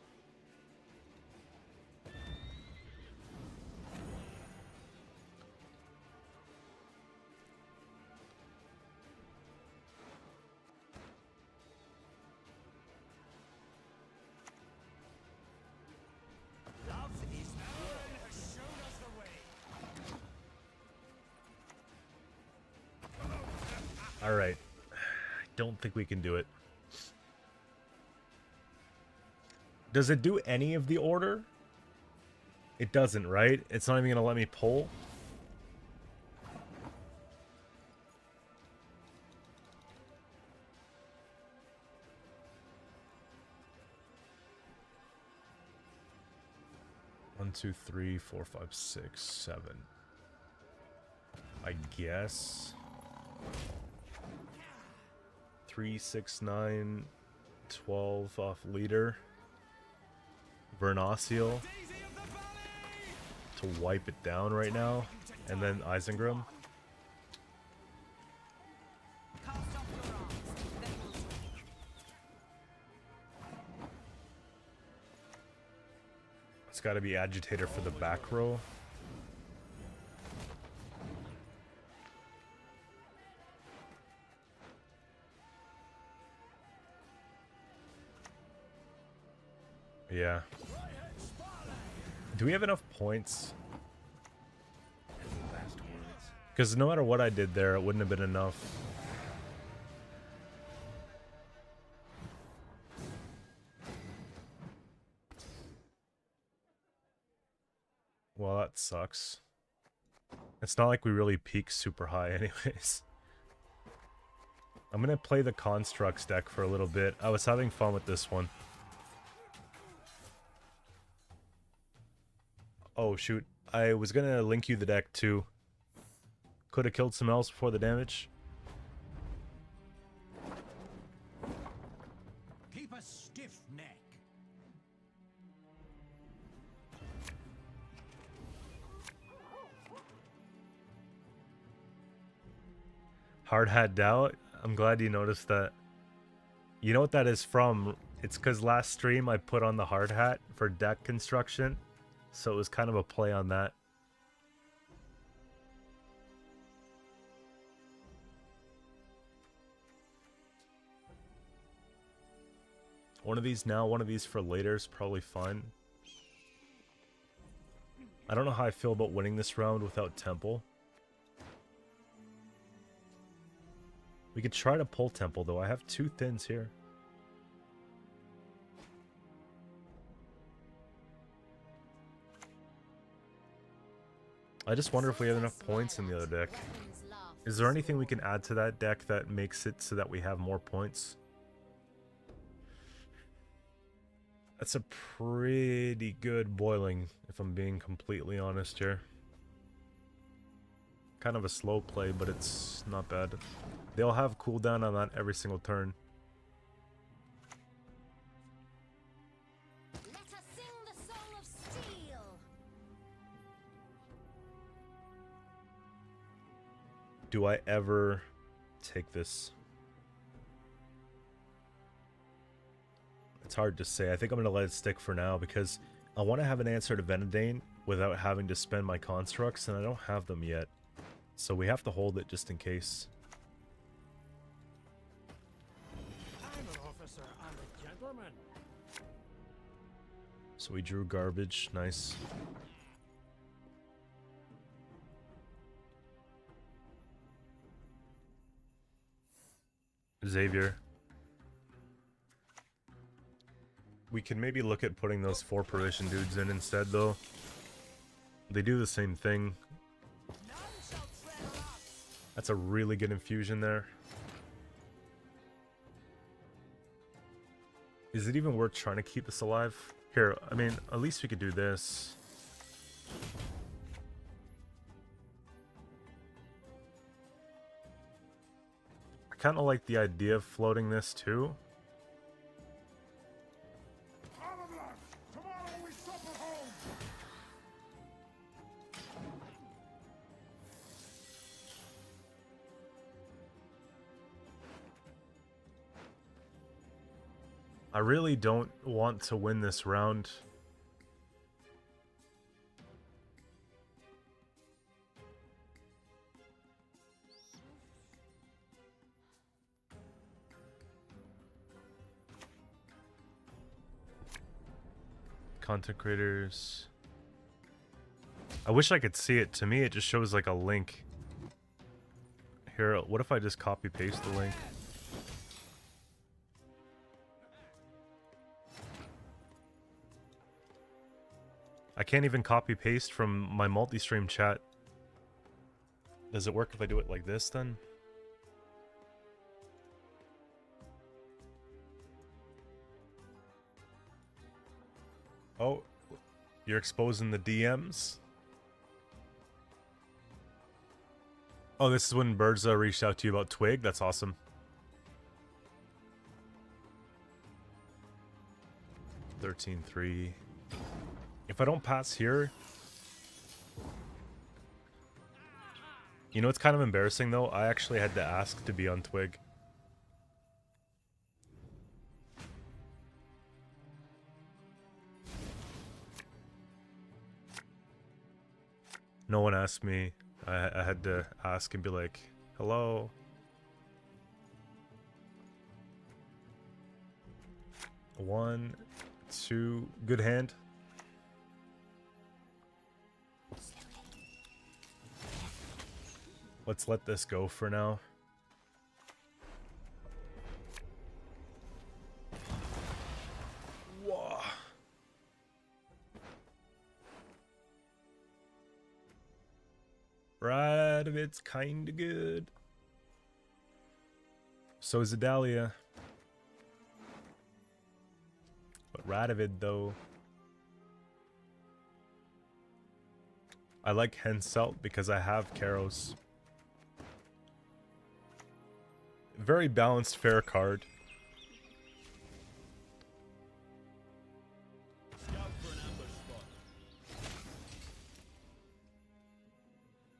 Alright. I don't think we can do it. Does it do any of the order? It doesn't, right? It's not even gonna let me pull? One, two, three, four, five, six, 7. I guess. 3, 6, 9, 12 off leader. Vernaciel to wipe it down right now. And then Isengrim. It's got to be Agitator for the back row. Yeah. Do we have enough points? Because no matter what I did there, it wouldn't have been enough. Well, that sucks. It's not like we really peaked super high anyways. I'm gonna play the Constructs deck for a little bit. I was having fun with this one. Oh shoot, I was gonna link you the deck too. Could have killed some else before the damage. Keep a stiff neck. Hard Hat Doubt. I'm glad you noticed that. You know what that is from? It's because last stream I put on the hard hat for deck construction. So it was kind of a play on that. One of these now, one of these for later is probably fine. I don't know how I feel about winning this round without Temple. We could try to pull Temple though. I have 2 thins here. I just wonder if we have enough points in the other deck. Is there anything we can add to that deck that makes it so that we have more points? That's a pretty good boiling, if I'm being completely honest here. Kind of a slow play, but it's not bad. They'll have cooldown on that every single turn. Let us sing the song of steel. Do I ever take this? It's hard to say. I think I'm going to let it stick for now because I want to have an answer to Venedane without having to spend my constructs, and I don't have them yet. So we have to hold it just in case. I'm an officer, I'm a gentleman. So we drew garbage. Nice. Xavier. We can maybe look at putting those 4 provision dudes in instead, though. They do the same thing. That's a really good infusion there. Is it even worth trying to keep this alive? Here, I mean, at least we could do this. I kind of like the idea of floating this too. I really don't want to win this round. Content creators. I wish I could see it. To me, it just shows like a link. Here, what if I just copy paste the link? I can't even copy paste from my multi-stream chat. Does it work if I do it like this then? Oh, you're exposing the DMs? Oh, this is when Birza reached out to you about Twig? That's awesome. $13.3. If I don't pass here... You know what's kind of embarrassing though? I actually had to ask to be on Twig. No one asked me. I had to ask and be like, hello. One, two, good hand. Let's let this go for now. Whoa. Radovit's kinda good. So is Adalia. But Radovid though. I like Henselt because I have Karos. Very balanced, fair card.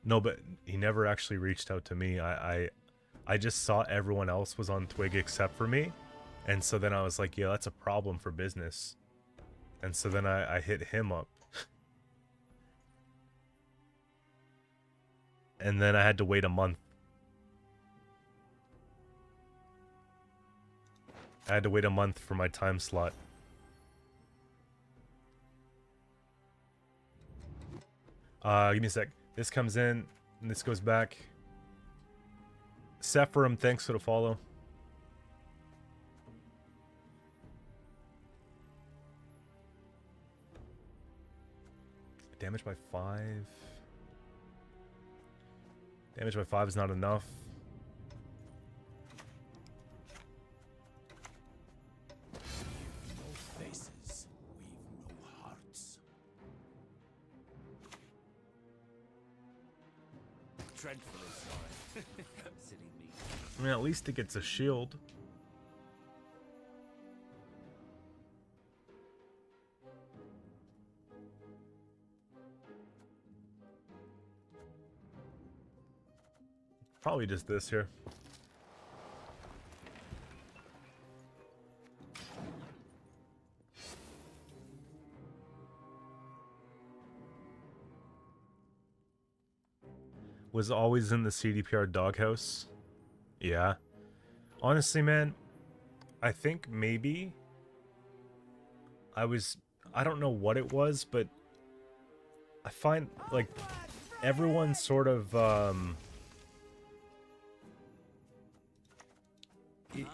No, but he never actually reached out to me. I just saw everyone else was on Twig except for me. And so then I was like, yeah, that's a problem for business. And so then I hit him up. And then I had to wait a month. I had to wait a month for my time slot. Give me a sec. This comes in, and this goes back. Sephirim, thanks for the follow. Damage by 5. Damage by 5 is not enough. No faces, we've no hearts. Dreadfully sorry. Silly me. I mean, at least it gets a shield. Probably just this here. Was always in the CDPR doghouse. Yeah. Honestly, man, I think maybe I don't know what it was, but I find like everyone sort of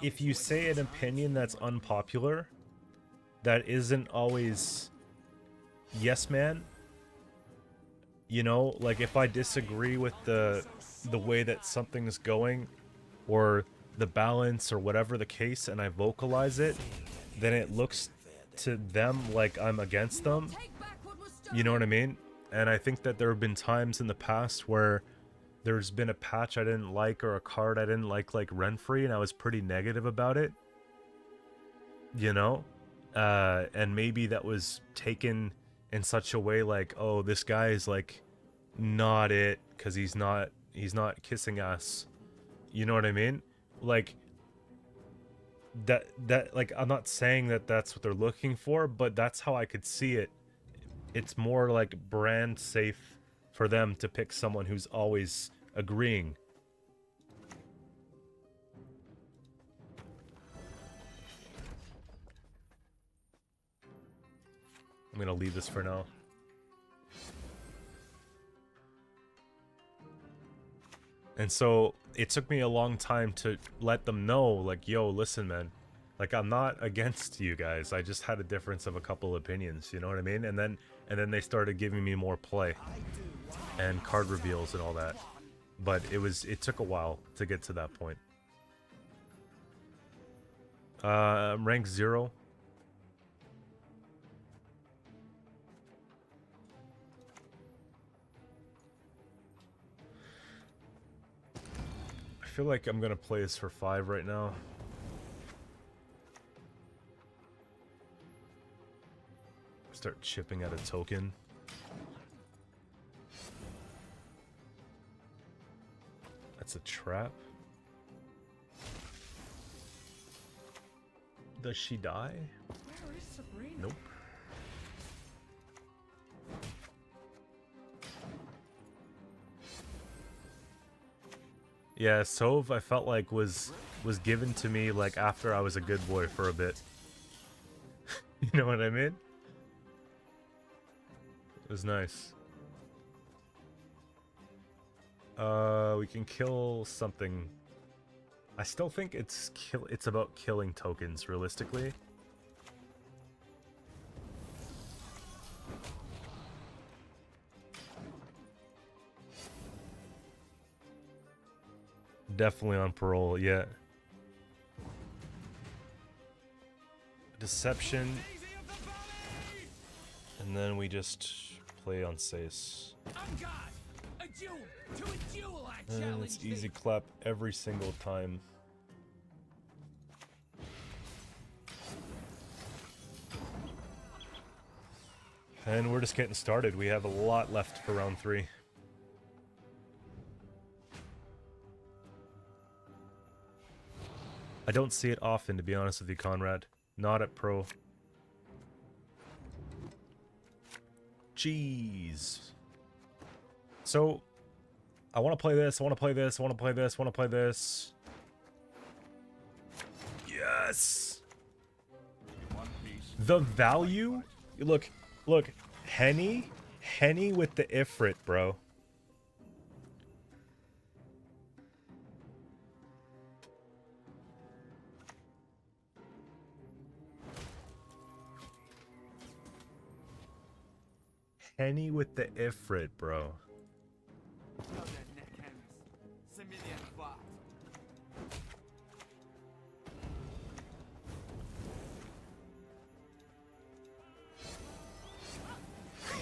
if you say an opinion that's unpopular, that isn't always yes man. You know, like if I disagree with the way that something's going or the balance or whatever the case and I vocalize it, then it looks to them like I'm against them. You know what I mean? And I think that there have been times in the past where there's been a patch I didn't like or a card I didn't like Renfree, and I was pretty negative about it. You know? And maybe that was taken in such a way like, oh, this guy is like not it because he's not kissing ass. You know what I mean? Like that like, I'm not saying that that's what they're looking for, but that's how I could see it. It's more like brand safe for them to pick someone who's always agreeing. I'm gonna leave this for now. And so it took me a long time to let them know, like, yo, listen, man, like, I'm not against you guys. I just had a difference of a couple opinions, you know what I mean? And then they started giving me more play and card reveals and all that. But it took a while to get to that point. I'm rank 0. I feel like I'm gonna play this for 5 right now. Start chipping at a token. That's a trap. Does she die? Where is Sabrina? Nope. Yeah, Sove I felt like was given to me like after I was a good boy for a bit. You know what I mean? It was nice. We can kill something. I still think it's about killing tokens realistically. Definitely on parole, yeah. Deception. And then we just play on Sace. And it's easy clap every single time. And we're just getting started. We have a lot left for round 3. I don't see it often, to be honest with you, Conrad. Not at Pro. Jeez. So, I want to play this, I want to play this, I want to play this, I want to play this. Yes! The value? Look, Henny with the Ifrit, bro. Henny with the Ifrit, bro.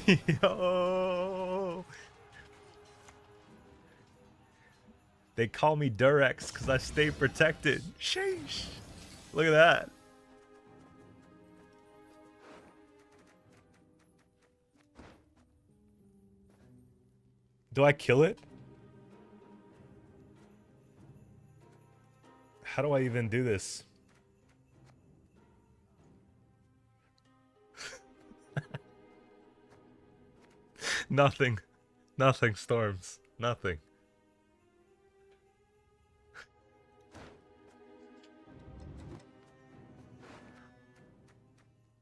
Yo! They call me Durex because I stay protected. Sheesh! Look at that. Do I kill it? How do I even do this? Nothing. Nothing, Storms. Nothing.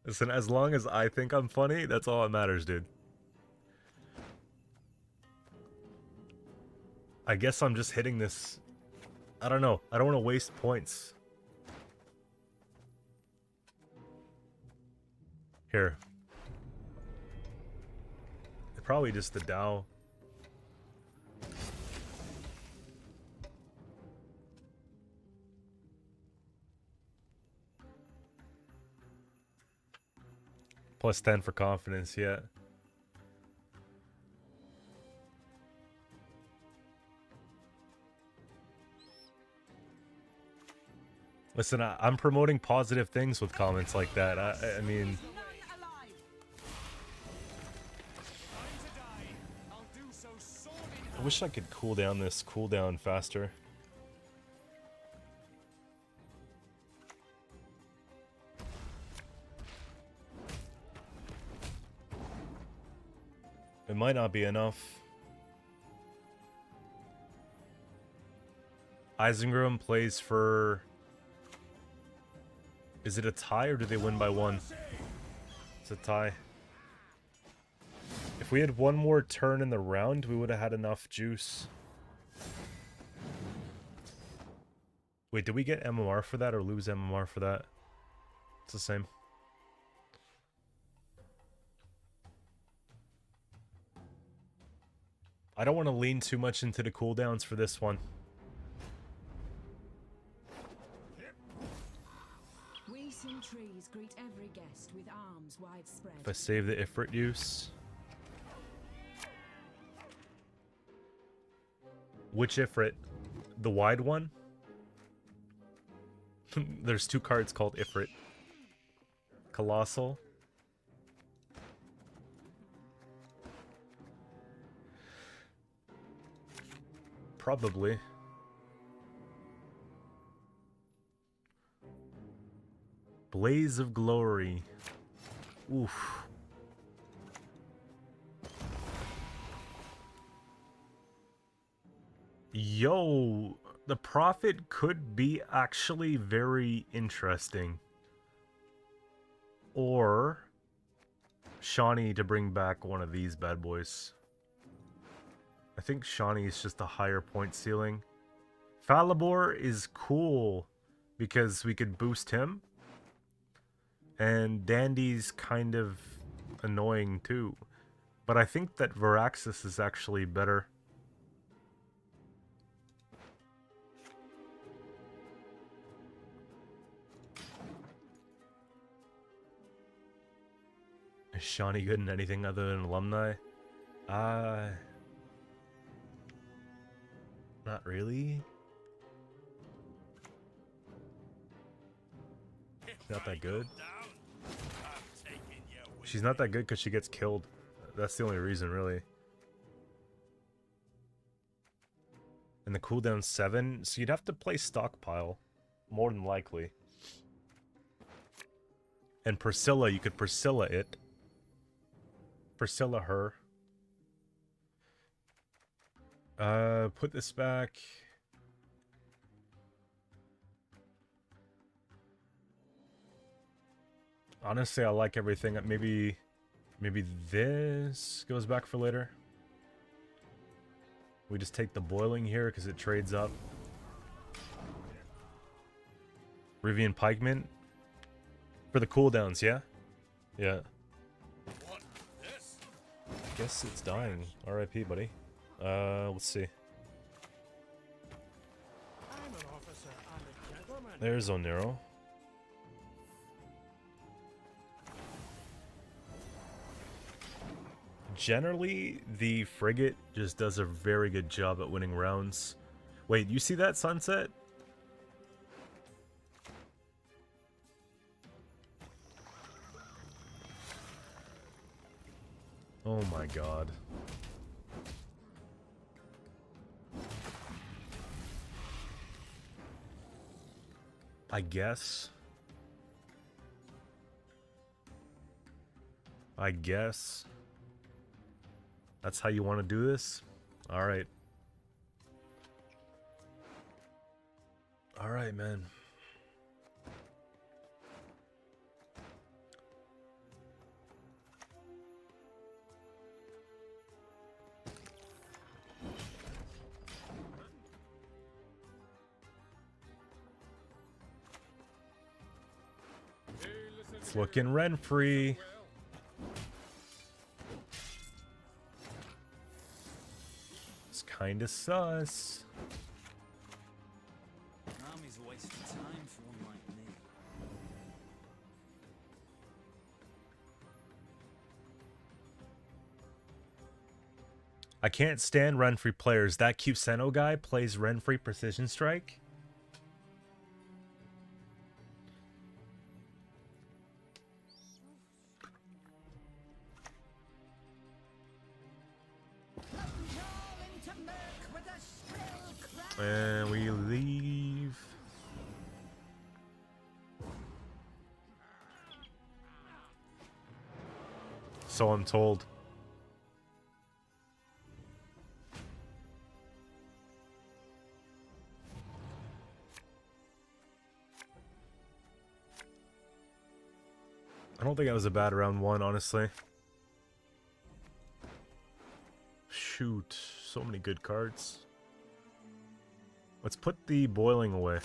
Listen, as long as I think I'm funny, that's all that matters, dude. I guess I'm just hitting this. I don't know. I don't want to waste points. Here. Probably just the Dow. Plus 10 for confidence, yeah. Listen, I'm promoting positive things with comments like that. I mean... I wish I could cool down this cooldown faster. It might not be enough. Eisengram plays for... Is it a tie or do they win by 1? It's a tie. If we had one more turn in the round, we would have had enough juice. Wait, did we get MMR for that or lose MMR for that? It's the same. I don't want to lean too much into the cooldowns for this one. Recent trees greet every guest with arms widespread. If I save the Ifrit use. Which Ifrit? The wide one? There's 2 cards called Ifrit. Colossal. Probably. Blaze of Glory. Oof. Yo, the Prophet could be actually very interesting. Or Shawnee to bring back one of these bad boys. I think Shawnee is just a higher point ceiling. Falibor is cool because we could boost him. And Dandy's kind of annoying too. But I think that Varaxis is actually better. Is Shawnee good in anything other than alumni? Not really. Not that good. She's not that good because she gets killed. That's the only reason, really. And the cooldown's 7, so you'd have to play Stockpile. More than likely. And Priscilla, you could Priscilla it. Priscilla her. Put this back. Honestly, I like everything. Maybe this goes back for later. We just take the boiling here because it trades up. Rivian Pikeman. For the cooldowns, yeah? Yeah. Guess it's dying. RIP, buddy. Let's see. There's Onero. Generally, the frigate just does a very good job at winning rounds. Wait, you see that sunset? Oh my god. I guess. That's how you want to do this? Alright. Alright, man. It's looking rent-free. kinda sus. Army's a waste of time for one like me. I can't stand Renfree players. That Cuseno guy plays Renfree Precision Strike. And we leave. So I'm told. I don't think that was a bad round one, honestly. Shoot, so many good cards. Let's put the boiling away.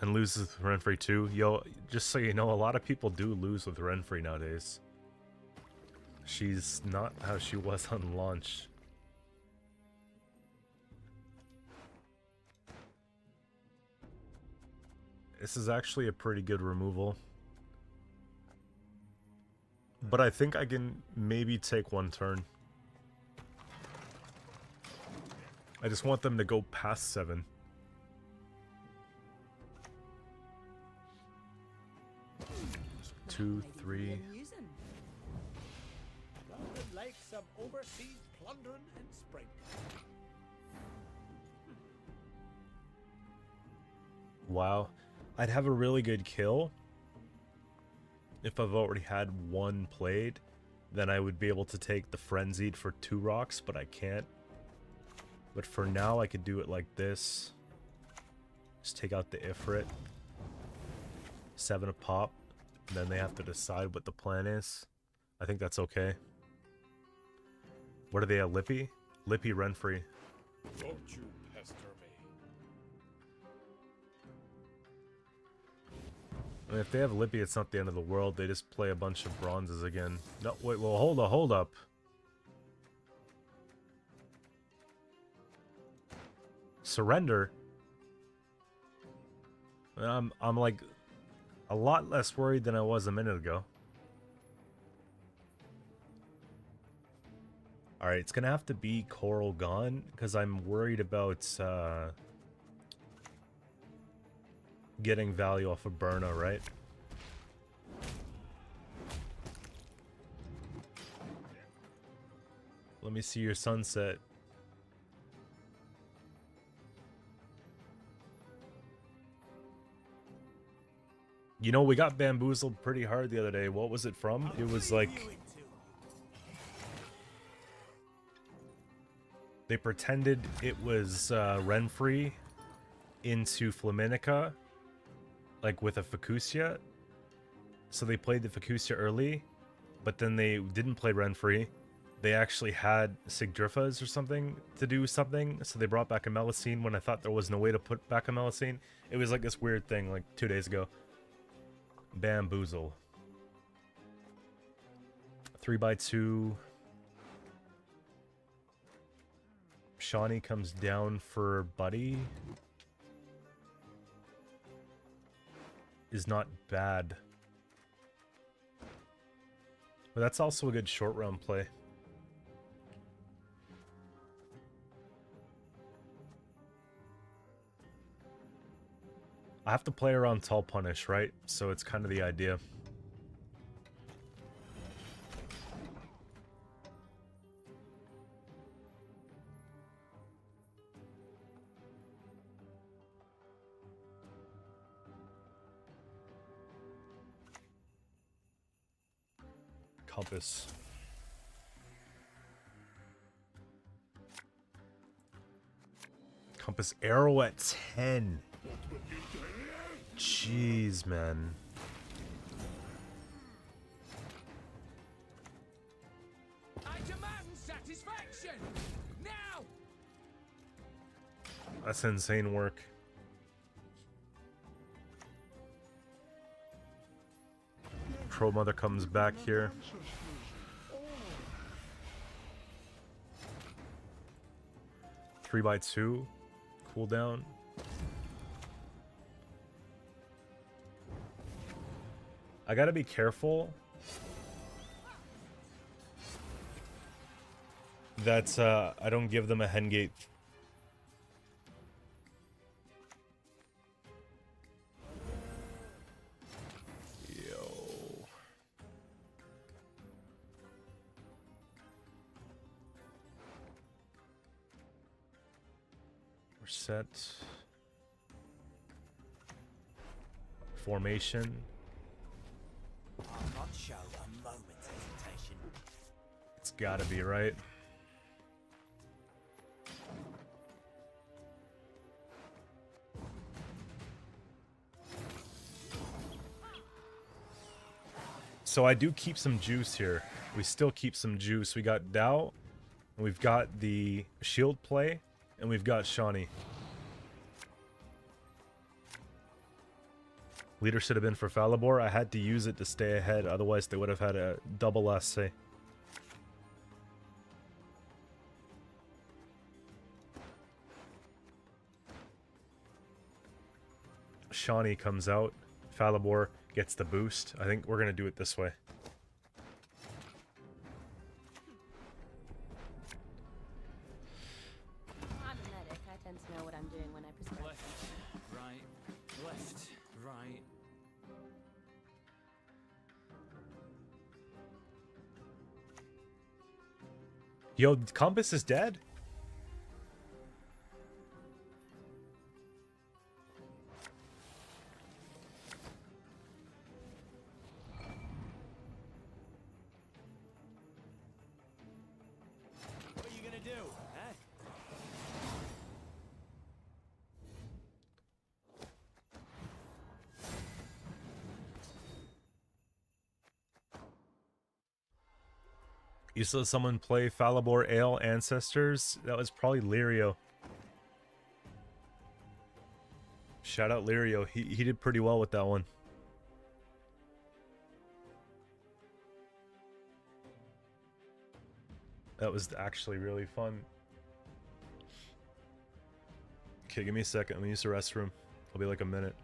And lose with Renfree too. Yo, just so you know, a lot of people do lose with Renfree nowadays. She's not how she was on launch. This is actually a pretty good removal. But I think I can maybe take one turn. I just want them to go past 7. Two, three. London like some overseas plundering and spring. Wow. I'd have a really good kill if I've already had one played. Then I would be able to take the Frenzied for 2 rocks, but I can't. But for now, I could do it like this. Just take out the Ifrit. 7 a pop. And then they have to decide what the plan is. I think that's okay. What are they at, Lippy? Lippy Renfree. Don't you pester me. I mean, if they have Lippy, it's not the end of the world. They just play a bunch of bronzes again. No, wait, well, hold up. Surrender? I'm like a lot less worried than I was a minute ago. Alright, it's gonna have to be Coral Gone, because I'm worried about getting value off of Burna, right? Let me see your sunset. You know, we got bamboozled pretty hard the other day. What was it from? It was like... They pretended it was Renfree into Flaminica, like with a Fucusia. So they played the Fucusia early, but then they didn't play Renfree. They actually had Sigdrifas or something to do something, so they brought back a Melusine when I thought there was no way to put back a Melusine. It was like this weird thing, like 2 days ago. Bamboozle. 3x2. Shawnee comes down for Buddy. Is not bad. But that's also a good short round play. I have to play around Tall Punish, right? So it's kind of the idea. Compass. Compass arrow at 10. Jeez, man. I demand satisfaction now. That's insane work. Crow Mother comes back here. 3x2 cooldown. I gotta be careful that I don't give them a hen gate. Yo. We're set. Formation. I'll not show a moment's hesitation. It's gotta be, right? So I do keep some juice here. We still keep some juice. We got Dao, and we've got the shield play, and we've got Shawnee. Leader should have been for Falibor. I had to use it to stay ahead, otherwise they would have had a double essay. Shawnee comes out. Falibor gets the boost. I think we're going to do it this way. I'm a medic. I tend to know what I'm doing when I prescribe. Left, right, left, right. Yo, Compass is dead? What are you gonna do, huh? You saw someone play Falibor Ale Ancestors? That was probably Lirio. Shout out Lirio. He did pretty well with that one. That was actually really fun. Okay, give me a second. Let me use the restroom. I'll be like a minute.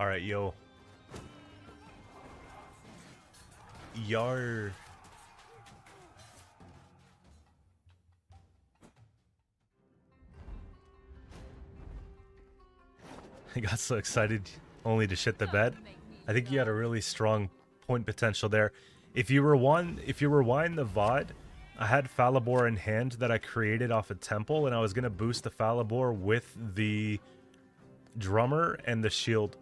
Alright, yo. Yar. I got so excited only to shit the bed. I think you had a really strong point potential there. If you rewind the VOD, I had Falibor in hand that I created off a temple, and I was gonna boost the Falibor with the drummer and the shield.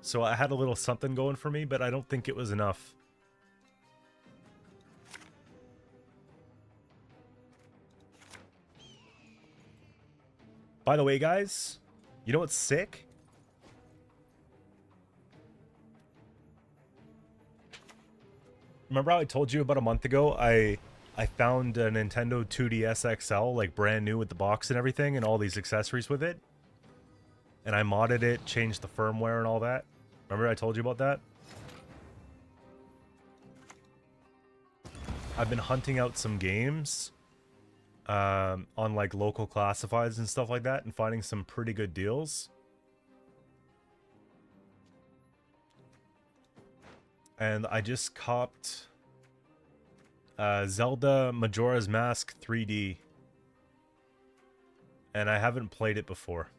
So I had a little something going for me, but I don't think it was enough. By the way, guys, you know what's sick? Remember how I told you about a month ago I found a Nintendo 2DS XL, like brand new with the box and everything and all these accessories with it? And I modded it, changed the firmware and all that. Remember I told you about that? I've been hunting out some games on like local classifieds and stuff like that and finding some pretty good deals. And I just copped Zelda Majora's Mask 3D. and I haven't played it before.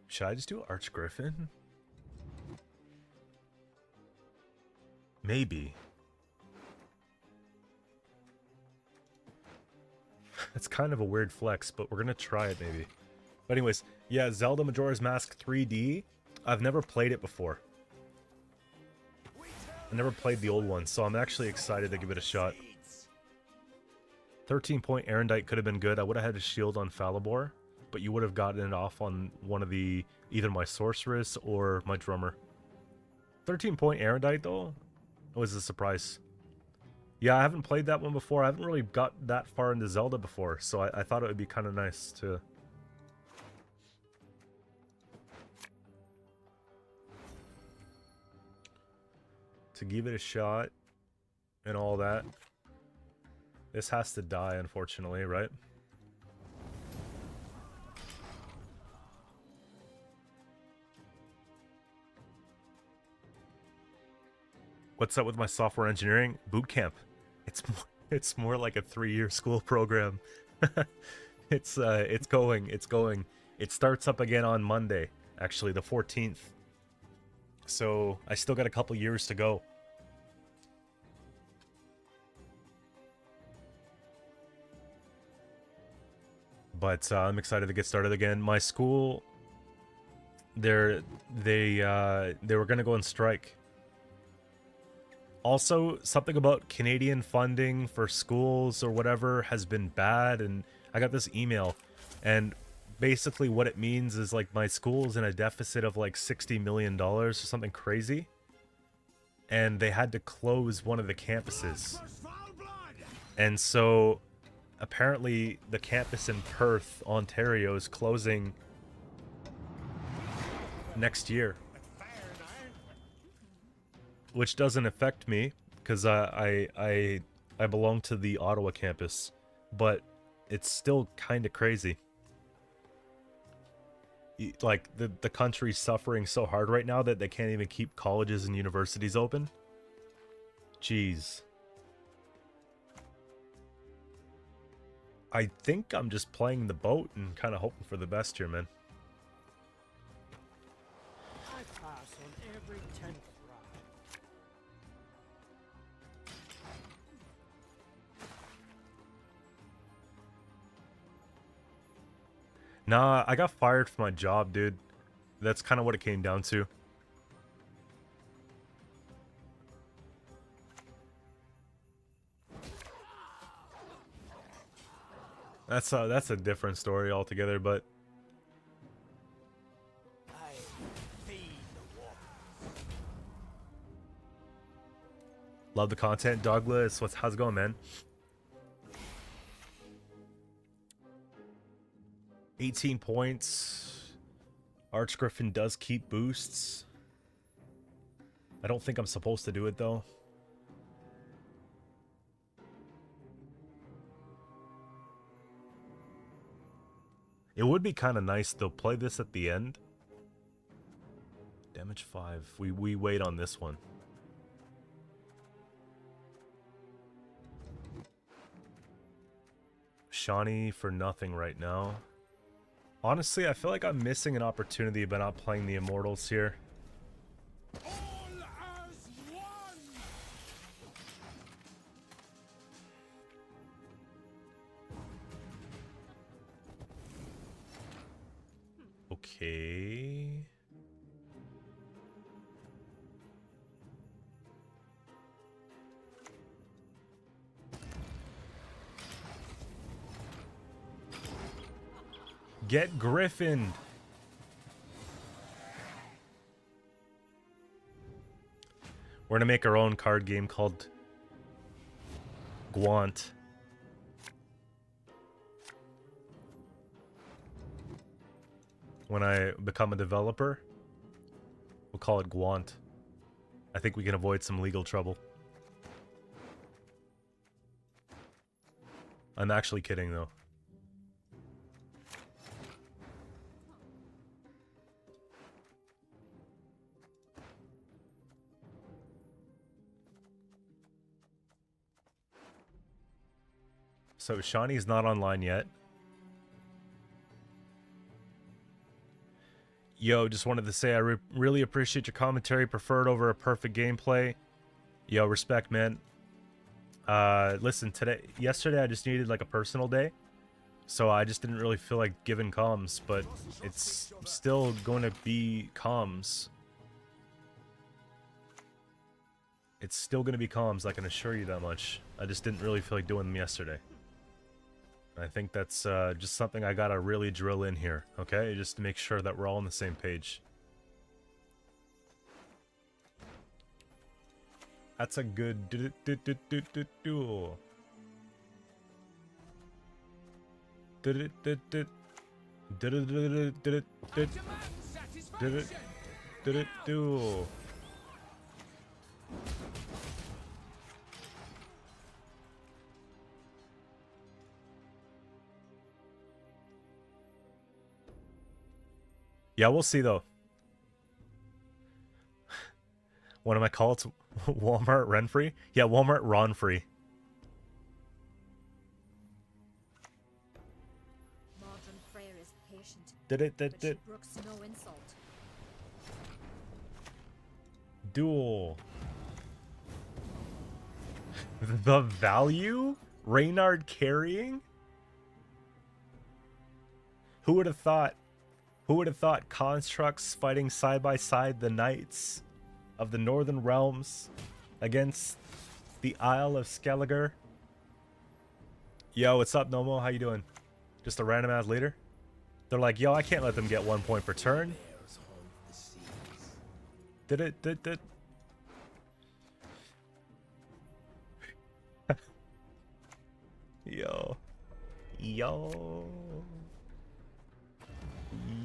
Should I just do Arch Griffin? Maybe. That's kind of a weird flex, but we're gonna try it maybe. But anyways, yeah, Zelda Majora's Mask 3D. I've never played it before. I never played the old one, so I'm actually excited to give it a shot. 13-point Erendite could have been good. I would have had a shield on Falibor, but you would have gotten it off on one of the, either my Sorceress or my Drummer. 13-point Erendite, though, was a surprise. Yeah, I haven't played that one before. I haven't really got that far into Zelda before, so I thought it would be kind of nice to... give it a shot and all that. This has to die, unfortunately, right? What's up with my software engineering boot camp? It's more like a 3-year school program. It's going. It starts up again on Monday, actually the 14th. So I still got a couple years to go. But I'm excited to get started again. My school, they were gonna go on strike. Also, something about Canadian funding for schools or whatever has been bad, and I got this email, and basically what it means is like my school's in a deficit of like $60 million or something crazy, and they had to close one of the campuses. And so apparently the campus in Perth, Ontario is closing next year. Which doesn't affect me, because I belong to the Ottawa campus, but it's still kind of crazy. Like, the country's suffering so hard right now that they can't even keep colleges and universities open. Jeez. I think I'm just playing the boat and kind of hoping for the best here, man. I pass on every 10th ride. Nah, I got fired from my job, dude. That's kind of what it came down to. That's a different story altogether, but I feed the wolf. love the content, Douglas. How's it going, man? 18 points. Archgriffin does keep boosts. I don't think I'm supposed to do it, though. It would be kind of nice, though. Play this at the end. Damage 5. We wait on this one. Shawnee for nothing right now. Honestly, I feel like I'm missing an opportunity by not playing the Immortals here. All as one! Okay. Get Griffin. We're gonna make our own card game called Gwant. When I become a developer, we'll call it Gwant. I think we can avoid some legal trouble. I'm actually kidding, though. So Shawnee's not online yet. Yo, just wanted to say I really appreciate your commentary. Preferred over a perfect gameplay. Yo, respect, man. Listen, yesterday I just needed like a personal day. So I just didn't really feel like giving comms, but it's still going to be comms. It's still going to be comms, I can assure you that much. I just didn't really feel like doing them yesterday. I think that's just something I gotta really drill in here, okay? Just to make sure that we're all on the same page. That's a good duel. Duel. Yeah, we'll see though. What am I called? Walmart rent-free? Yeah, Walmart Ron-free. Modern Freya is patient, Did but she brooks no insult. Duel. The value? Reynard carrying? Who would have thought? Who would have thought constructs fighting side by side the knights of the Northern Realms against the Isle of Skelliger? Yo, what's up, Nomo? How you doing? Just a random ass leader? They're like, yo, I can't let them get 1 point per turn. Did. Yo. Yo.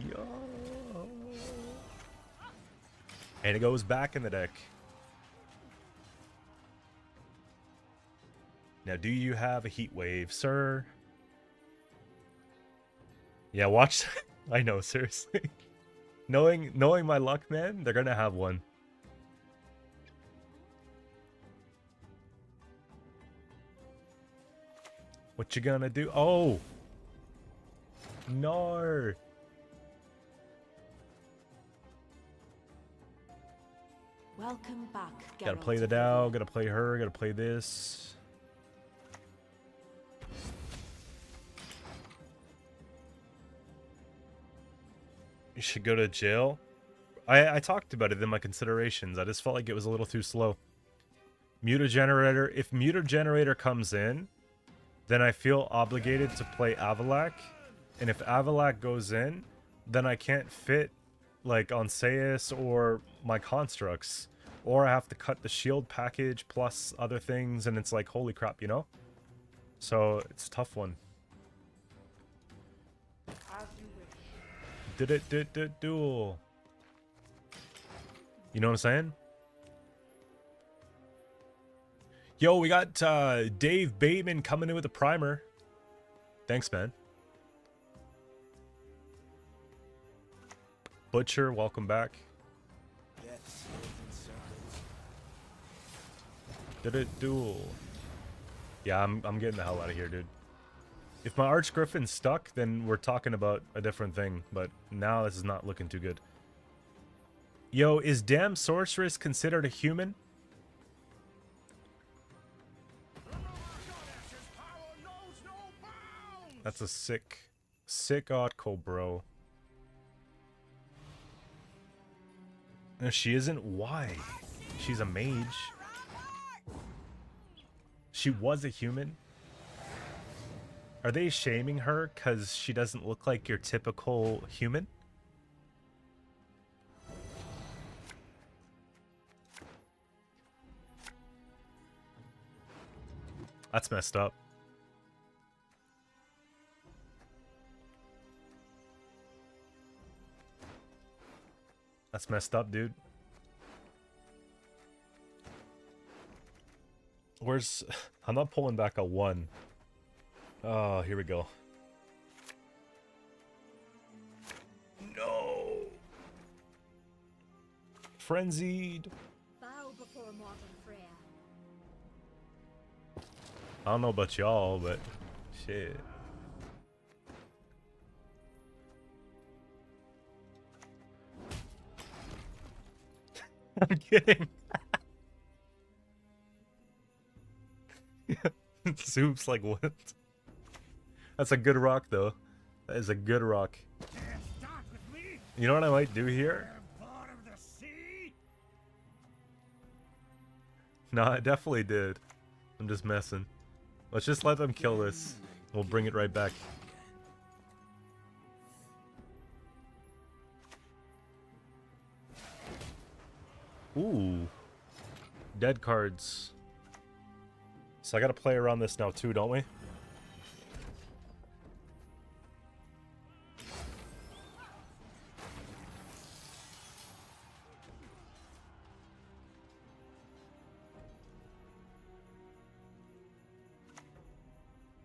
Yo. And it goes back in the deck. Now, do you have a heat wave, sir? Yeah, watch. I know, seriously. knowing my luck, man, they're gonna have one. What you gonna do? Oh! No! Welcome back, Gotta Geralt play the of Dow, Rivia. gotta play her, gotta play this. You should go to jail? I talked about it in my considerations. I just felt like it was a little too slow. Mutagenerator. If Mutagenerator comes in, then I feel obligated to play Avalak. And if Avalak goes in, then I can't fit like on Sayus or my constructs. Or I have to cut the shield package plus other things, and it's like, holy crap, you know? So it's a tough one. Did it duel? You know what I'm saying? Yo, we got Dave Bateman coming in with a primer. Thanks, man. Butcher, welcome back. Did it duel? Yeah, I'm getting the hell out of here, dude. If my Arch Griffin's stuck, then we're talking about a different thing. But now this is not looking too good. Yo, is Damn Sorceress considered a human? That's a sick article, bro. No, she isn't. Why? She's a mage. She was a human. Are they shaming her because she doesn't look like your typical human? That's messed up. That's messed up, dude. Where's... I'm not pulling back a 1. Oh, here we go. No. Frenzied. Bow before modern Freya. I don't know about y'all, but shit. I'm kidding. Soup's like, what? That's a good rock, though. That is a good rock. Start with me, You know what I might do here? born of the sea. No, I definitely did. I'm just messing. Let's just let them kill this. We'll bring it right back. Ooh. Dead cards. So I gotta play around this now too, don't we?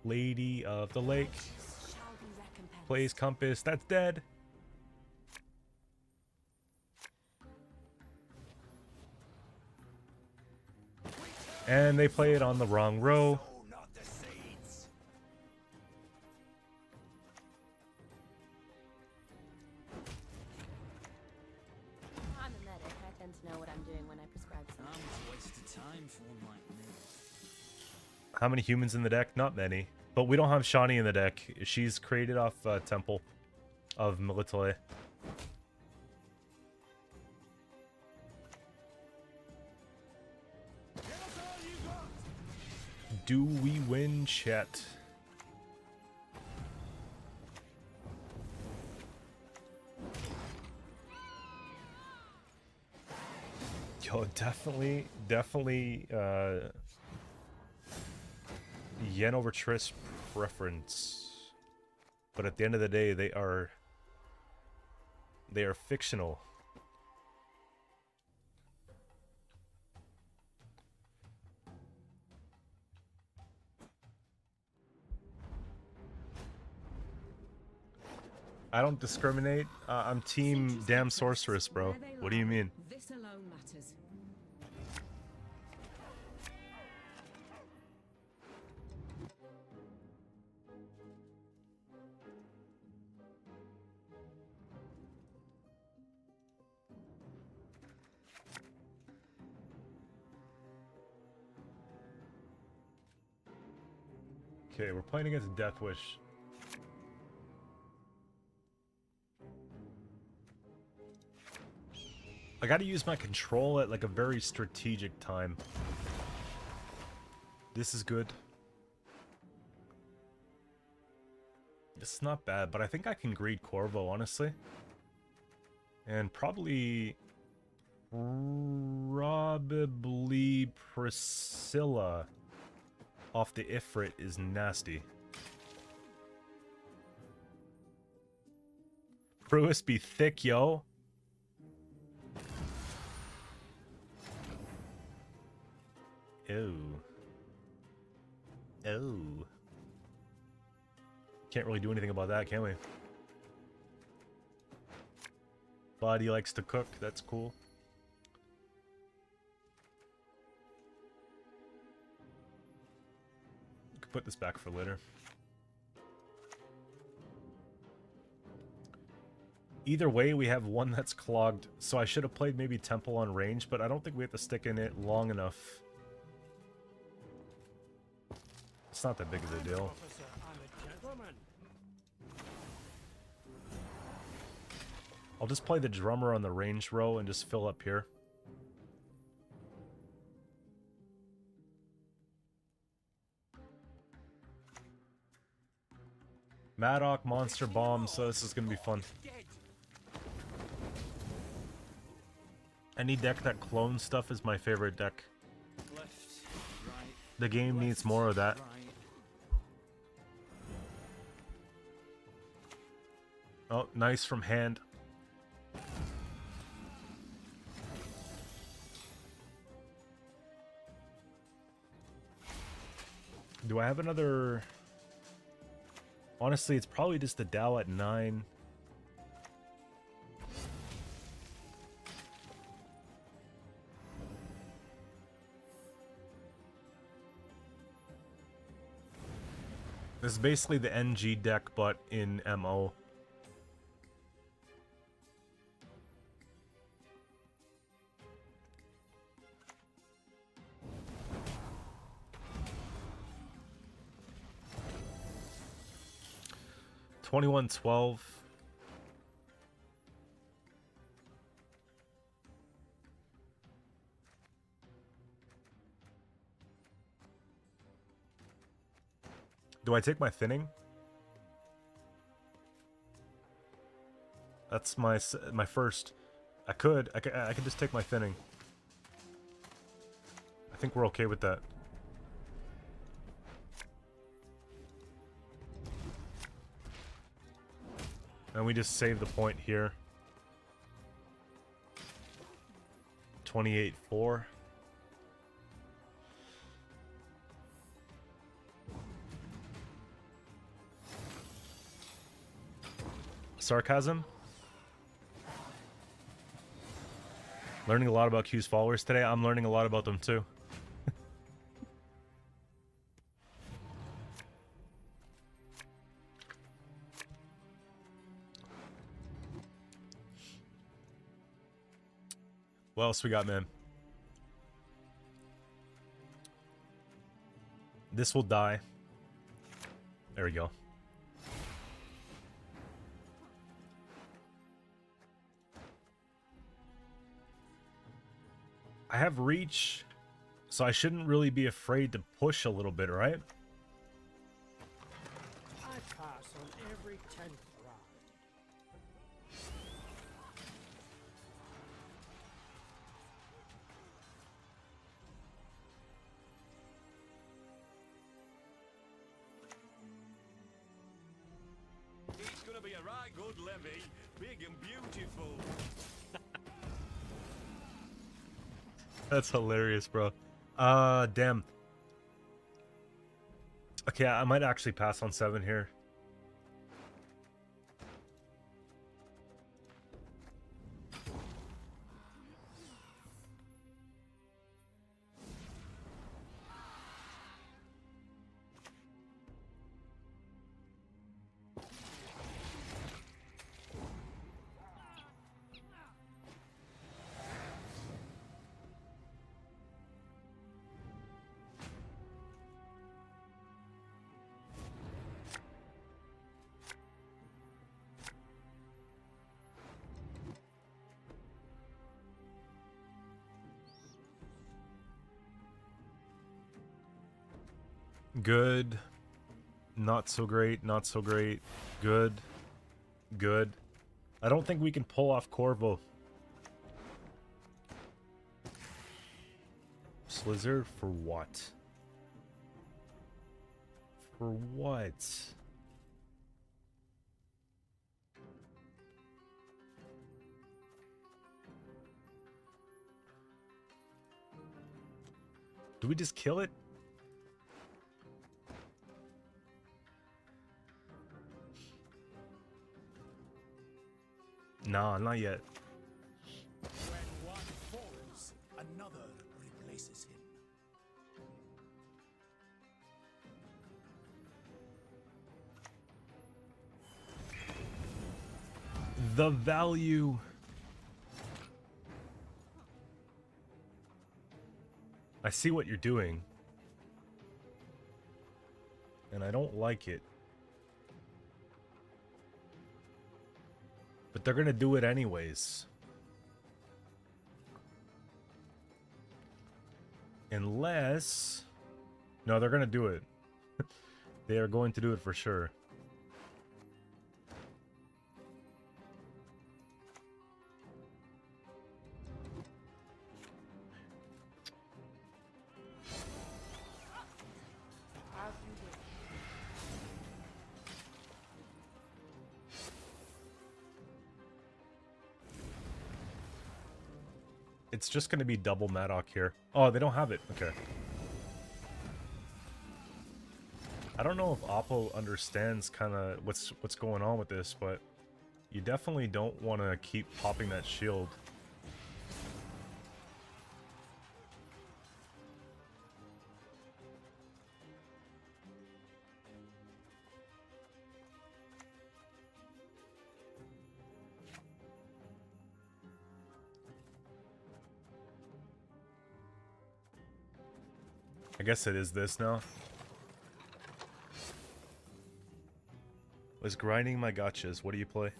Lady of the Lake. Shall be recompensed. Plays Compass. That's dead. And they play it on the wrong row. Oh, not the seeds. I'm a medic. I tend to know what I'm doing when I prescribe something. I'm a waste of time for one like me. How many humans in the deck? Not many. But we don't have Shani in the deck. She's created off Temple of Militole. Do we win, chat? Yo, definitely, Yen over Triss preference. But at the end of the day, they are fictional. I don't discriminate. I'm team damn sorceress, bro. What do you mean? This alone matters. Okay, we're playing against Death Wish. I gotta use my control at like a very strategic time. This is good. This is not bad, but I think I can greed Corvo, honestly. And probably Priscilla off the Ifrit is nasty. Pruis be thick, yo. Ew. Oh. Can't really do anything about that, can we? Body likes to cook, that's cool. Could put this back for later. Either way, we have one that's clogged, so I should have played maybe Temple on range, but I don't think we have to stick in it long enough. It's not that big of a deal. Officer, I'm a gentleman. I'll just play the drummer on the range row and just fill up here. Maddock, Monster Bomb, so this is gonna be fun. Any deck that clones stuff is my favorite deck. Left, right, The game needs more of that. right. Oh, nice from hand. Do I have another... Honestly, it's probably just the Dow at 9. This is basically the NG deck, but in MO. $21.12. Do I take my thinning? That's my first. I could just take my thinning. I think we're okay with that. And we just save the point here. 28-4. Sarcasm? Learning a lot about Q's followers today. I'm learning a lot about them too. What else we got, man? This will die. There we go. I have reach, so I shouldn't really be afraid to push a little bit, right? I pass on every 10th ride. It's gonna be a right good levy, big and beautiful. That's hilarious, bro. Damn. Okay, I might actually pass on 7 here. Good. Not so great. Not so great. Good. Good. I don't think we can pull off Corvo. Slizzer for what? For what? Do we just kill it? Nah, not yet. When one falls, another replaces him. The value. I see what you're doing. And I don't like it. But they're gonna do it anyways. Unless... No, they're gonna do it. They are going to do it for sure. As you wish. It's just gonna be double Madoc here. Oh, they don't have it. Okay. I don't know if Oppo understands kind of what's going on with this, but you definitely don't want to keep popping that shield. I guess it is this now. Was grinding my gotchas. What do you play?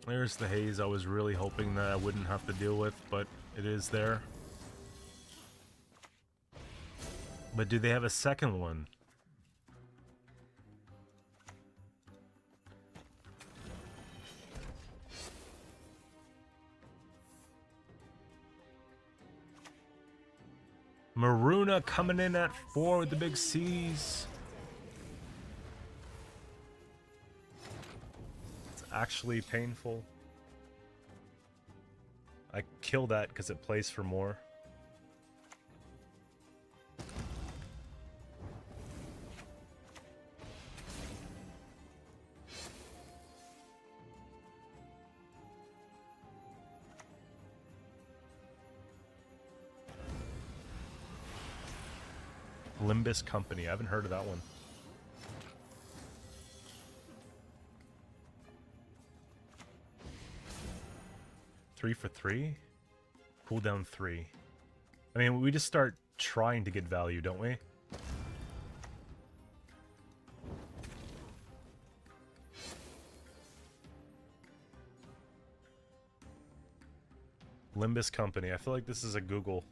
There's the haze I was really hoping that I wouldn't have to deal with, but it is there. But do they have a second one? Maruna coming in at 4 with the big C's. It's actually painful. I kill that because it plays for more. Limbus Company. I haven't heard of that one. Three for 3? Cooldown 3. I mean, we just start trying to get value, don't we? Limbus Company. I feel like this is a Google.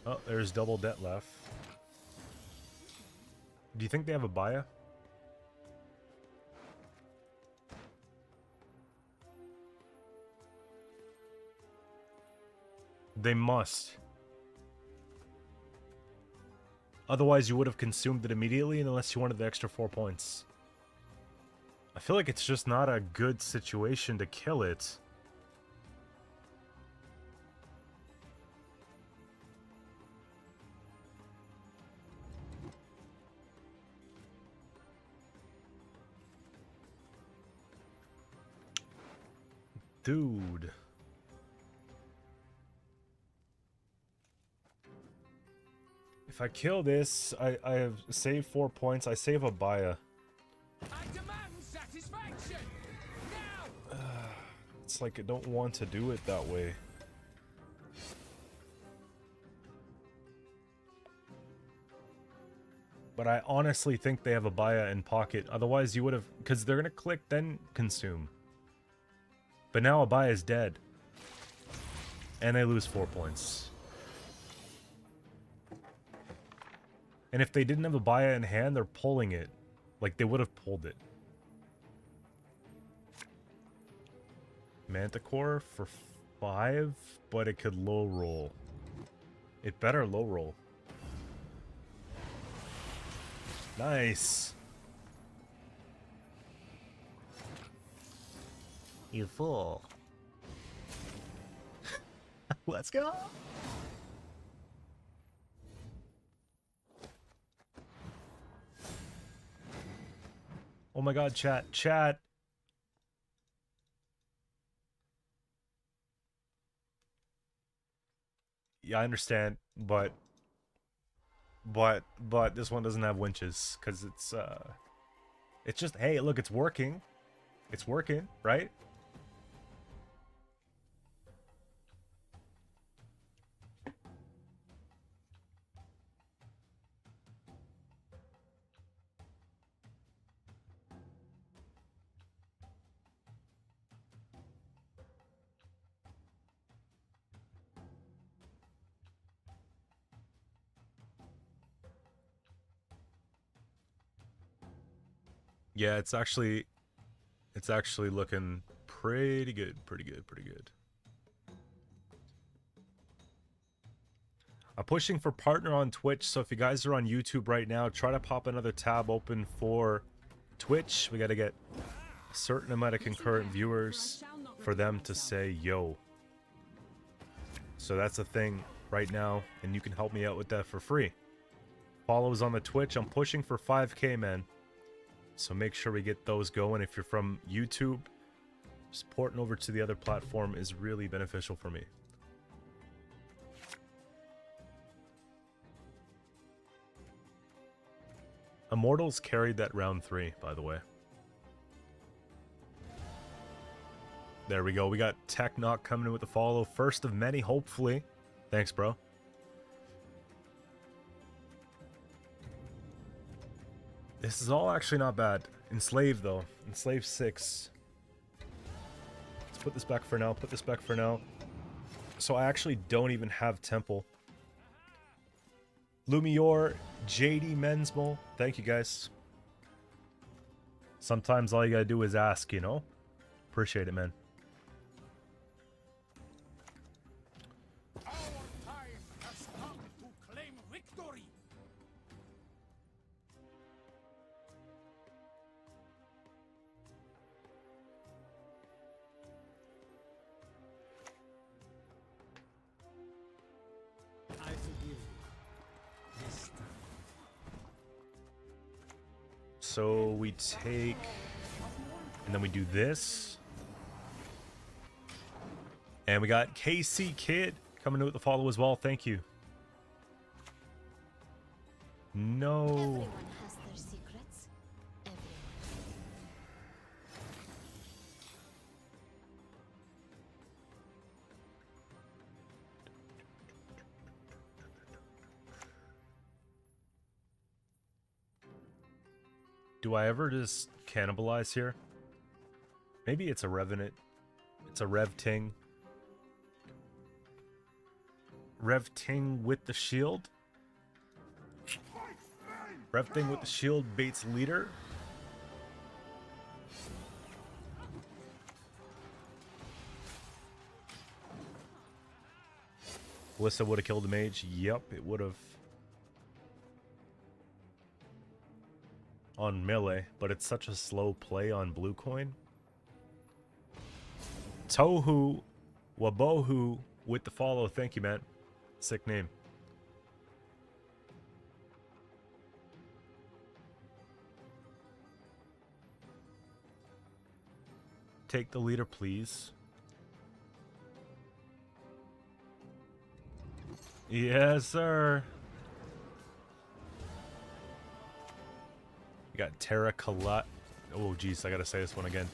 Oh, there's double debt left. Do you think they have a buyer? They must. Otherwise, you would have consumed it immediately unless you wanted the extra 4 points. I feel like it's just not a good situation to kill it. Dude. If I kill this, I have saved 4 points. I save a Baya. I demand satisfaction! Now! It's like I don't want to do it that way. But I honestly think they have a Baya in pocket. Otherwise, you would have... Because they're going to click, then consume. But now Abaya is dead. And they lose 4 points. And if they didn't have Abaya in hand, they're pulling it. Like, they would have pulled it. Manticore for 5, but it could low roll. It better low roll. Nice. You fool. Let's go. Oh my god, chat. Chat. Yeah, I understand, but this one doesn't have winches because it's just, hey, look, it's working. It's working, right? Yeah, it's actually looking pretty good, pretty good. I'm pushing for partner on Twitch, so if you guys are on YouTube right now, try to pop another tab open for Twitch. We got to get a certain amount of concurrent viewers for them to say yo. So that's a thing right now, and you can help me out with that for free. Follows on the Twitch. I'm pushing for 5K, man. So make sure we get those going. If you're from YouTube, just porting over to the other platform is really beneficial for me. Immortals carried that round 3, by the way. There we go. We got Tech Knock coming in with the follow. First of many, hopefully. Thanks, bro. This is all actually not bad. Enslave, though. Enslave 6. Let's put this back for now. Put this back for now. So I actually don't even have Temple. Lumior, JD Mensmo. Thank you, guys. Sometimes all you gotta do is ask, you know? Appreciate it, man. Our time has come to claim victory. I forgive you. This time. So we take... And then we do this. And we got KC Kid coming in with the follow as well. Thank you. No. Everyone has their secrets. Everyone. Do I ever just cannibalize here? Maybe it's a Revenant. It's a Rev Ting. Rev Ting with the shield. Rev Ting with the shield baits leader. Alyssa would have killed the mage. Yep, it would have. On melee, but it's such a slow play on blue coin. Tohu Wabohu with the follow. Thank you, man. Sick name. Take the leader, please. Yes, sir. You got Terra Kalat. Oh, jeez, I gotta say this one again.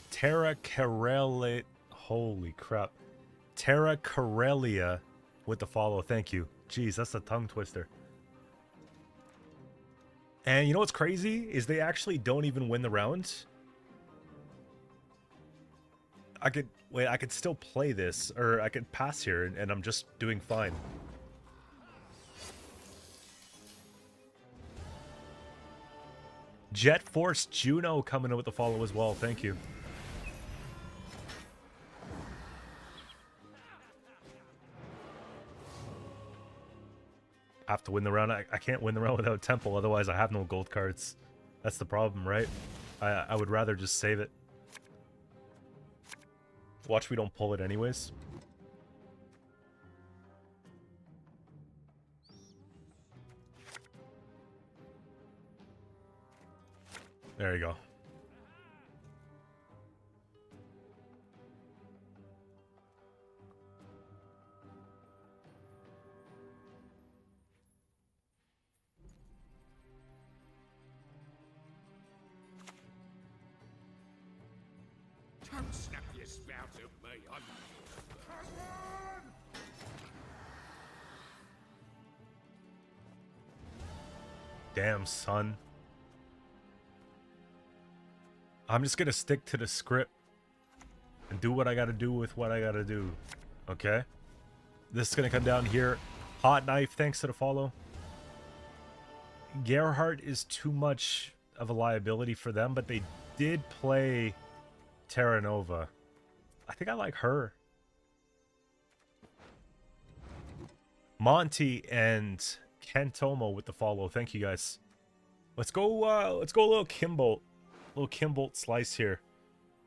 Terra Karelia. Holy crap. Terra Karelia with the follow. Thank you. Jeez, that's a tongue twister. And you know what's crazy? Is they actually don't even win the round. I could still play this, or I could pass here, and I'm just doing fine. Jet Force Juno coming in with the follow as well. Thank you. Have to win the round. I can't win the round without Temple, otherwise I have no gold cards. That's the problem, right? I would rather just save it. Watch we don't pull it anyways. There you go. Don't snap your spout at me. I'm... Damn, son. I'm just gonna stick to the script and do what I gotta do with what I gotta do. Okay? This is gonna come down here. Hot Knife, thanks to the follow. Gerhardt is too much of a liability for them, but they did play Terra Nova. I think I like her. Monty and Kentomo with the follow. Thank you, guys. Let's go a little Kimbolt. Little Kimbolt slice here.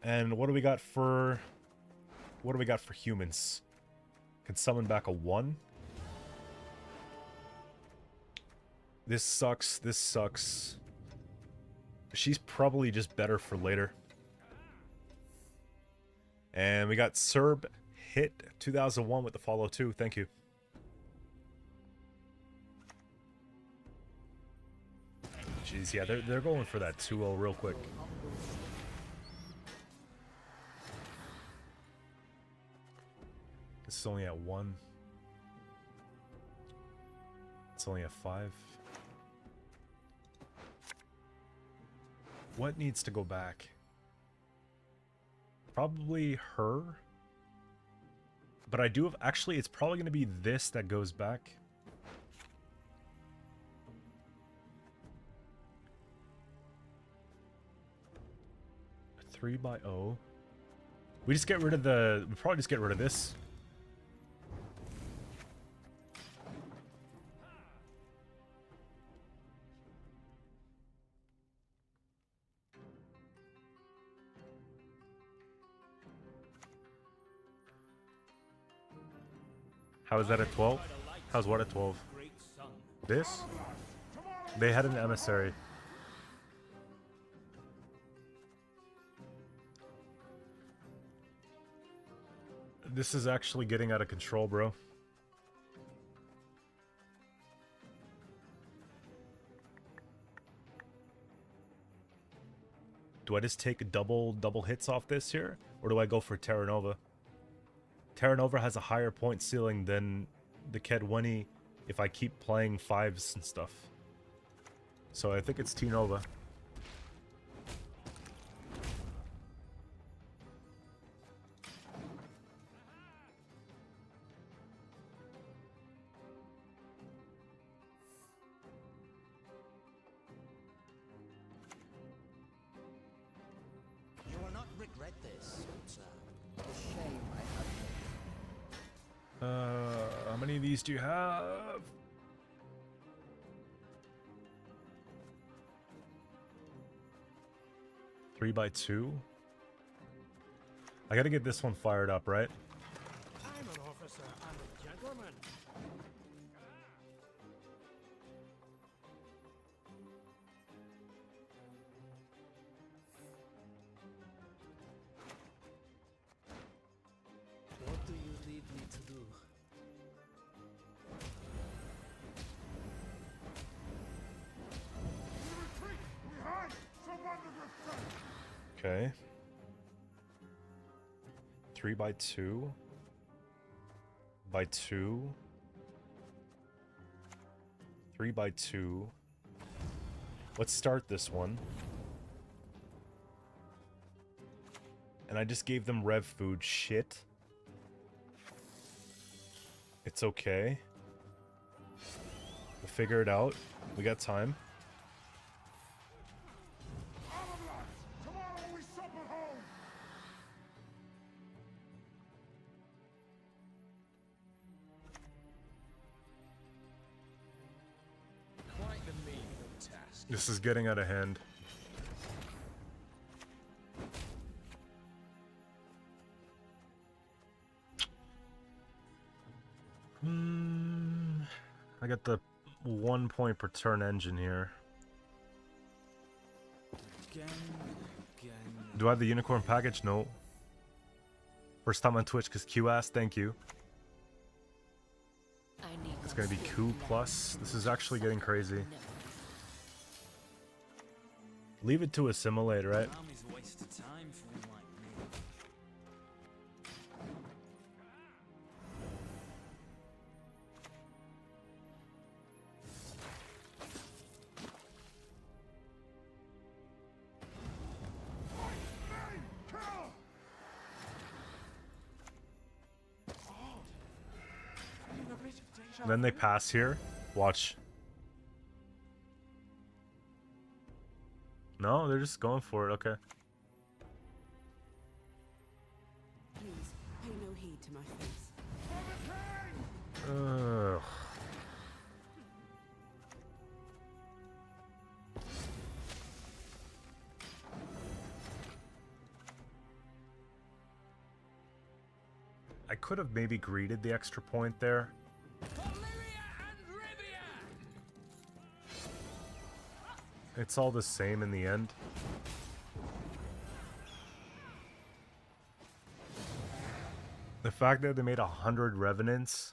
And what do we got for humans? Can summon back a 1. This sucks. This sucks. She's probably just better for later. And we got Serb Hit 2001 with the follow too. Thank you. Jeez, yeah, they're going for that 2-0 real quick. It's only at 1. It's only at 5. What needs to go back? Probably her. But I do have... Actually, it's probably going to be this that goes back. A 3x0. We just get rid of the... We probably just get rid of this. How is that at 12? How's what at 12? This? They had an emissary. This is actually getting out of control, bro. Do I just take double hits off this here? Or do I go for Terra Nova? Terra Nova has a higher point ceiling than the Kedwenny if I keep playing 5s and stuff. So I think it's T Nova. You will not regret this. It's a shame I have How many of these do you have? Three by 2. I gotta get this one fired up, right? I'm an officer and a gentleman. What do you need me to do? Okay. 3 by 2. By 2. 3 by 2. Let's start this one. And I just gave them rev food. Shit. It's okay. We'll figure it out. We got time. Quite the menial task. This is getting out of hand. I got the 1 point per turn engine here. Again. Do I have the unicorn package? No. First time on Twitch because Q asked. Thank you. I need It's not gonna be spit Q blood plus. to This make is you actually getting suffer like crazy. never. Leave it to assimilate, right? Time is a waste of time for one like me. And then they pass here. Watch. No, they're just going for it. Okay. Please, pay no heed to my face. Ugh. I could have maybe greeted the extra point there. It's all the same in the end. The fact that they made 100 revenants.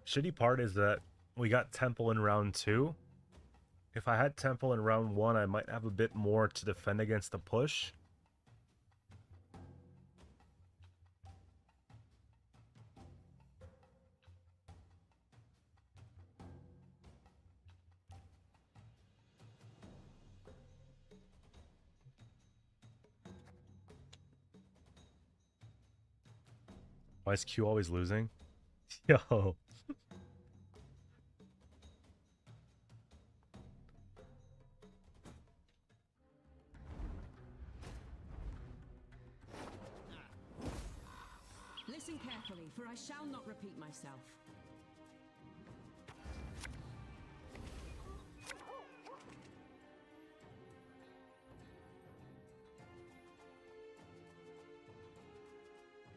Shitty part is that we got Temple in round 2. If I had Temple in round 1, I might have a bit more to defend against the push. Why is Q always losing? Yo. Listen carefully, for I shall not repeat myself.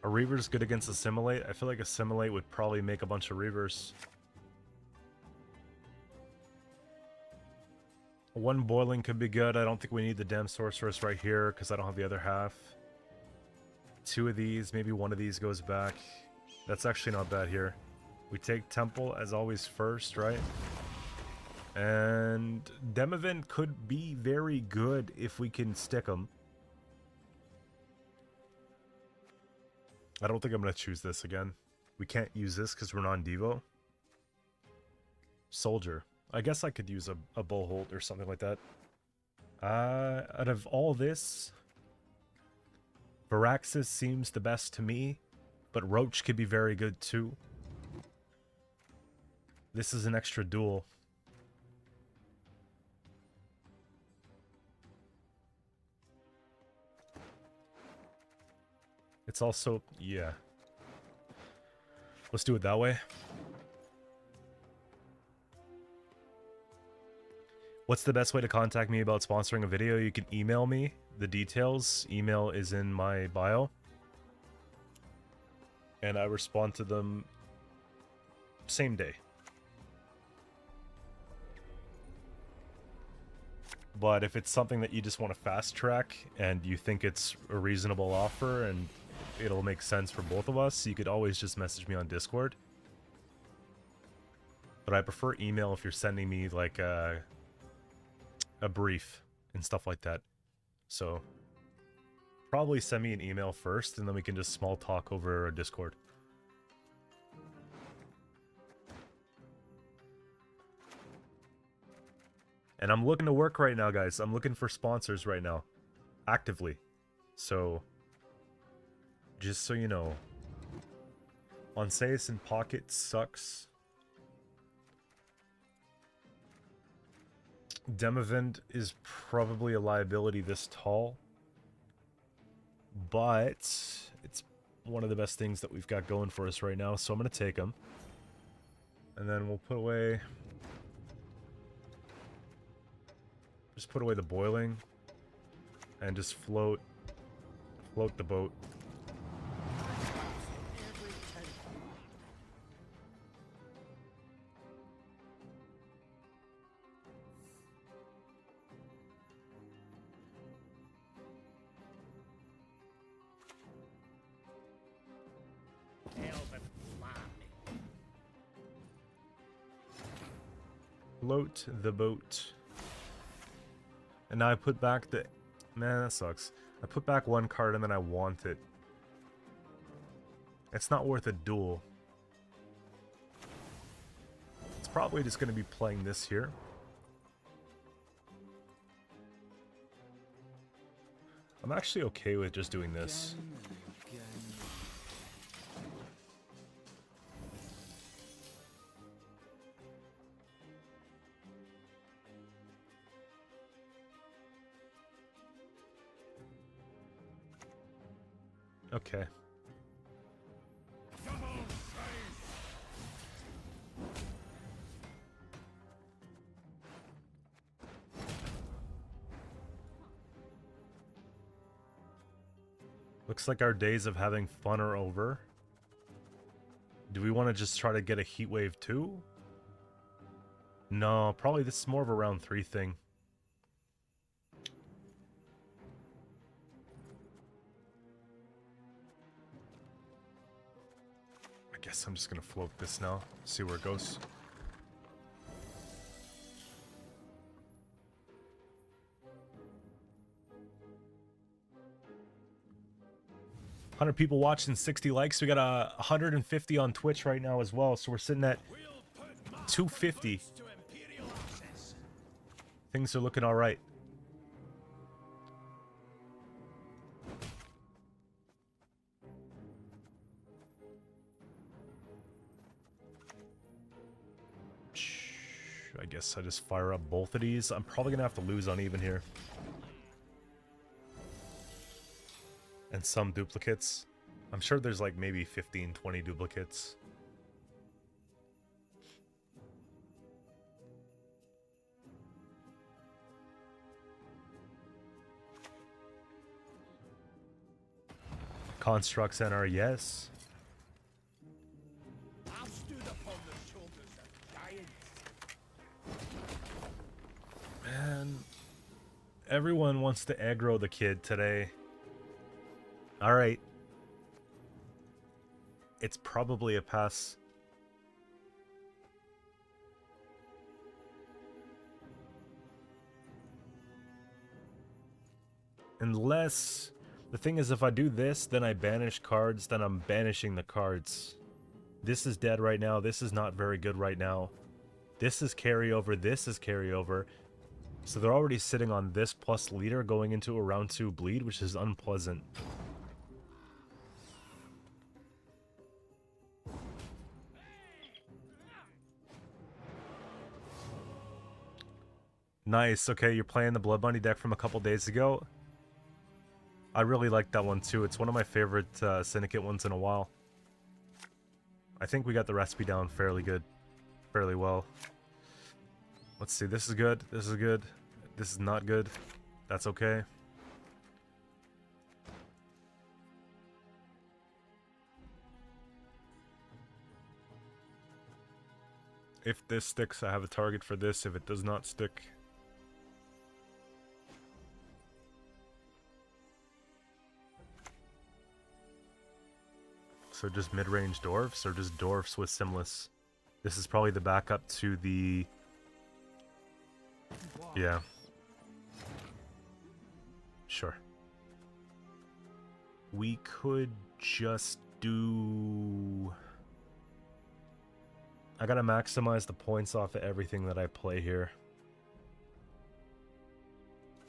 A Reaver's good against Assimilate. I feel like Assimilate would probably make a bunch of Reavers. One Boiling could be good. I don't think we need the damn Sorceress right here because I don't have the other half. 2 of these, maybe 1 of these goes back. That's actually not bad here. We take Temple as always first, right? And Demavend could be very good if we can stick them. I don't think I'm going to choose this again. We can't use this because we're non-Devo. Soldier. I guess I could use a Bullholt or something like that. Out of all this, Varaxis seems the best to me, but Roach could be very good too. This is an extra duel. It's also, yeah. Let's do it that way. What's the best way to contact me about sponsoring a video? You can email me. The details, email is in my bio. And I respond to them same day. But if it's something that you just want to fast track and you think it's a reasonable offer and it'll make sense for both of us, you could always just message me on Discord. But I prefer email if you're sending me like a brief and stuff like that. So probably send me an email first and then we can just small talk over Discord. And I'm looking to work right now, guys. I'm looking for sponsors right now. Actively. So just so you know. Onseus in pocket sucks. Demavend is probably a liability this tall, but it's one of the best things that we've got going for us right now, so I'm going to take him. And then we'll put away... just put away the Boiling, and just float the boat. Float the boat. And now I put back the... man, that sucks. I put back 1 card and then I want it. It's not worth a duel. It's probably just going to be playing this here. I'm actually okay with just doing this. Okay. Looks like our days of having fun are over. Do we want to just try to get a heat wave too? No, probably this is more of a round 3 thing. I guess I'm just gonna float this now. See where it goes. People watching, 60 likes. We got 150 on Twitch right now as well, so we're sitting at 250. Things are looking all right. I guess I just fire up both of these. I'm probably gonna have to lose uneven here. And some duplicates. I'm sure there's like maybe 15, 20 duplicates. Constructs NR, yes. I've stood upon the shoulders of giants. Man, everyone wants to aggro the kid today. Alright. It's probably a pass. Unless... The thing is, if I do this, then I banish cards, then I'm banishing the cards. This is dead right now. This is not very good right now. This is carryover. This is carryover. So they're already sitting on this plus leader going into a round 2 bleed, which is unpleasant. Nice. Okay, you're playing the Blood Money deck from a couple days ago. I really like that one too. It's one of my favorite Syndicate ones in a while. I think we got the recipe down fairly good. Fairly well. Let's see. This is good. This is good. This is not good. That's okay. If this sticks, I have a target for this. If it does not stick... So just mid-range dwarfs, or just dwarfs with Simless? This is probably the backup to the... Yeah. Sure. We could just do... I gotta maximize the points off of everything that I play here.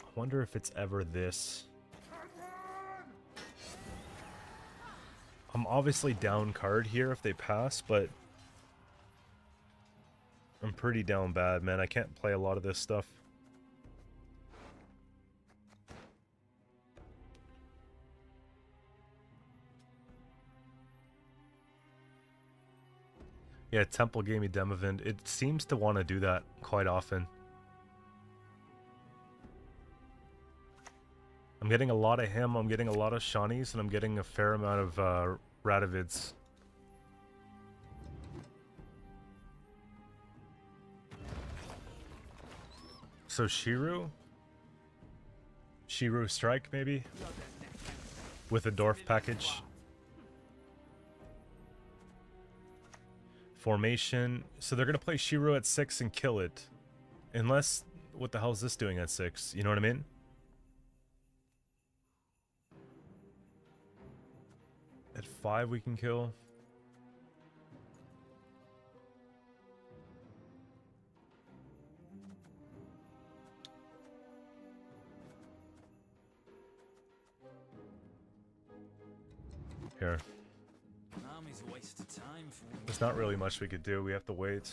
I wonder if it's ever this. I'm obviously down card here if they pass, but I'm pretty down bad, man. I can't play a lot of this stuff. Yeah, Temple gave me Demovind. It seems to want to do that quite often. I'm getting a lot of him, I'm getting a lot of Shawnees, and I'm getting a fair amount of Radavids. So Shiru? Shiru Strike, maybe? With a Dwarf package. Formation. So they're going to play Shiru at 6 and kill it. Unless... What the hell is this doing at 6? You know what I mean? At 5 we can kill. Here. Army's a waste of time for me. There's not really much we could do. We have to wait.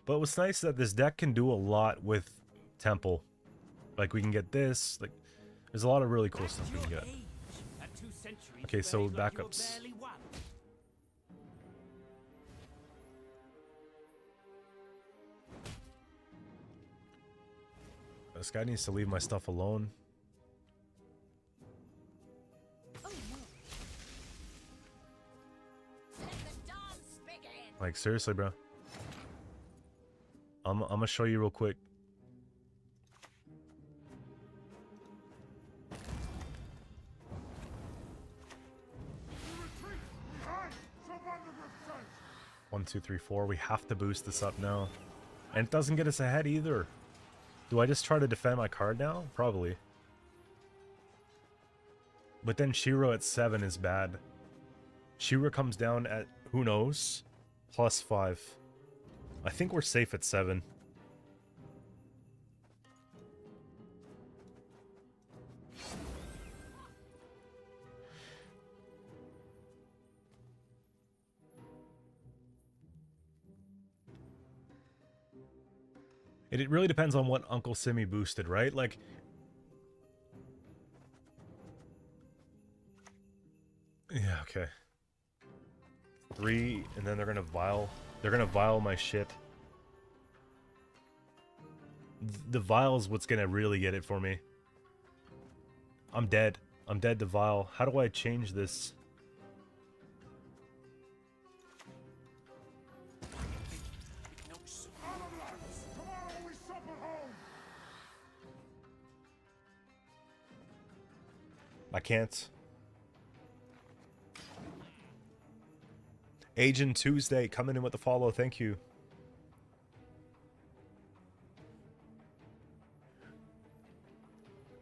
But what's nice is that this deck can do a lot with Temple. Like, we can get this. Like, there's a lot of really cool stuff we can get. Okay, so backups. This guy needs to leave my stuff alone. Like, seriously, bro. I'm gonna show you real quick. One, two, three, four. We have to boost this up now. And it doesn't get us ahead either. Do I just try to defend my card now? Probably. But then Shiro at 7 is bad. Shiro comes down at, who knows? +5. I think we're safe at 7. It really depends on what Uncle Simi boosted, right? Like, yeah, okay. 3, and then they're gonna vial. They're gonna vial my shit. The vial's what's gonna really get it for me. I'm dead. I'm dead to vial. How do I change this? I can't. Agent Tuesday coming in with the follow. Thank you.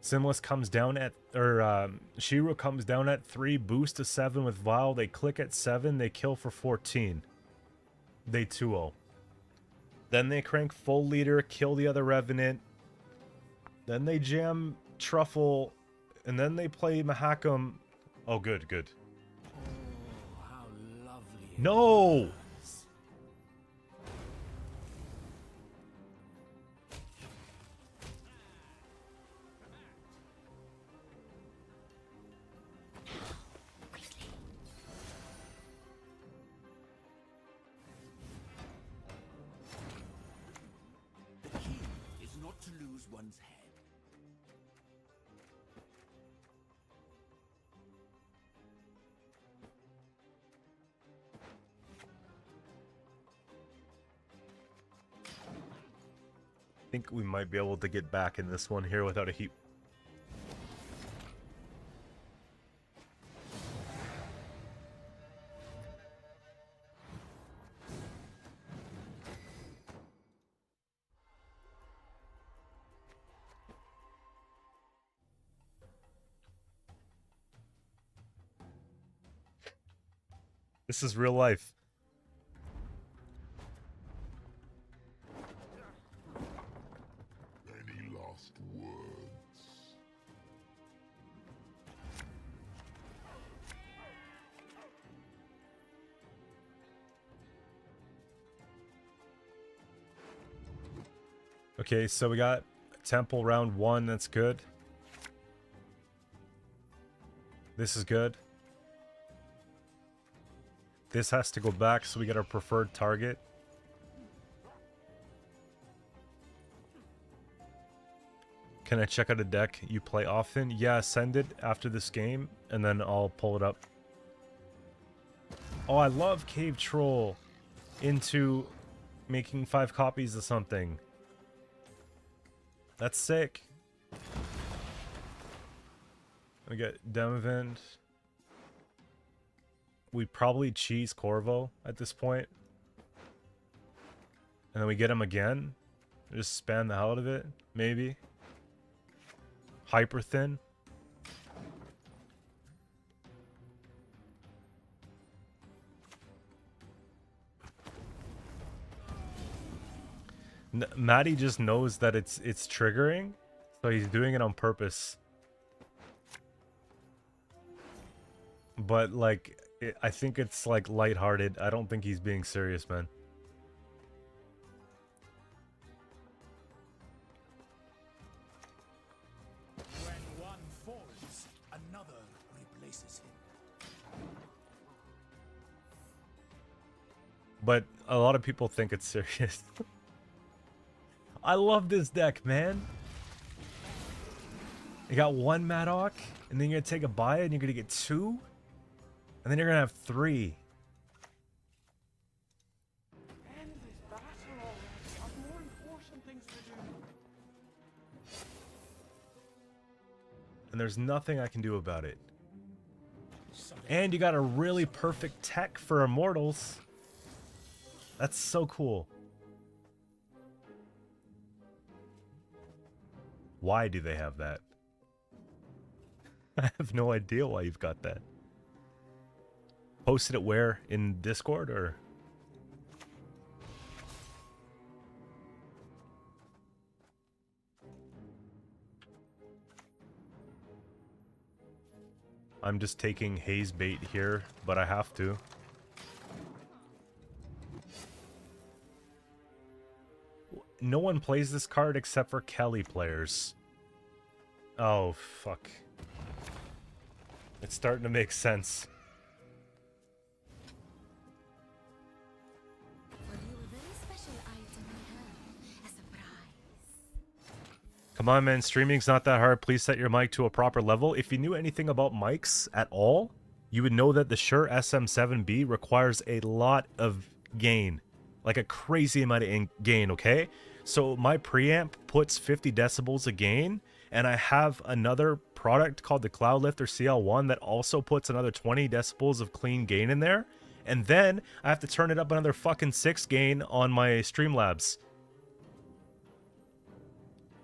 Simless comes down at, or Shiro comes down at 3, boost to 7 with Vile. They click at 7, they kill for 14. They 2-0. Then they crank full leader, kill the other Revenant. Then they jam Truffle, and then they play Mahakam. Oh, good, good. Oh, how lovely. it No! was. The key is not to lose one's head. I think we might be able to get back in this one here without a heat. This is real life. Any last words? Okay, so we got Temple round 1, that's good. This is good. This has to go back so we get our preferred target. Can I check out a deck you play often? Yeah, send it after this game, and then I'll pull it up. Oh, I love Cave Troll into making 5 copies of something. That's sick. We get Demavend. We probably cheese Corvo at this point. And then we get him again. Just spam the hell out of it, maybe. Hyper thin. Maddie just knows that it's triggering, so he's doing it on purpose. But like, I think it's like lighthearted. I don't think he's being serious, man. When one falls, another replaces him. But a lot of people think it's serious. I love this deck, man. You got 1 Madoc, and then you're gonna take a buy, and you're gonna get 2, and then you're gonna have 3. End this battle already. Of more and there's nothing I can do about it. And you got a really perfect tech for Immortals. That's so cool. Why do they have that? I have no idea why you've got that. Posted it where? In Discord or? I'm just taking haze bait here, but I have to. No one plays this card except for Kelly players. Oh, fuck. It's starting to make sense. For you, a very special item I have. A surprise. Come on, man. Streaming's not that hard. Please set your mic to a proper level. If you knew anything about mics at all, you would know that the Shure SM7B requires a lot of gain. Like a crazy amount of gain, okay? So my preamp puts 50 decibels of gain, and I have another product called the Cloudlifter CL1 that also puts another 20 decibels of clean gain in there. And then I have to turn it up another fucking 6 gain on my Streamlabs.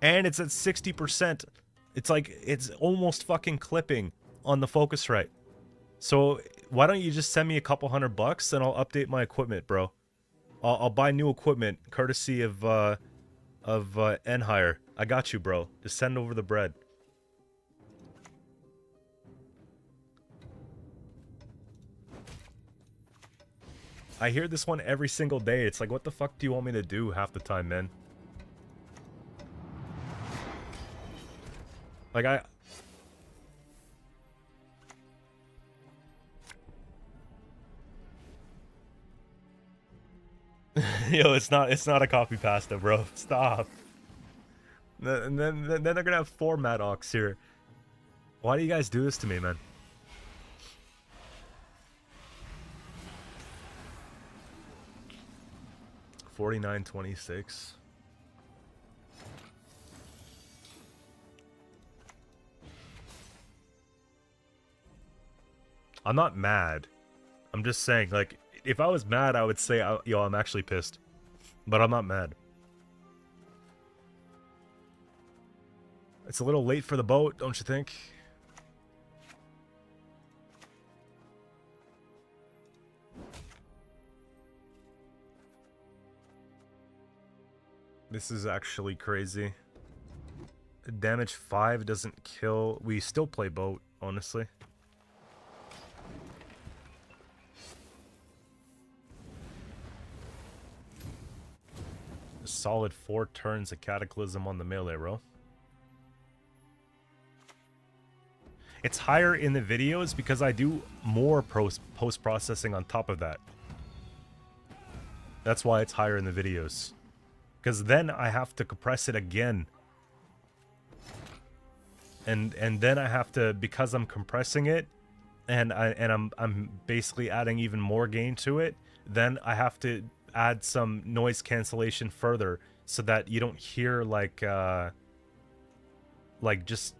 And it's at 60%. It's like, it's almost fucking clipping on the Focusrite. So why don't you just send me a couple $100 and I'll update my equipment, bro. I'll buy new equipment, courtesy of Enhire. I got you, bro. Just send over the bread. I hear this one every single day. It's like, what the fuck do you want me to do half the time, man? Like, Yo, it's not a copy pasta, bro. Stop. And then they're gonna have 4 Maddox here. Why do you guys do this to me, man? $49.26. I'm not mad. I'm just saying, like, if I was mad, I would say, yo, I'm actually pissed. But I'm not mad. It's a little late for the boat, don't you think? This is actually crazy. Damage 5 doesn't kill. We still play boat, honestly. A solid 4 turns of Cataclysm on the melee row. It's higher in the videos because I do more post-processing on top of that. That's why it's higher in the videos. Because then I have to compress it again. And then I have to, because I'm compressing it, and I'm basically adding even more gain to it, then I have to add some noise cancellation further so that you don't hear like just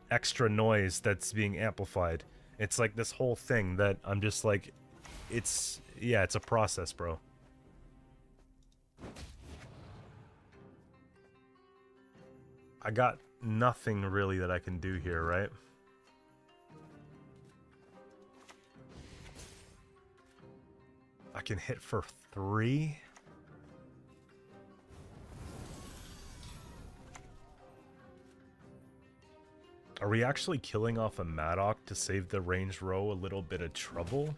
extra noise that's being amplified. It's like this whole thing that I'm just like, it's a process, bro. I got nothing really that I can do here, right? I can hit for 3. Are we actually killing off a Maddox to save the ranged row a little bit of trouble?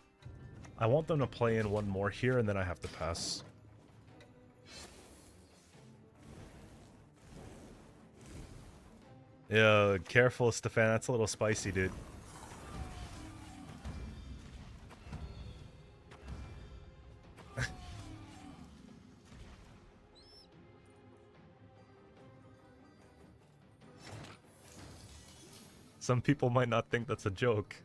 I want them to play in one more here and then I have to pass. Yeah, careful, Stefan. That's a little spicy, dude. Some people might not think that's a joke.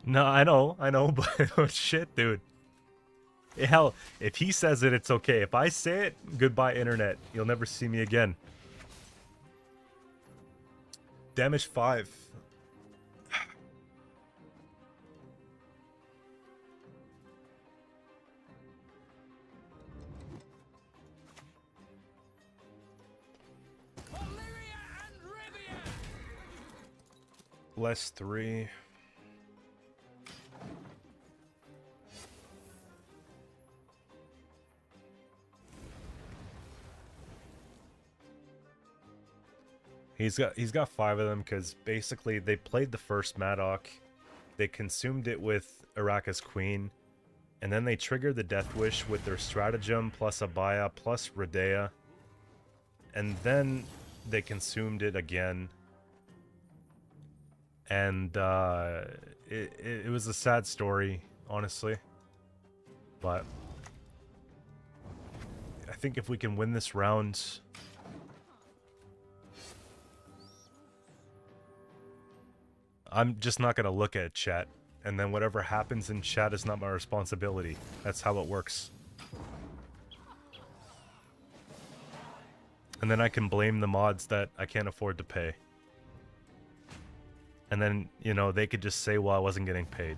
No, I know, but shit, dude. Hell, if he says it, it's okay. If I say it, goodbye internet. You'll never see me again. Damage 5. Less 3. He's got 5 of them because basically they played the first Madoc, they consumed it with Araka's Queen, and then they triggered the Death Wish with their Stratagem plus Abaya plus Radea, and then they consumed it again. And it was a sad story, honestly. But I think if we can win this round, I'm just not going to look at chat. And then whatever happens in chat is not my responsibility. That's how it works. And then I can blame the mods that I can't afford to pay. And then, you know, they could just say, well, I wasn't getting paid.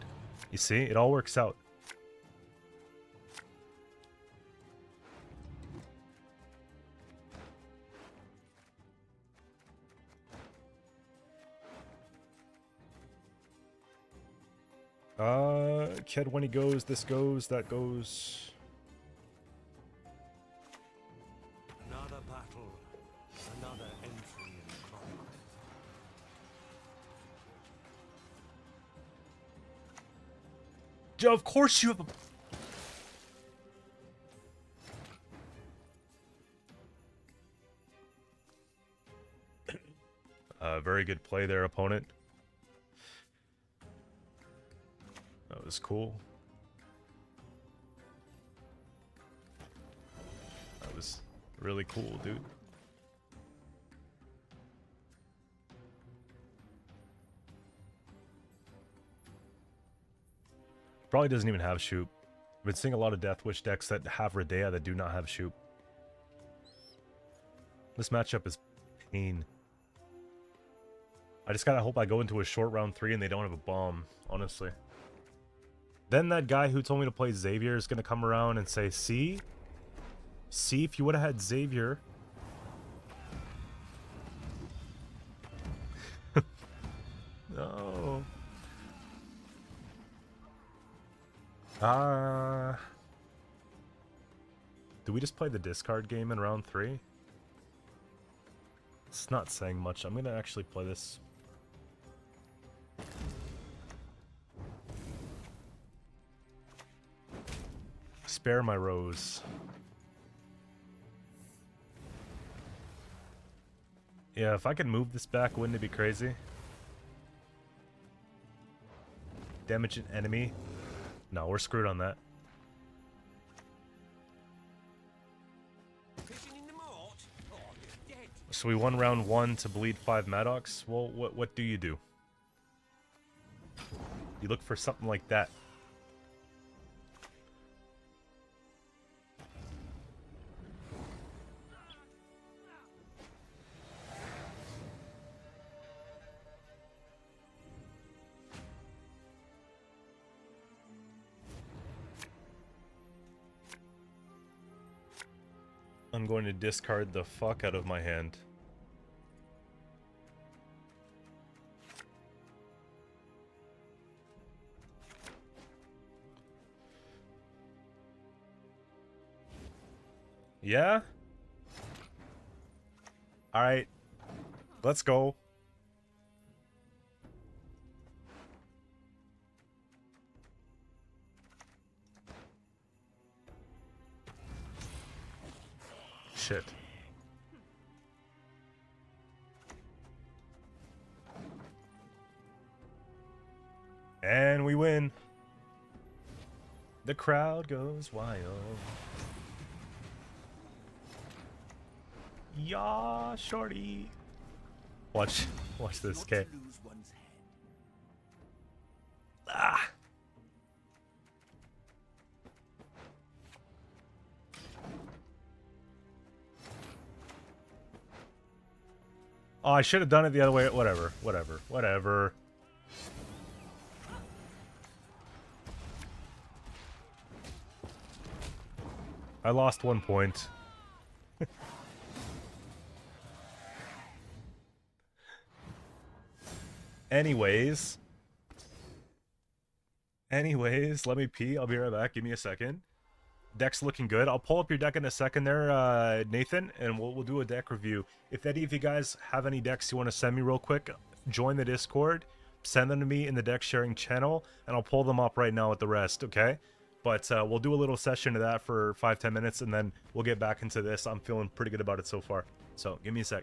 You see? It all works out. Ked, when he goes, this goes, that goes. Another battle, another entry in the chronicle. Joe, of course you have a... very good play there, opponent. That was cool. That was really cool, dude. Probably doesn't even have Shoop. I've been seeing a lot of Death Wish decks that have Radea that do not have Shoop. This matchup is pain. I just gotta hope I go into a short round 3 and they don't have a bomb, honestly. Then that guy who told me to play Xavier is gonna come around and say, see? See, if you would have had Xavier. No. Do we just play the discard game in round 3? It's not saying much. I'm gonna actually play this. Spare my rose. Yeah, if I could move this back, wouldn't it be crazy? Damage an enemy. No, we're screwed on that. So we won round 1 to bleed 5 Maddox. Well, what do? You look for something like that. I'm going to discard the fuck out of my hand. Yeah? Alright. Let's go. Shit. And we win. The crowd goes wild. Yeah, shorty. Watch this, okay? Ah. Oh, I should have done it the other way. Whatever. Whatever. Whatever. I lost 1 point. Anyways, let me pee. I'll be right back. Give me a second. Deck's looking good. I'll pull up your deck in a second there, Nathan, and we'll do a deck review. If any of you guys have any decks you want to send me real quick, join the Discord, send them to me in the deck sharing channel, and I'll pull them up right now with the rest, okay? But we'll do a little session of that for 5-10 minutes, and then we'll get back into this. I'm feeling pretty good about it so far. So give me a sec.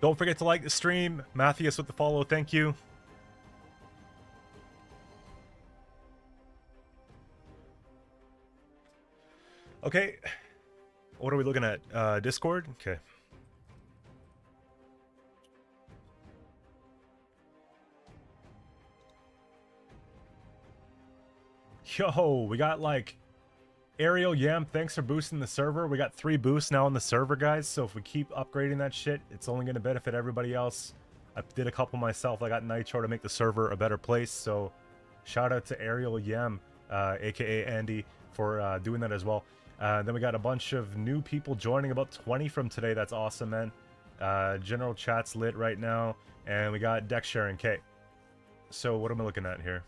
Don't forget to like the stream. Matthias with the follow. Thank you. Okay. What are we looking at? Discord? Okay. Yo, we got like Ariel Yam, thanks for boosting the server. We got 3 boosts now on the server, guys. So if we keep upgrading that shit, it's only going to benefit everybody else. I did a couple myself. I got Nitro to make the server a better place. So shout out to Ariel Yam, aka Andy, for doing that as well. Then we got a bunch of new people joining, about 20 from today. That's awesome, man. General chat's lit right now. And we got deck sharing. Okay. So what am I looking at here?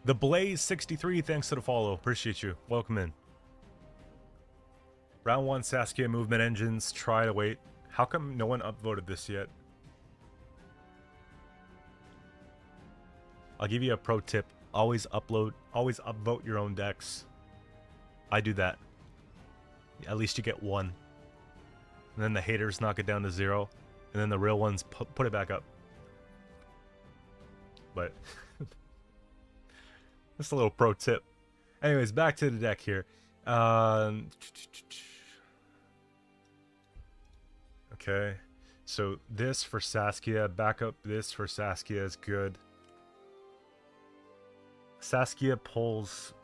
The Blaze 63, thanks to the follow. Appreciate you. Welcome in. Round 1 Saskia movement engines. Try to wait. How come no one upvoted this yet? I'll give you a pro tip. Always upvote your own decks. I do that. At least you get 1. And then the haters knock it down to 0. And then the real ones put it back up. But just a little pro tip. Anyways, back to the deck here. Okay. So this for Saskia. Backup this for Saskia is good. Saskia pulls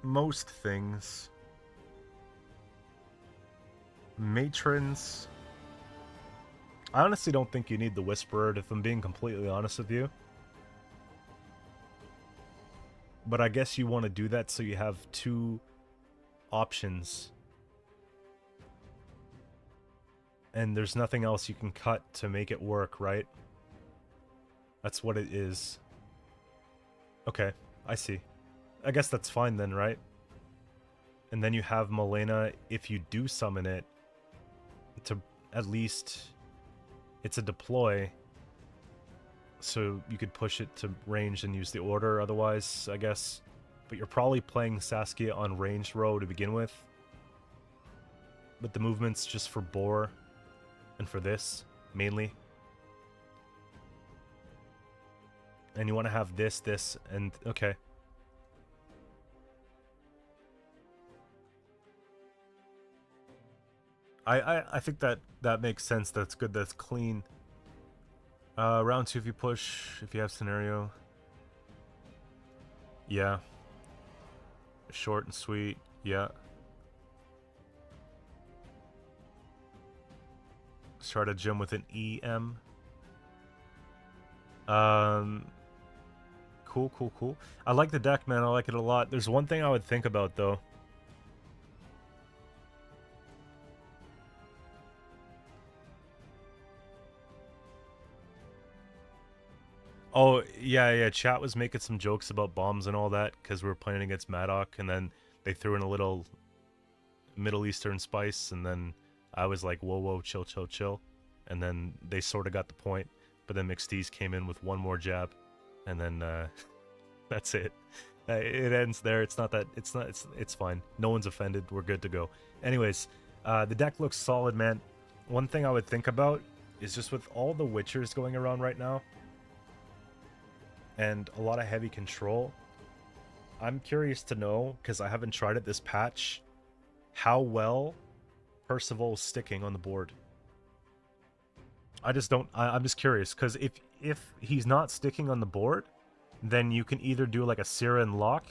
most things. Matrons. I honestly don't think you need the Whisperer, if I'm being completely honest with you. But I guess you want to do that so you have 2 options. And there's nothing else you can cut to make it work, right? That's what it is. Okay, I see. I guess that's fine then, right? And then you have Malena, if you do summon it, to at least... It's a deploy. So you could push it to range and use the order otherwise, I guess. But you're probably playing Saskia on ranged row to begin with. But the movement's just for Boar. And for this, mainly. And you want to have this, and... Okay. I think that makes sense. That's good. That's clean. Round 2 if you push, if you have scenario. Yeah. Short and sweet. Yeah. Start a gym with an EM. Cool, cool, cool. I like the deck, man. I like it a lot. There's one thing I would think about, though. Oh, yeah, yeah. Chat was making some jokes about bombs and all that because we were playing against Madoc, and then they threw in a little Middle Eastern spice, and then I was like, whoa, whoa, chill, chill, chill. And then they sort of got the point, but then McSteez came in with one more jab, and then that's it. It ends there. It's not that. It's fine. No one's offended. We're good to go. Anyways, the deck looks solid, man. One thing I would think about is just with all the Witchers going around right now, and a lot of heavy control, I'm curious to know, because I haven't tried it this patch, how well Percival is sticking on the board. I just don't. I'm just curious, because if he's not sticking on the board, then you can either do like a Siren lock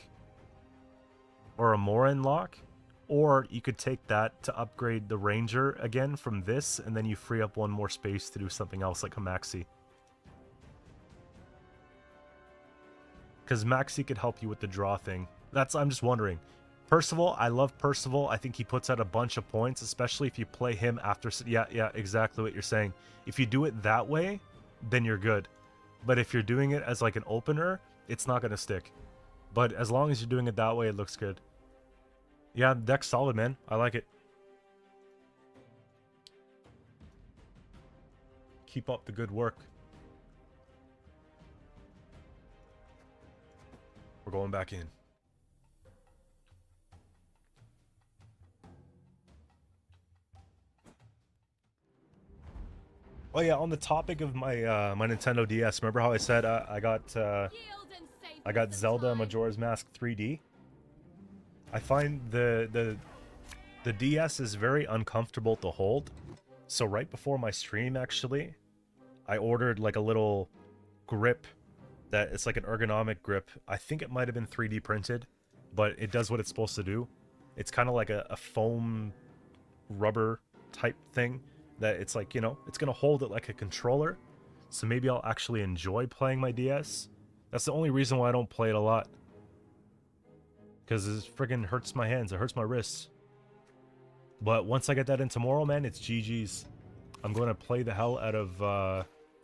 or a Morin lock, or you could take that to upgrade the Ranger again from this, and then you free up one more space to do something else like a Maxi. Because Maxi could help you with the draw thing. I'm just wondering. Percival, I love Percival. I think he puts out a bunch of points, especially if you play him after... Yeah, exactly what you're saying. If you do it that way, then you're good. But if you're doing it as like an opener, it's not going to stick. But as long as you're doing it that way, it looks good. Yeah, the deck's solid, man. I like it. Keep up the good work. We're going back in. Oh yeah, on the topic of my my Nintendo DS, remember how I said I got Zelda Majora's Mask 3D? I find the DS is very uncomfortable to hold. So right before my stream, actually, I ordered like a little grip that it's like an ergonomic grip. I think it might have been 3D printed, but it does what it's supposed to do. It's kind of like a foam rubber type thing that it's like, you know, it's going to hold it like a controller. So maybe I'll actually enjoy playing my DS. That's the only reason why I don't play it a lot. Because it friggin' hurts my hands. It hurts my wrists. But once I get that in tomorrow, man, it's GG's. I'm going to play the hell out of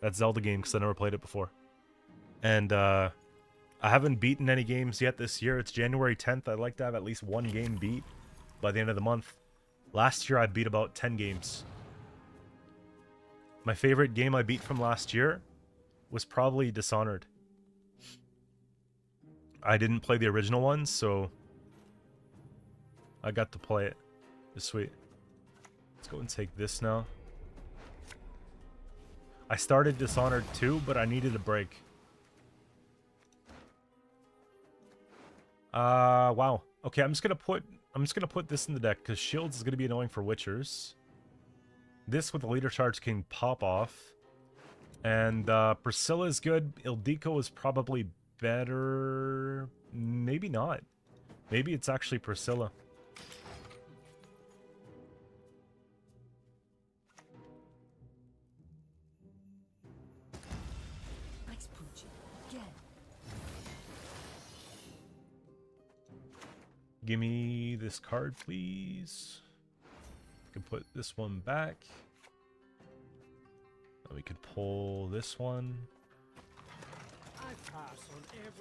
that Zelda game because I never played it before. And I haven't beaten any games yet this year. It's January 10th. I'd like to have at least one game beat by the end of the month. Last year, I beat about 10 games. My favorite game I beat from last year was probably Dishonored. I didn't play the original one, so I got to play it. It's sweet. Let's go and take this now. I started Dishonored 2, but I needed a break. Wow. Okay, I'm just gonna put this in the deck because shields is gonna be annoying for Witchers. This with the leader charge can pop off. And Priscilla is good. Ildiko is probably better. Maybe not. Maybe it's actually Priscilla. Nice punch. Again. Give me this card, please. We can put this one back. We could pull this one.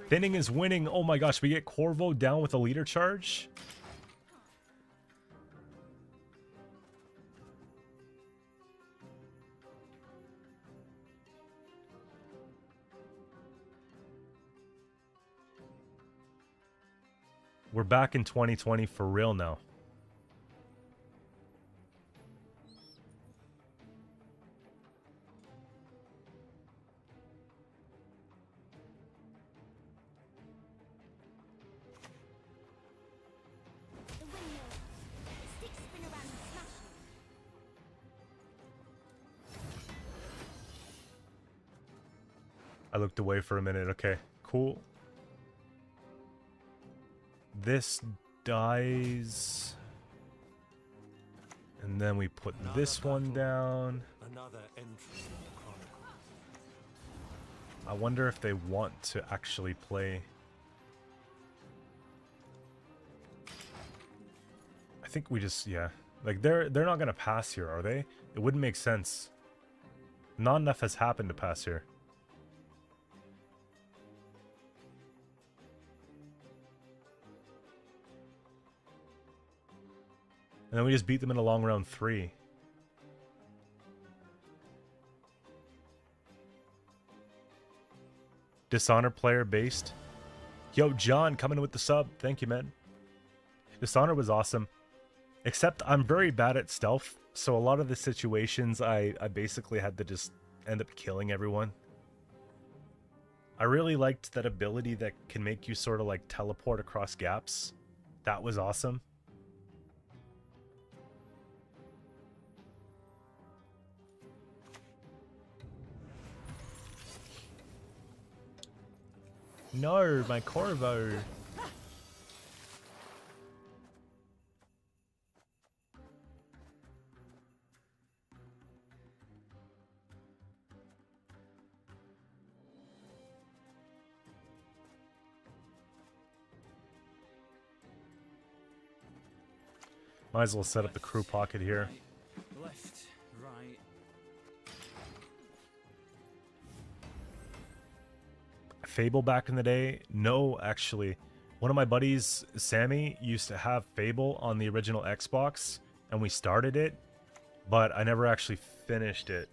Thinning is winning. Oh my gosh, we get Corvo down with a leader charge. We're back in 2020 for real now. I looked away for a minute. Okay, cool. This dies. And then we put this one down. Another entry in the chronicles. I wonder if they want to actually play. I think we just, yeah. Like, they're not gonna pass here, are they? It wouldn't make sense. Not enough has happened to pass here. And then we just beat them in a long round 3. Dishonor player based. Yo, John, coming in with the sub. Thank you, man. Dishonor was awesome. Except I'm very bad at stealth, so a lot of the situations I basically had to just end up killing everyone. I really liked that ability that can make you sort of like teleport across gaps. That was awesome. No, my Corvo. Might as well set up the crew pocket here. Left, right. Fable back in the day? No, actually. One of my buddies, Sammy, used to have Fable on the original Xbox, and we started it, but I never actually finished it.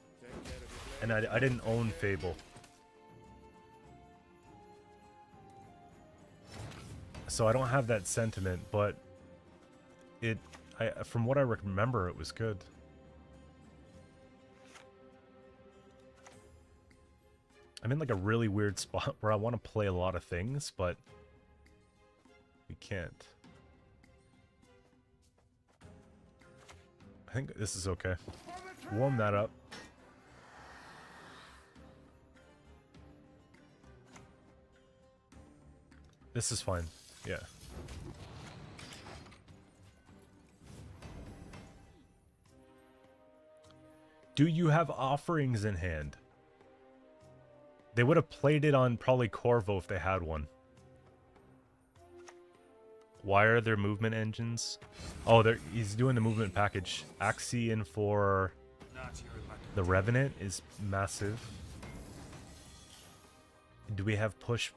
And I didn't own Fable. So I don't have that sentiment, but from what I remember, it was good. I'm in like a really weird spot where I want to play a lot of things, but we can't. I think this is okay. Warm that up. This is fine. Yeah. Do you have offerings in hand? They would have played it on probably Corvo if they had one. Why are there movement engines? Oh, he's doing the movement package. Axion for the Revenant is massive. Do we have push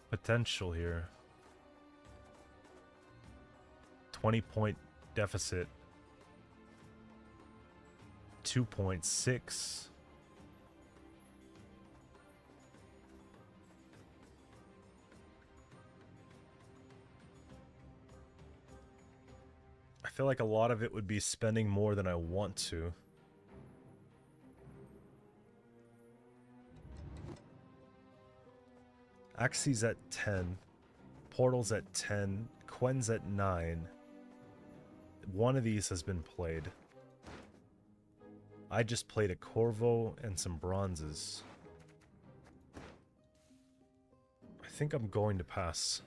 potential here? 20-point deficit. 2.6. I feel like a lot of it would be spending more than I want to. Axie's at 10. Portal's at 10. Quen's at 9. One of these has been played. I just played a Corvo and some bronzes. I think I'm going to pass.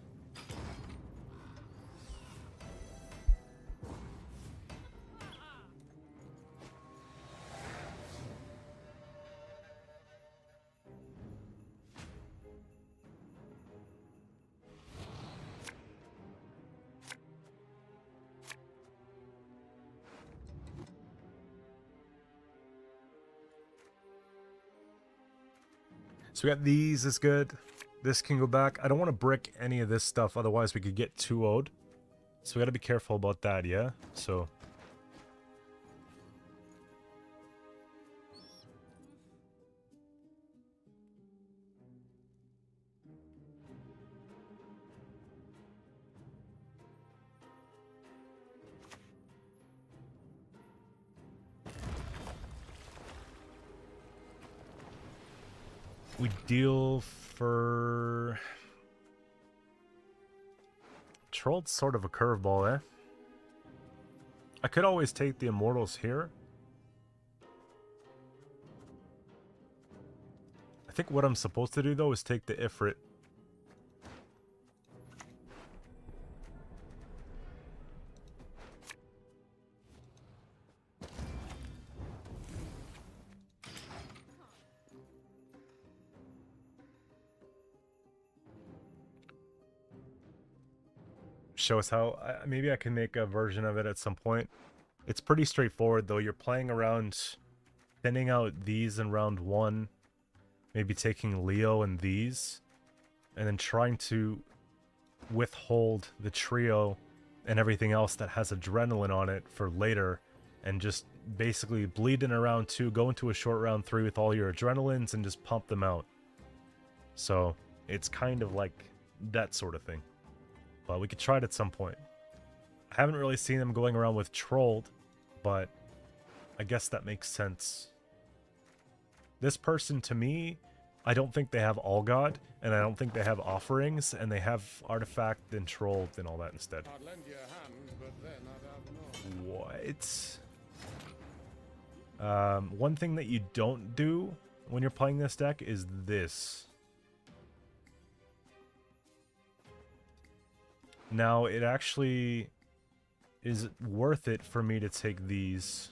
So we got these, is good. This can go back. I don't want to brick any of this stuff, otherwise we could get 2-0'd. So we gotta be careful about that, yeah? So... we deal for... Troll's sort of a curveball, eh? I could always take the Immortals here. I think what I'm supposed to do, though, is take the Ifrit. show us how. Maybe I can make a version of it at some point. It's pretty straightforward though. You're playing around, thinning out these in round 1, maybe taking Leo and these, and then trying to withhold the trio and everything else that has adrenaline on it for later, and just basically bleed in a round 2, go into a short round 3 with all your adrenalines and just pump them out. So it's kind of like that sort of thing. But we could try it at some point. I haven't really seen them going around with Trolled, but I guess that makes sense. This person, to me, I don't think they have All God, and I don't think they have Offerings, and they have Artifact and Trolled and all that instead. I'd lend you a hand, but then I'd have no. What? One thing that you don't do when you're playing this deck is this. Now, it actually is worth it for me to take these.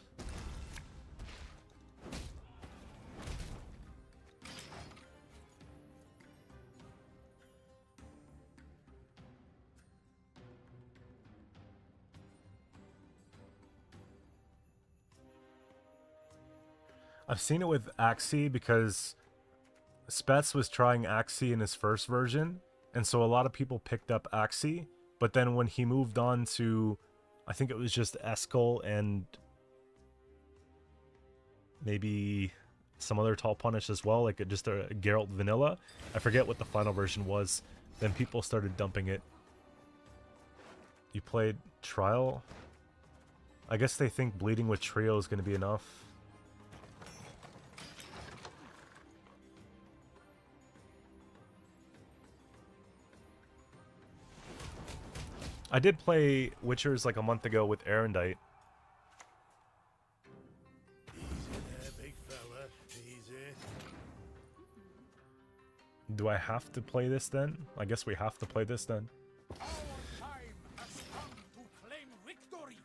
I've seen it with Axie because Spets was trying Axie in his first version, and so a lot of people picked up Axie, but then when he moved on to, I think it was just Eskel and maybe some other tall punish as well, like just a Geralt vanilla. I forget what the final version was. Then people started dumping it. You played Trial? I guess they think bleeding with Trio is going to be enough. I did play Witchers like a month ago with Erendite. Easy there, big fella. Easy. Do I have to play this then? I guess we have to play this then. Our time has come to claim victory.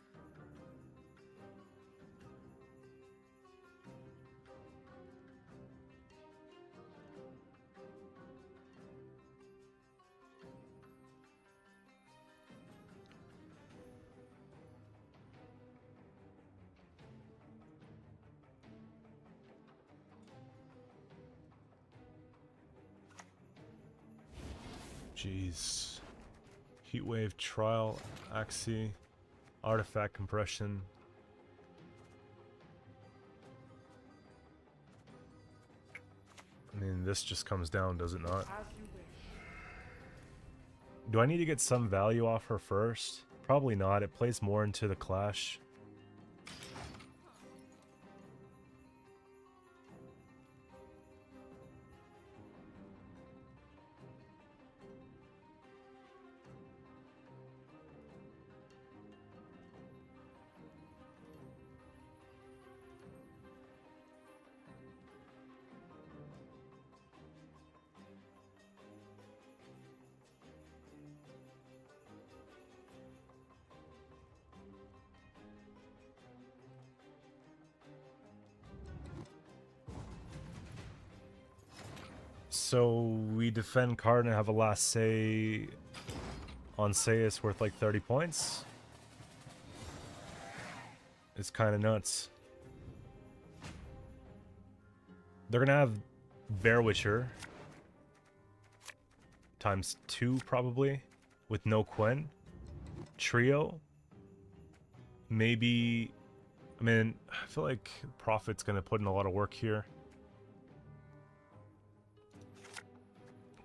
Jeez. Heatwave, Trial, Axie, Artifact Compression. I mean, this just comes down, does it not? Do I need to get some value off her first? Probably not. It plays more into the clash. So we defend card and have a last say on Sayus worth like 30 points. It's kind of nuts. They're gonna have Bear Witcher times 2 probably with no Quen. Trio. Maybe, I mean, I feel like Prophet's gonna put in a lot of work here.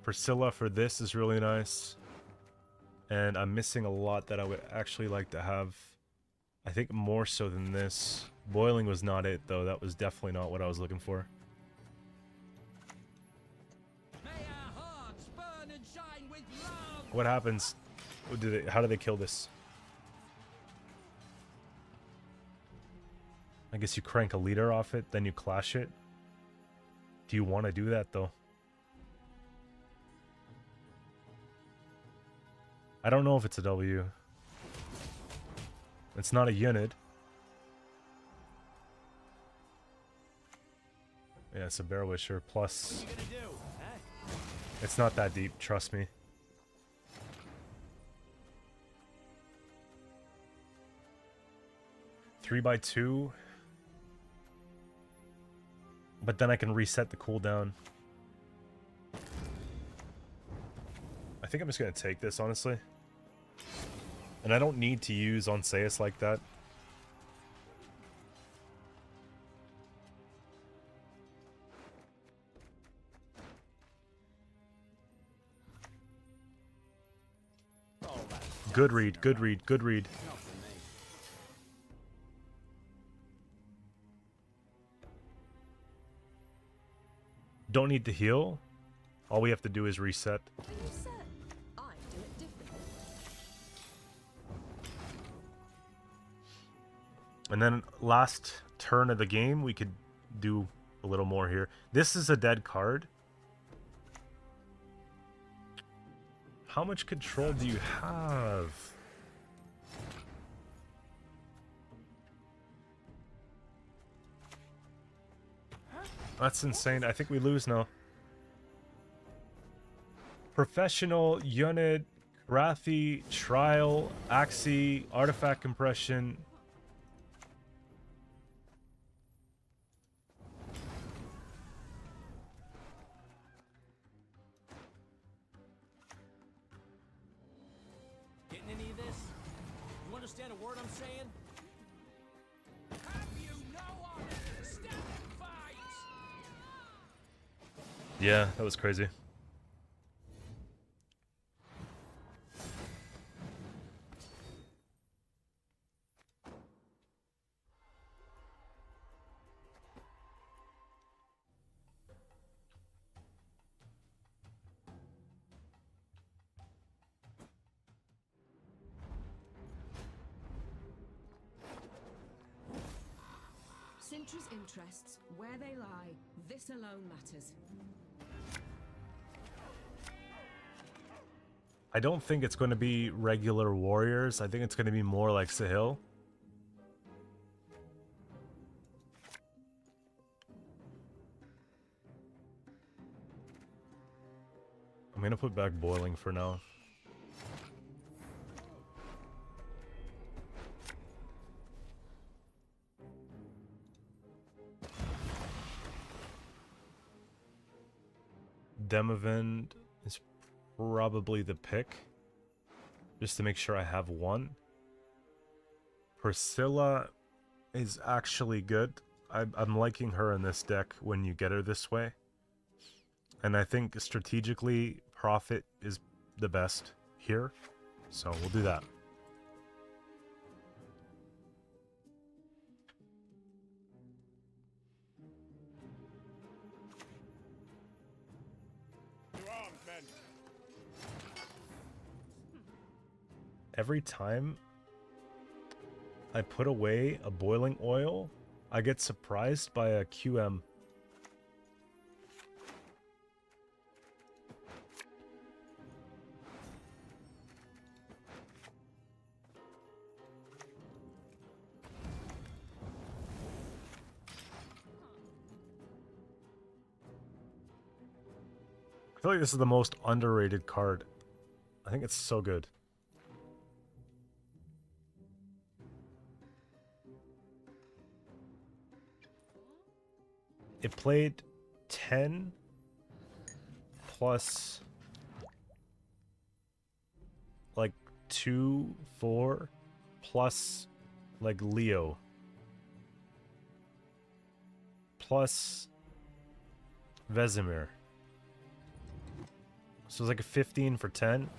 Priscilla for this is really nice. And I'm missing a lot that I would actually like to have. I think more so than this. Boiling was not it, though. That was definitely not what I was looking for. May our hearts burn and shine with love. What happens? How do they kill this? I guess you crank a leader off it, then you clash it. Do you want to do that, though? I don't know if it's a W. It's not a unit. Yeah, it's a Bear Wisher. Plus, it's not that deep, trust me. 3x2. But then I can reset the cooldown. I think I'm just going to take this, honestly. And I don't need to use Onseus like that. Good read, good read, good read. Not for me. Don't need to heal. All we have to do is reset. Are you certain? I do it differently. And then last turn of the game, we could do a little more here. This is a dead card. How much control do you have? That's insane. I think we lose now. Professional, Unit, Rathi, Trial, Axie, Artifact Compression. Getting any of this? You understand a word I'm saying? Have you no honor? Stand and fight! Yeah, that was crazy. Sintra's interests, where they lie, this alone matters. I don't think it's going to be regular warriors. I think it's going to be more like Sahil. I'm going to put back boiling for now. Demavend is probably the pick, just to make sure I have one. Priscilla is actually good. I'm liking her in this deck when you get her this way. And I think strategically, Prophet is the best here. So we'll do that. Every time I put away a boiling oil, I get surprised by a QM. I feel like this is the most underrated card. I think it's so good. It played 10 plus like 2, 4 plus like Leo plus Vesemir. So it's like a 15 for 10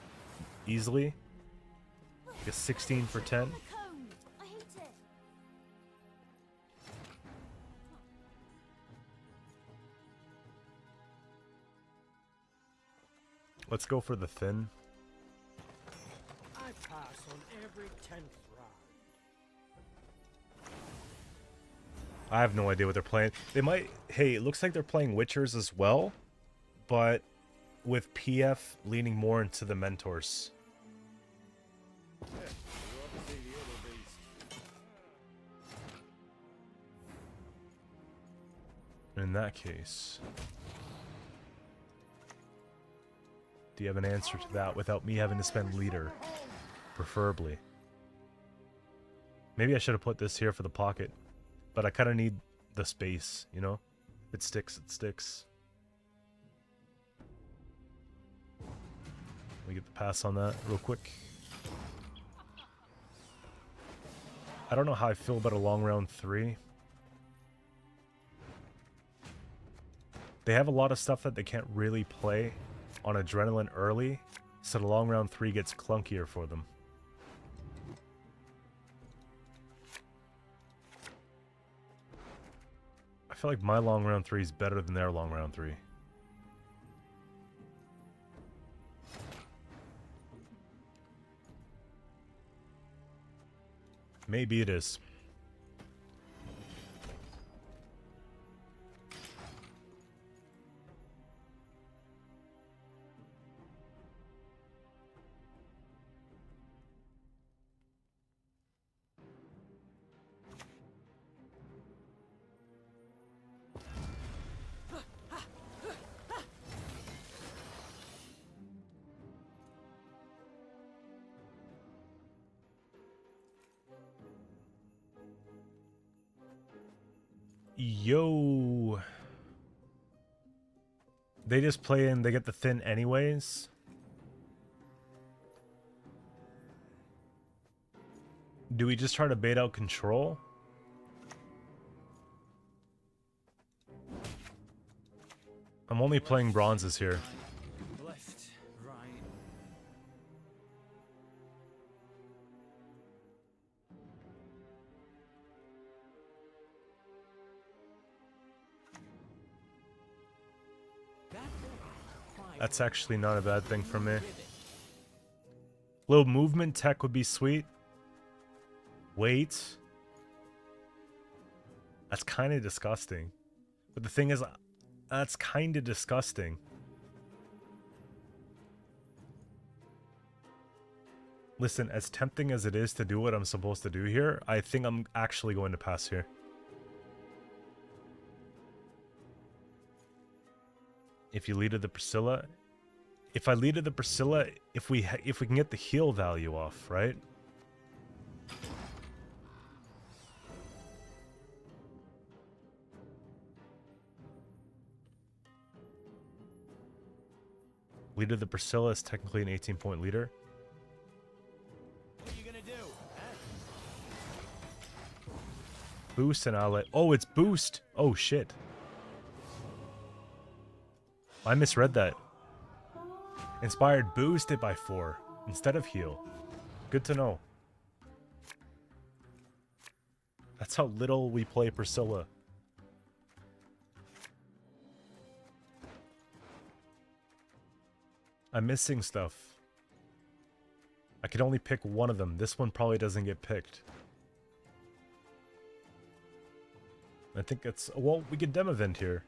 easily. Like a 16 for 10. Let's go for the thin. I pass on every 10th round. I have no idea what they're playing. They might... Hey, it looks like they're playing Witchers as well, but with PF leaning more into the Mentors. In that case... Do you have an answer to that without me having to spend leader? Preferably. Maybe I should have put this here for the pocket. But I kind of need the space, you know? If it sticks, it sticks. Let me get the pass on that real quick. I don't know how I feel about a long round 3. They have a lot of stuff that they can't really play on adrenaline early, so the long round 3 gets clunkier for them. I feel like my long round 3 is better than their long round 3. Maybe it is. Yo. They just play in, they get the thin anyways. Do we just try to bait out control? I'm only playing bronzes here. Left, right. That's actually not a bad thing for me. Little movement tech would be sweet. Wait. That's kind of disgusting. But the thing is, that's kind of disgusting. Listen, as tempting as it is to do what I'm supposed to do here, I think I'm actually going to pass here. If you lead to the Priscilla, if I lead to the Priscilla, if we can get the heal value off, right? Leader of the Priscilla is technically an 18-point leader. What are you gonna do? Huh? Boost and ally. Oh, it's boost. Oh shit. I misread that. Inspired boost it by 4 instead of heal. Good to know. That's how little we play Priscilla. I'm missing stuff. I could only pick one of them. This one probably doesn't get picked. I think it's... Well, we could dem event here.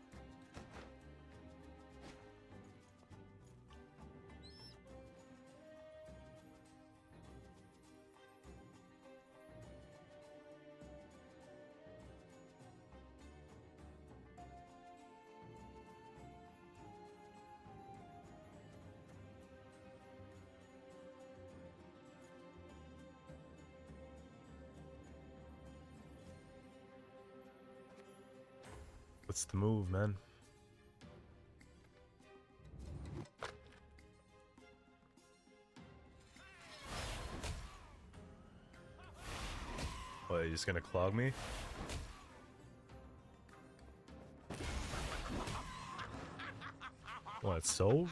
What's the move, man? What, you just gonna clog me? What, Sove?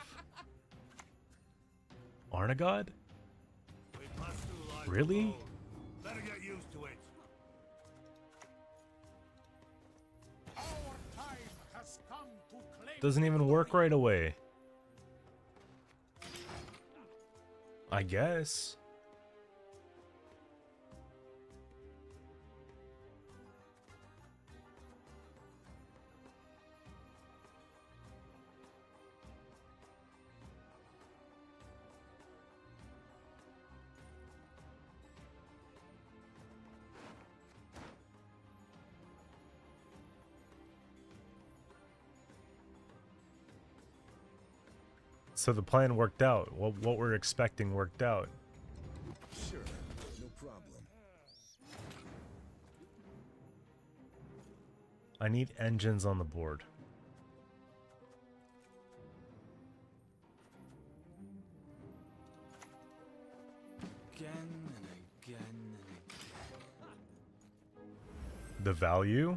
Arnagod? Really? Better get used to it. Doesn't even work right away. I guess. So the plan worked out. What we're expecting worked out. Sure, no problem. I need engines on the board. Again and again and again. The value?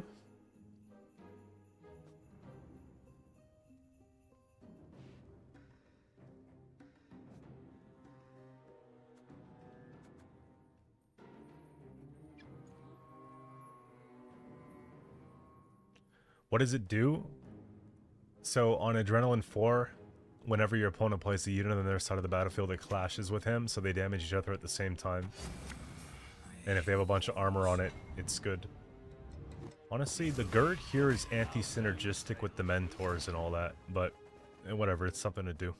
What does it do? So on Adrenaline 4, whenever your opponent plays a unit on their side of the battlefield, it clashes with him, so they damage each other at the same time. And if they have a bunch of armor on it, it's good. Honestly, the Gird here is anti-synergistic with the Mentors and all that, but whatever, it's something to do.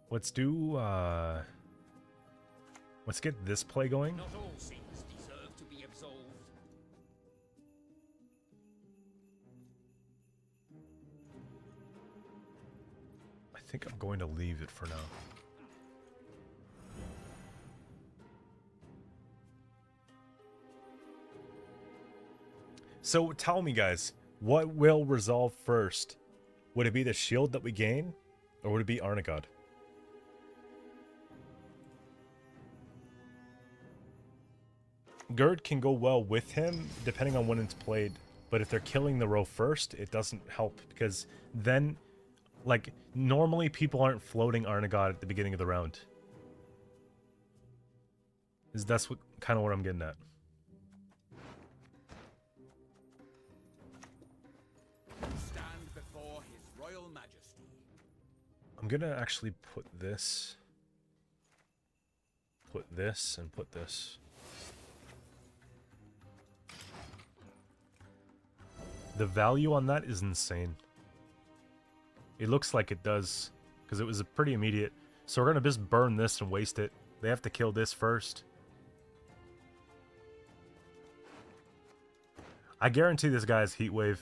Let's do, let's get this play going. Not all sins deserve to be absolved. I think I'm going to leave it for now. So tell me, guys, what will resolve first? Would it be the shield that we gain, or would it be Arnagod? Gird can go well with him, depending on when it's played. But if they're killing the row first, it doesn't help, because then, like, normally people aren't floating Arnagod at the beginning of the round. That's what kind of what I'm getting at. Stand before His Royal Majesty. I'm gonna actually put this, and put this. The value on that is insane. It looks like it does, because it was a pretty immediate. So we're gonna just burn this and waste it. They have to kill this first. I guarantee this guy has Heat Wave.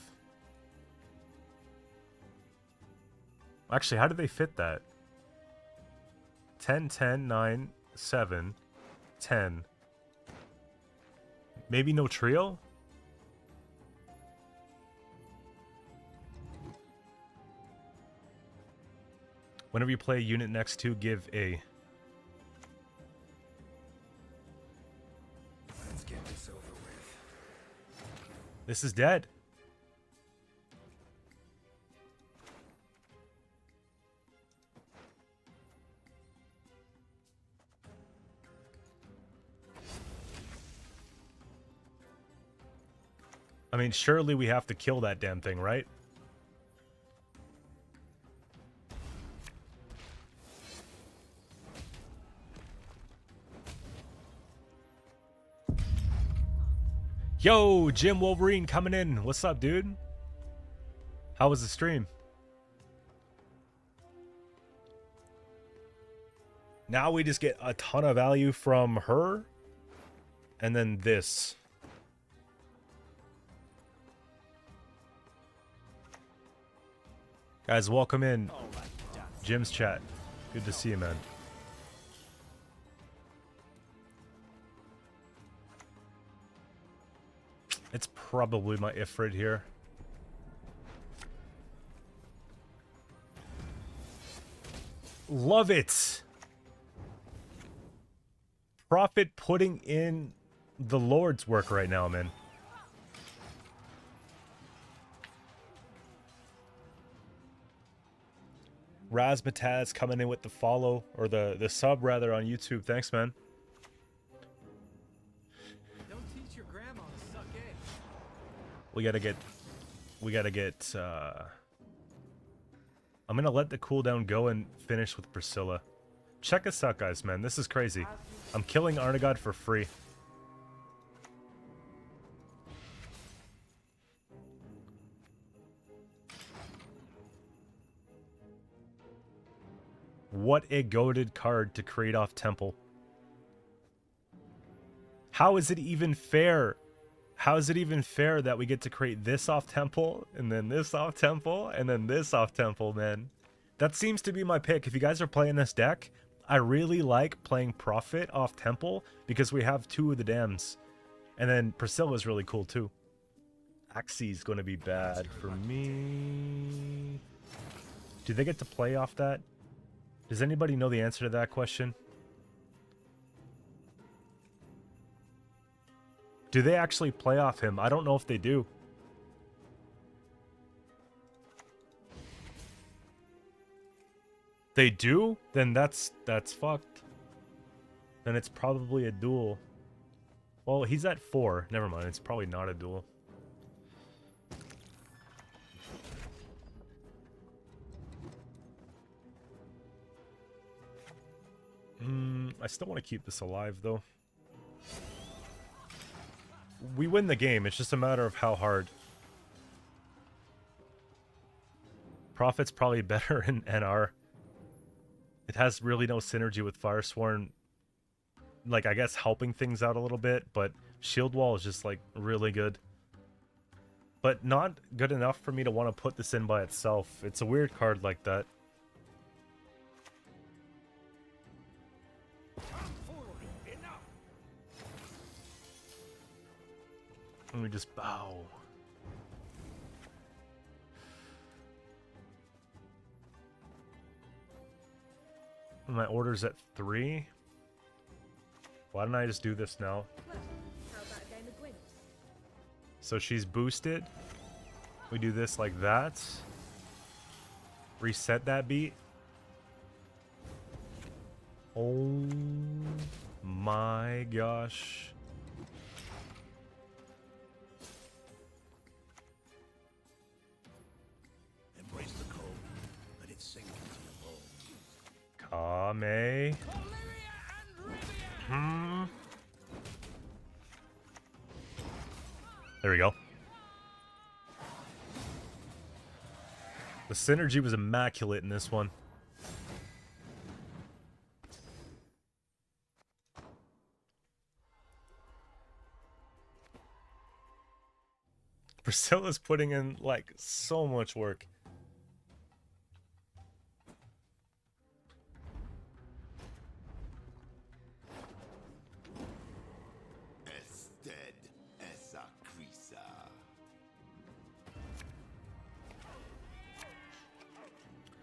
Actually, how did they fit that? 10, 10, 9, 7, 10. Maybe no trio? Whenever you play a unit next to, give a... Let's get this over with. This is dead. I mean, surely we have to kill that damn thing, right? Yo, Jim Wolverine coming in. What's up, dude? How was the stream? Now we just get a ton of value from her. And then this. Guys, welcome in. Jim's chat. Good to see you, man. It's probably my Ifrit here. Love it. Prophet putting in the Lord's work right now, man. Razmataz coming in with the follow, or the sub rather, on YouTube. Thanks, man. Don't teach your grandma to suck eggs. We gotta get, I'm gonna let the cooldown go and finish with Priscilla. Check us out, guys, man. This is crazy. I'm killing Arnagod for free. What a goated card to create off Temple. How is it even fair? How is it even fair that we get to create this off Temple, and then this off Temple, and then this off Temple, man? That seems to be my pick. If you guys are playing this deck, I really like playing Prophet off Temple, because we have two of the dams. And then Priscilla's really cool too. Axie's going to be bad for me. Do they get to play off that? Does anybody know the answer to that question? Do they actually play off him? I don't know if they do. They do? Then that's fucked. Then it's probably a duel. Well, he's at 4. Never mind, it's probably not a duel. I still want to keep this alive, though. We win the game, it's just a matter of how hard. Prophet's probably better in NR. It has really no synergy with Firesworn. Like, I guess helping things out a little bit, but Shield Wall is just, like, really good. But not good enough for me to want to put this in by itself. It's a weird card like that. Let me just bow. My order's at 3. Why don't I just do this now? Well, how about a game of Gwent? So she's boosted. We do this like that. Reset that beat. Oh my gosh. Embrace the cold. Let it sink into your bones. Kame. There we go. The synergy was immaculate in this one. Priscilla's putting in, like, so much work.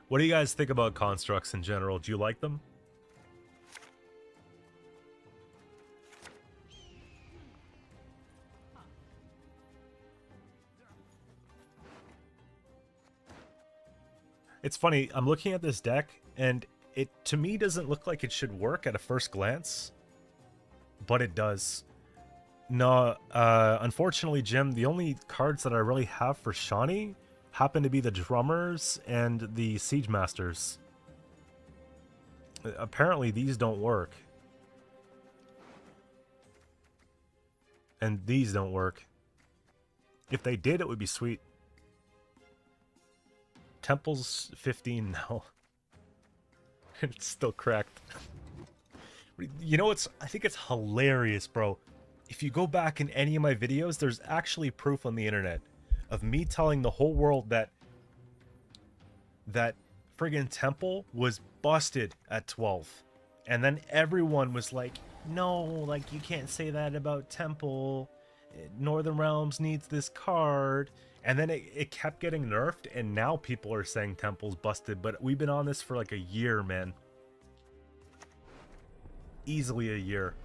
What do you guys think about constructs in general? Do you like them? It's funny, I'm looking at this deck, and it, to me, doesn't look like it should work at a first glance. But it does. No, unfortunately, Jim, the only cards that I really have for Shawnee happen to be the Drummers and the Siege Masters. Apparently, these don't work. And these don't work. If they did, it would be sweet. Temple's 15 now. It's still cracked. You know what's... I think it's hilarious, bro. If you go back in any of my videos, there's actually proof on the internet of me telling the whole world that friggin' Temple was busted at 12. And then everyone was like, no, like, you can't say that about Temple. Northern Realms needs this card. And then it kept getting nerfed, and now people are saying Temple's busted. But we've been on this for like a year, man. Easily a year.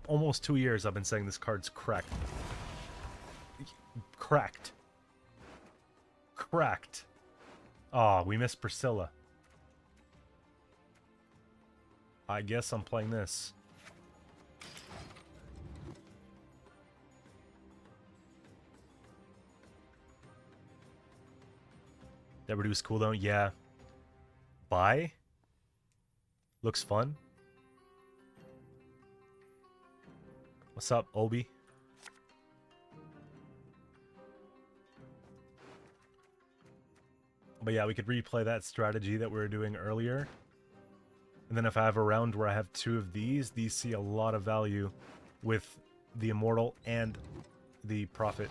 Almost 2 years I've been saying this card's cracked. Cracked. Cracked. Aw, we missed Priscilla. I guess I'm playing this. That reduced cooldown? Yeah. Buy? Looks fun. What's up, Obi? But yeah, we could replay that strategy that we were doing earlier. And then if I have a round where I have 2 of these see a lot of value with the Immortal and the Prophet.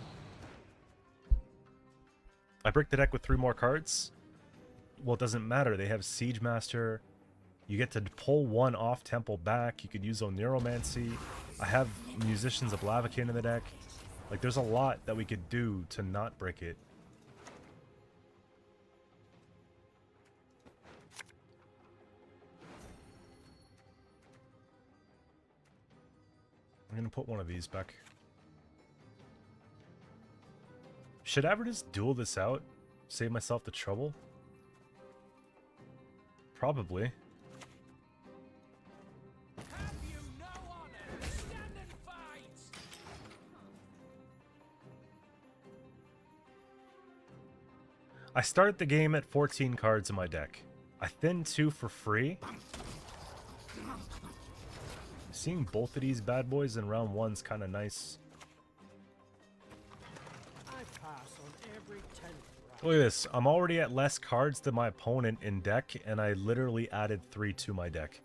I break the deck with 3 more cards. Well, it doesn't matter. They have Siege Master, You get to pull one off temple back. You could use Oneromancy. I have Musicians of Lavakin in the deck. Like, there's a lot that we could do to not break it. I'm gonna put one of these back. Should I ever just duel this out? Save myself the trouble? Probably. Have you no honor? Stand and fight! I start the game at 14 cards in my deck. I thin 2 for free. Seeing both of these bad boys in round 1's kind of nice. I pass on every 10th round. Look at this. I'm already at less cards than my opponent in deck, and I literally added 3 to my deck.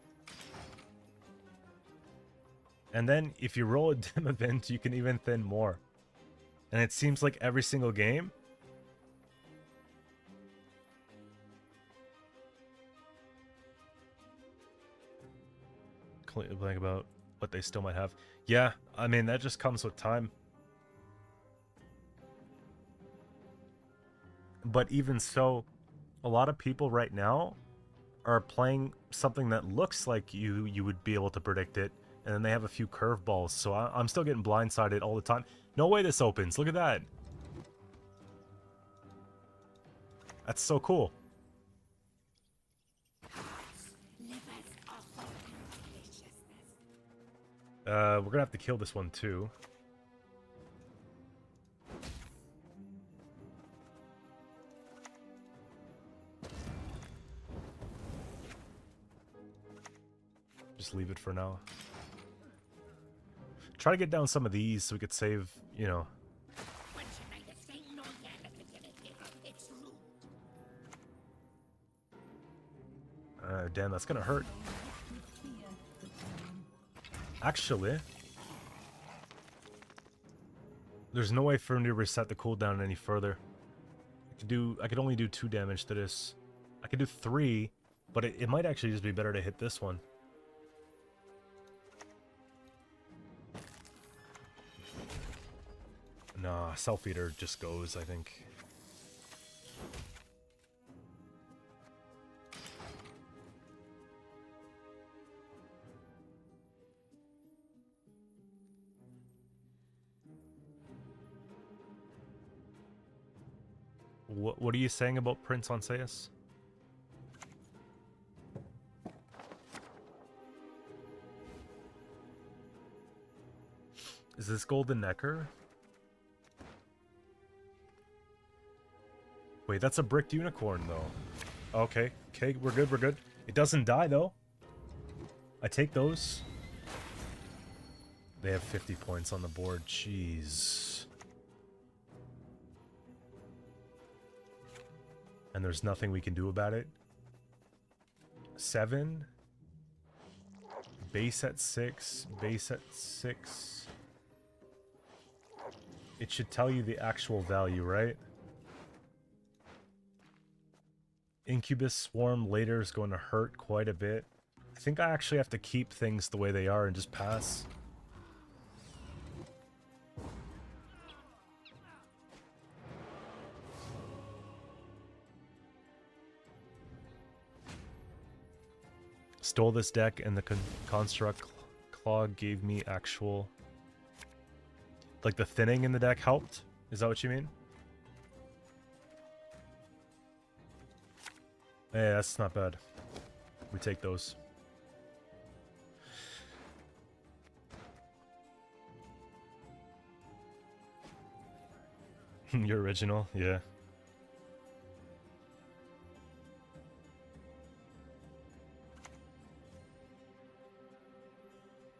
And then, if you roll a dim event, you can even thin more. And it seems like every single game, completely blank about what they still might have. Yeah, I mean, that just comes with time. But even so, a lot of people right now are playing something that looks like you would be able to predict it, and then they have a few curveballs. So I'm still getting blindsided all the time. No way this opens. Look at that. That's so cool. We're gonna have to kill this one too. Just leave it for now. Try to get down some of these so we could save, you know. Damn, that's gonna hurt. Actually, there's no way for me to reset the cooldown any further. I could only do 2 damage to this. I could do 3, but it might actually just be better to hit this one. Nah, Self-Eater just goes, I think. What are you saying about Prince Onseus? Is this Golden Necker? Wait, that's a bricked unicorn, though. Okay, we're good, we're good. It doesn't die, though. I take those. They have 50 points on the board. Jeez. And there's nothing we can do about it. 7. Base at 6. Base at 6. It should tell you the actual value, right? Incubus Swarm later is going to hurt quite a bit. I think I actually have to keep things the way they are and just pass. Stole this deck and the Construct Claw gave me actual... Like the thinning in the deck helped? Is that what you mean? Yeah, that's not bad. We take those. Your original, yeah.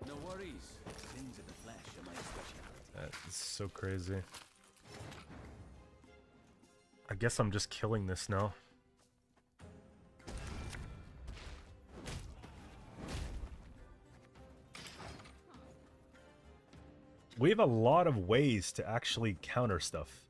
No worries. Things of the flesh are my specialty. That's so crazy. I guess I'm just killing this now. We have a lot of ways to actually counter stuff.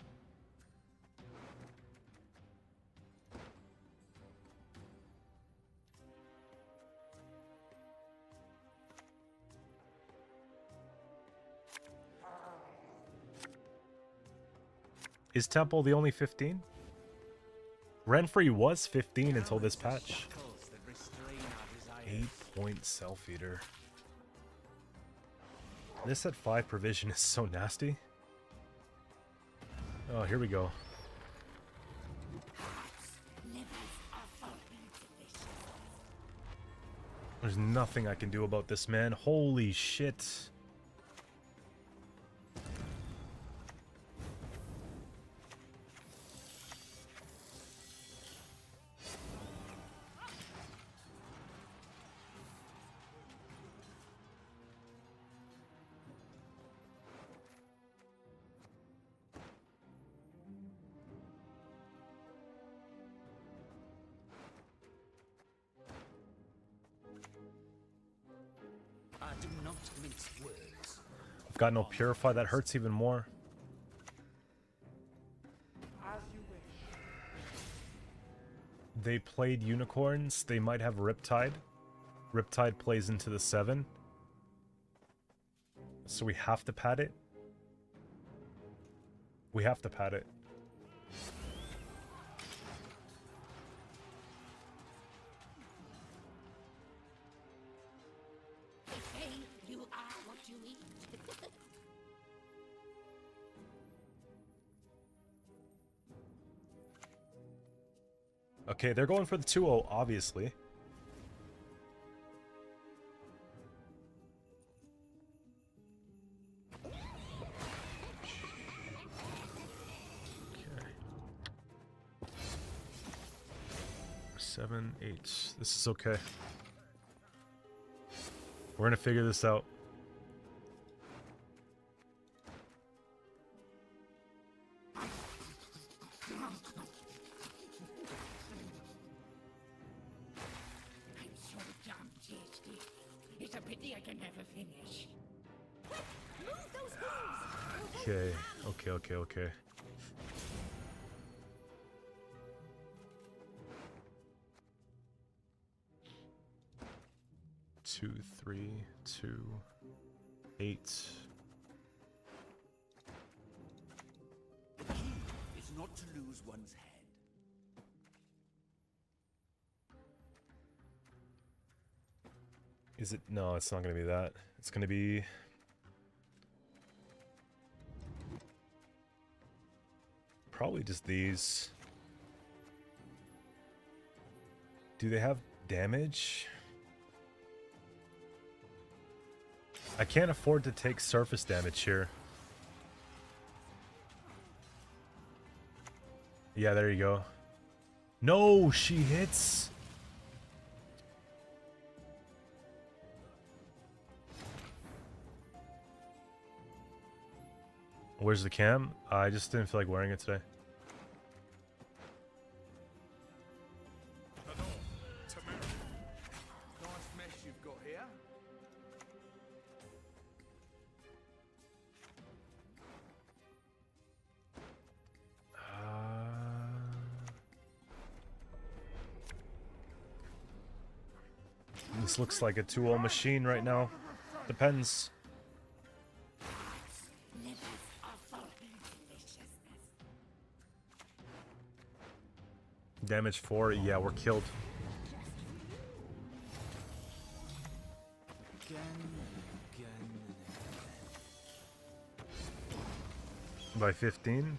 Is Temple the only 15? Renfrey was 15 until this patch. 8-point Self-Eater. This at 5 provision is so nasty. Oh, here we go. There's nothing I can do about this, man. Holy shit. Do not mince words. I've got no Purify, that hurts even more. They played Unicorns, they might have Riptide. Riptide plays into the 7. So we have to pad it. We have to pad it. Hey, you are what you eat. Okay, they're going for the 2-0, obviously. Okay. 7, 8. This is okay. We're gonna figure this out. I'm so damn tasty. It's a pity I can never finish. Move those hooves! Okay, okay. 2, 3, 2, 8. The key is not to lose one's head. Is it? No, it's not gonna be that. It's gonna be... probably just these. Do they have damage? I can't afford to take surface damage here. Yeah, there you go. No, she hits. Where's the cam? I just didn't feel like wearing it today. Nice mess you've got here. This looks like a 2-0 machine right now. Depends. Livers are full of deliciousness. Damage 4. Yeah, we're killed. By 15.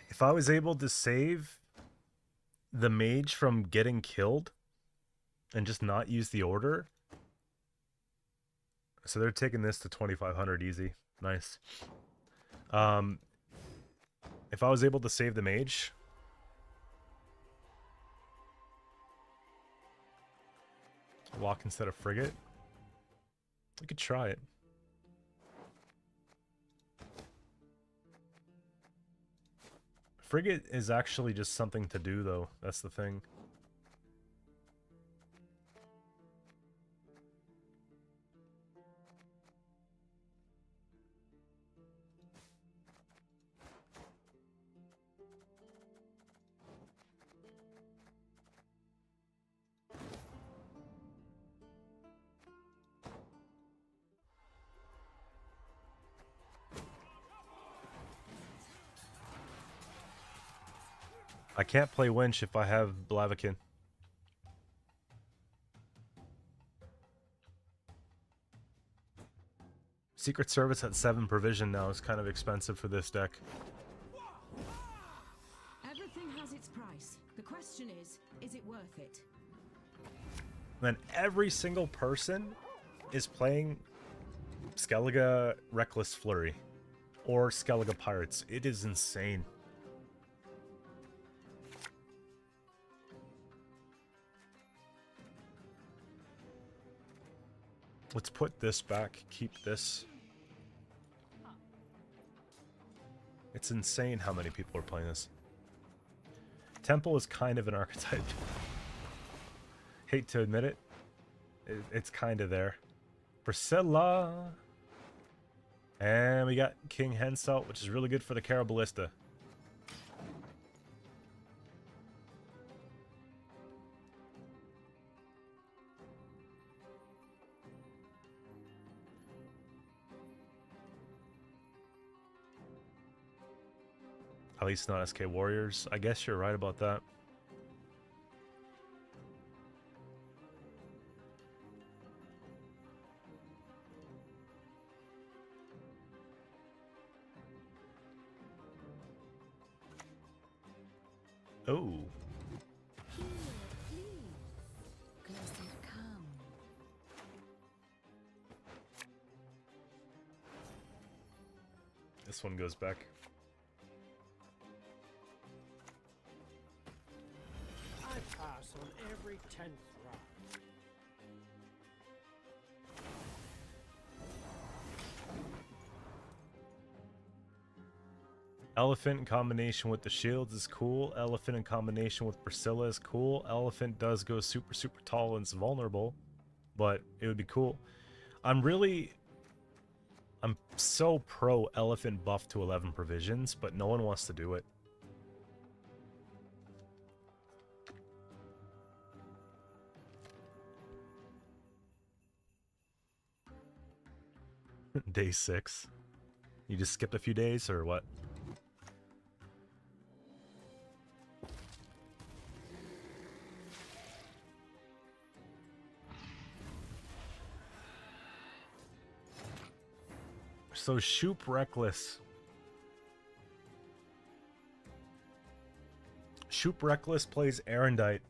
If I was able to save the mage from getting killed and just not use the order. So they're taking this to 2500 easy. Nice. If I was able to save the mage, walk instead of frigate, we could try it. Frigate is actually just something to do, though. That's the thing. I can't play Winch if I have Blaviken. Secret Service at 7 provision now is kind of expensive for this deck. Everything has its price. The question is it worth it? Then every single person is playing Skellige Reckless Flurry or Skellige Pirates. It is insane. Let's put this back, keep this. It's insane how many people are playing this. Temple is kind of an archetype. Hate to admit it. It's kind of there. Priscilla. And we got King Henselt, which is really good for the Caraballista. At least not SK Warriors. I guess you're right about that. Oh. Here, please. Closer come. This one goes back. I pass on every 10th round. Elephant in combination with the shields is cool. Elephant in combination with Priscilla is cool. Elephant does go super, super tall and it's vulnerable, but it would be cool. I'm so pro Elephant buff to 11 provisions, but no one wants to do it. Day 6. You just skipped a few days or what? So Shoop Reckless. Shoop Reckless plays Erendite.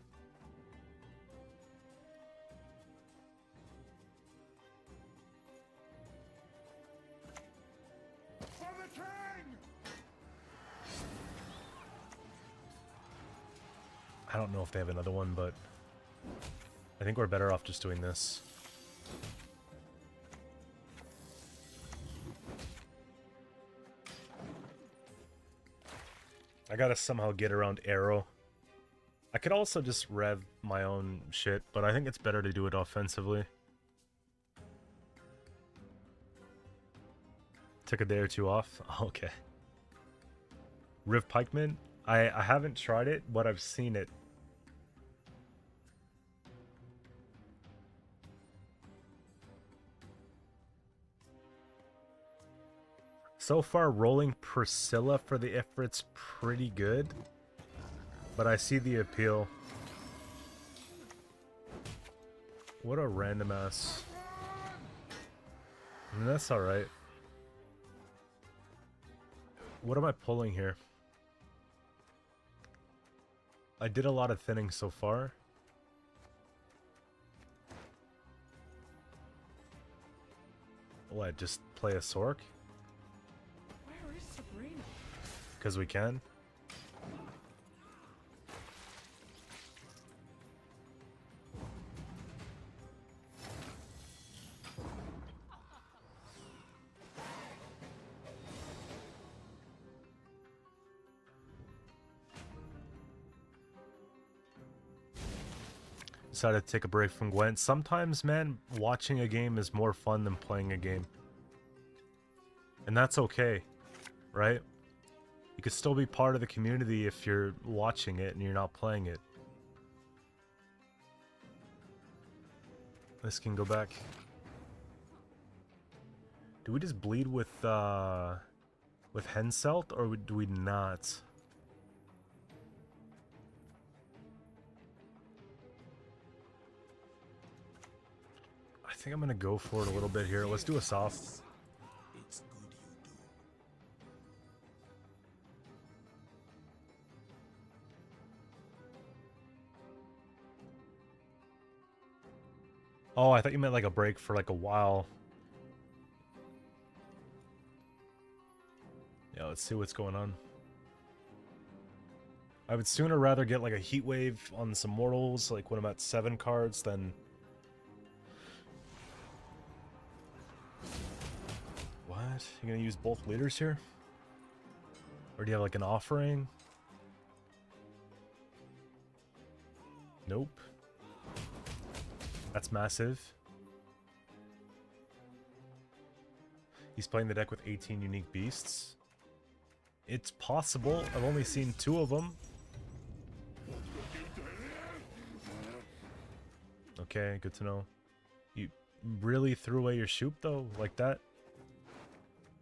I don't know if they have another one, but I think we're better off just doing this. I gotta somehow get around Arrow. I could also just rev my own shit, but I think it's better to do it offensively. Took a day or two off? Okay. Riv Pikeman? I haven't tried it, but I've seen it. So far, rolling Priscilla for the Ifrit's pretty good, but I see the appeal. What a random ass. I mean, that's alright. What am I pulling here? I did a lot of thinning so far. What, just play a Sork? Where is Sabrina? Because we can. Decided to take a break from Gwent. Sometimes, man, watching a game is more fun than playing a game. And that's okay, right? You could still be part of the community if you're watching it and you're not playing it. This can go back. Do we just bleed with Henselt, or do we not? think I'm gonna go for it a little bit here. Let's do a soft. It's good you do. Oh, I thought you meant like a break for like a while. Yeah, let's see what's going on. I would sooner rather get like a heat wave on some mortals, like when I'm at 7 cards, than... What? You gonna use both leaders here? Or do you have like an offering? Nope. That's massive. He's playing the deck with 18 unique beasts. It's possible. I've only seen 2 of them. Okay, good to know. You really threw away your shoop though, like that?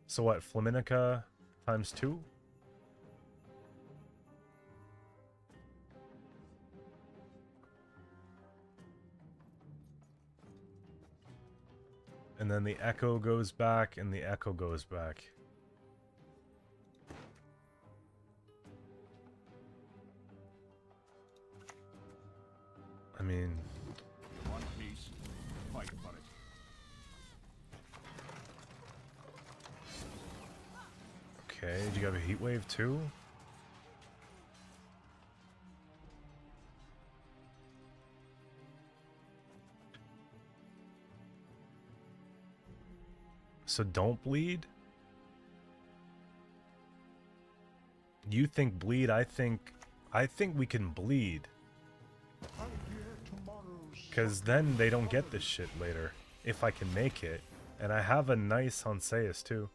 So what, Flaminica times 2? And then the Echo goes back, and the Echo goes back. I mean... One piece. Fight for it. Okay, do you have a heat wave too? So don't bleed? You think bleed, I think we can bleed. Cause then they don't get this shit later. If I can make it. And I have a nice Honseus too.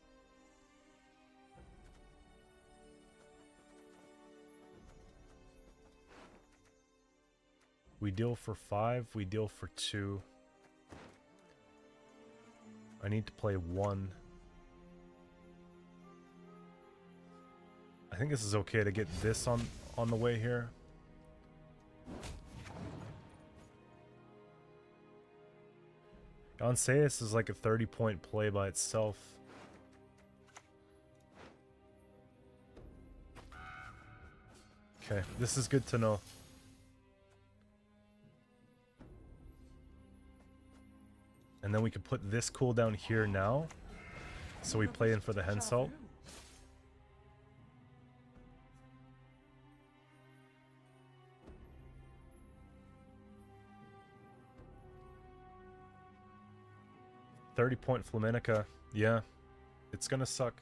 We deal for 5, we deal for 2. I need to play 1. I think this is okay to get this on the way here. Honseus is like a 30-point play by itself. Okay, this is good to know. And then we can put this cooldown here now. So we play in for the Hensalt. .30 Flaminica. Yeah. It's gonna suck.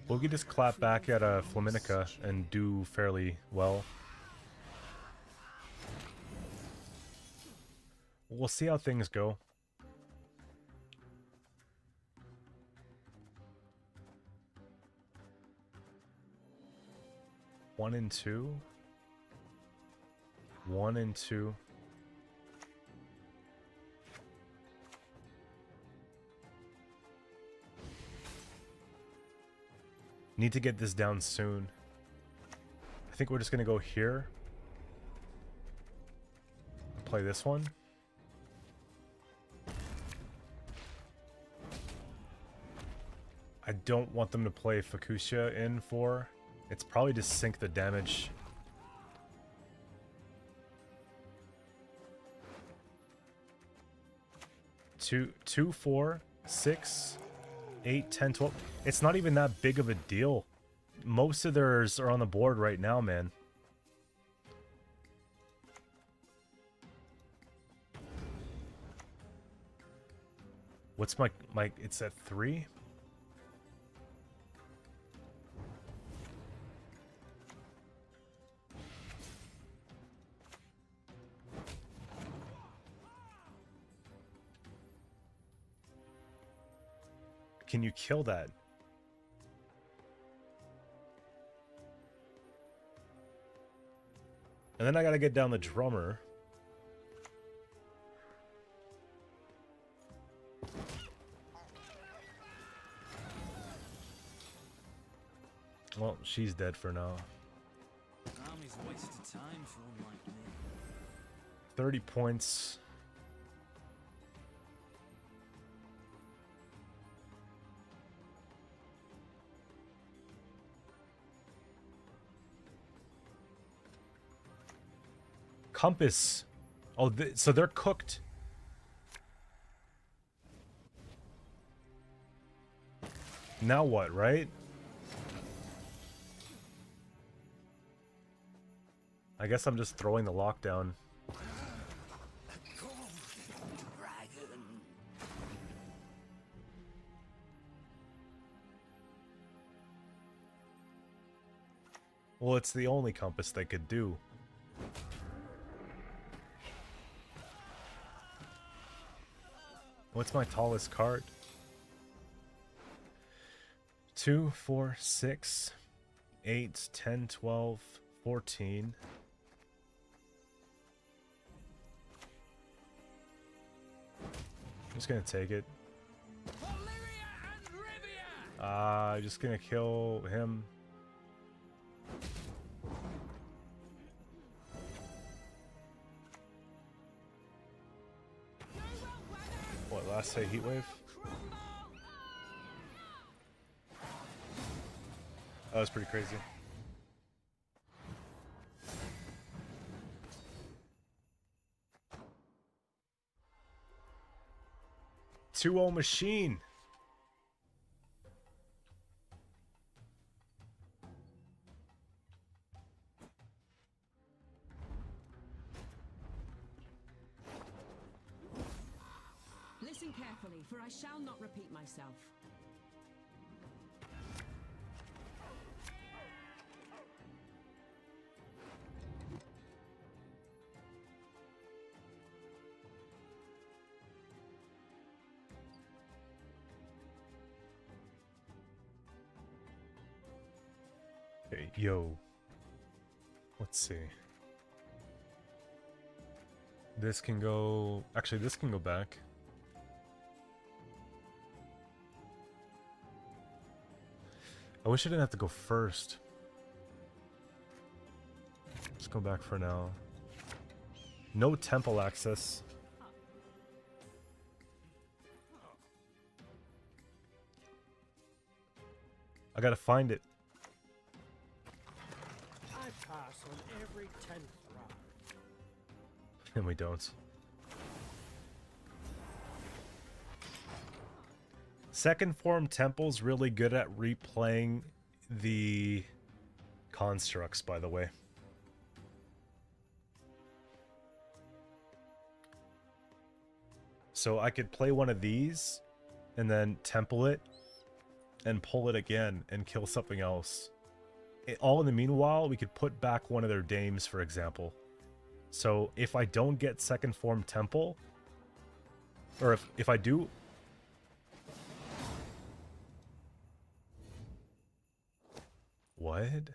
We could just clap back at a Flaminica and do fairly well. We'll see how things go. One and two. 1 and 2. Need to get this down soon. I think we're just gonna go here. Play this one. I don't want them to play Fukushia in for. It's probably just sink the damage. Two, 4, 6, 8, 10, 12. It's not even that big of a deal. Most of theirs are on the board right now, man. What's my it's at 3? Can you kill that? And then I gotta get down the drummer. Well, she's dead for now. Army's a waste of time for one like me. 30 points. Compass. Oh, so they're cooked. Now what, right? I guess I'm just throwing the lockdown. Well, it's the only compass they could do. What's my tallest card? 2, 4, 6, 8, 10, 12, 14. I'm just gonna take it. I'm just gonna kill him. What, last say heat wave? That was pretty crazy. Two-O machine. Listen carefully, for I shall not repeat myself. Okay, yo. Let's see. This can go... Actually, this can go back. I wish I didn't have to go first. Let's go back for now. No temple access. I gotta find it. I pass on every 10th round. And we don't. Second form temple's really good at replaying the constructs, by the way. So I could play one of these and then temple it and pull it again and kill something else. All in the meanwhile, we could put back one of their dames, for example. So if I don't get second form temple, or if I do... What?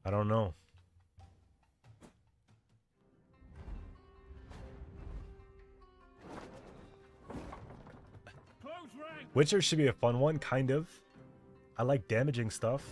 I don't know. Witcher should be a fun one, kind of. I like damaging stuff.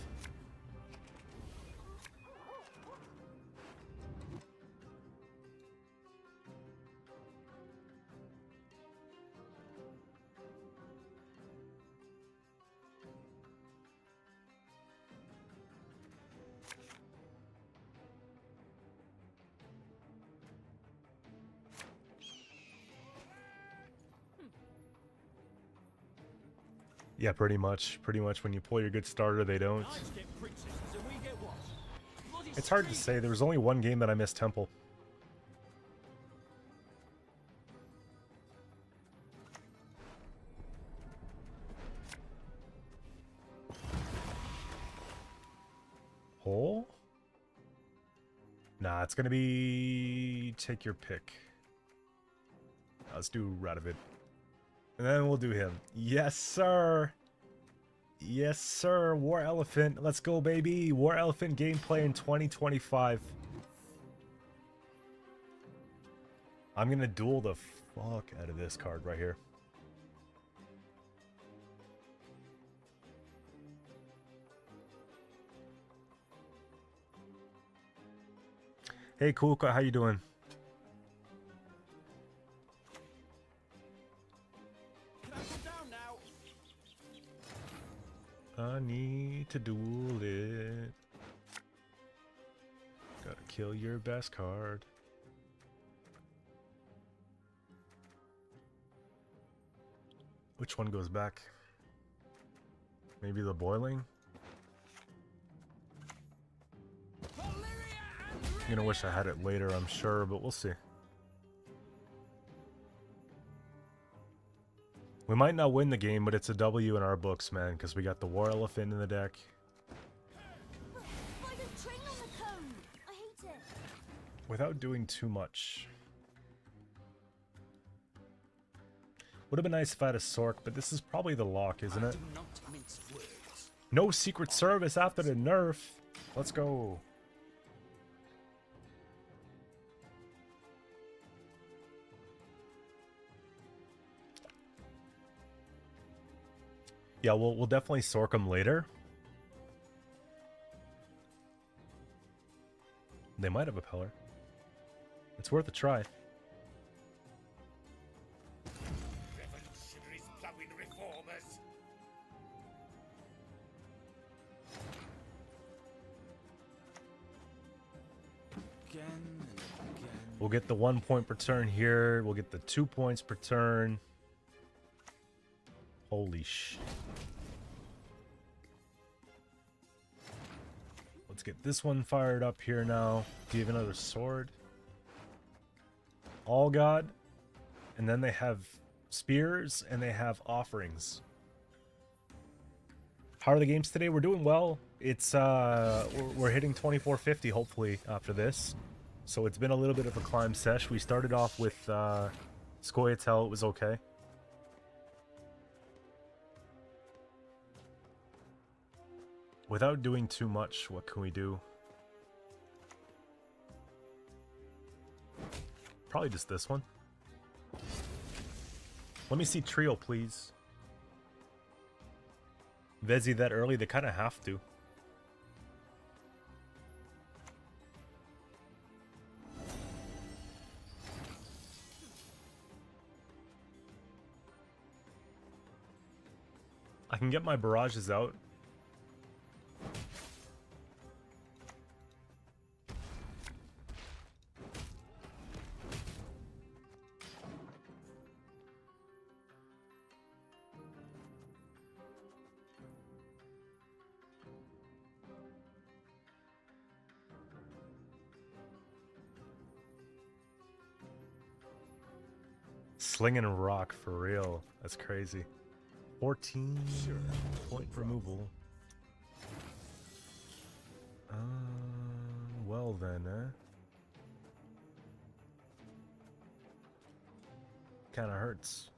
Yeah, pretty much. Pretty much when you pull your good starter, they don't. Knights get princesses and we get what? Bloody It's hard to steam. say. There was only one game that I missed Temple. Hole? Nah, it's gonna be... take your pick. Let's do Radovid. And then we'll do him. Yes, sir! Yes, sir! War Elephant. Let's go, baby! War Elephant gameplay in 2025. I'm gonna duel the fuck out of this card right here. Hey, Kuka, how you doing? Can I put down now? I need to duel it. Gotta kill your best card. Which one goes back? Maybe the boiling? I'm gonna wish I had it later, I'm sure, but we'll see. We might not win the game, but it's a W in our books, man, because we got the War Elephant in the deck. Why don't train on the cone? I hate it. Without doing too much. Would have been nice if I had a Sork, but this is probably the lock, isn't it? Do not mince words. No Secret Service after the nerf. Let's go. Yeah, we'll definitely Sork them later. They might have a Peller. It's worth a try. Revolutionaries plowing reformers. Again and again. We'll get the 1 point per turn here. We'll get the 2 points per turn. Holy sh! Let's get this one fired up here now. Do you have another sword? All God. And then they have spears and they have offerings. How are the games today? We're doing well. It's we're hitting 2450 hopefully after this. So it's been a little bit of a climb sesh. We started off with Scoia'tael. It was okay. Without doing too much, what can we do? Probably just this one. Let me see trio, please. Vezi that early, they kind of have to. I can get my barrages out. Slinging rock for real. That's crazy. 14 point removal. Well then, Kinda hurts.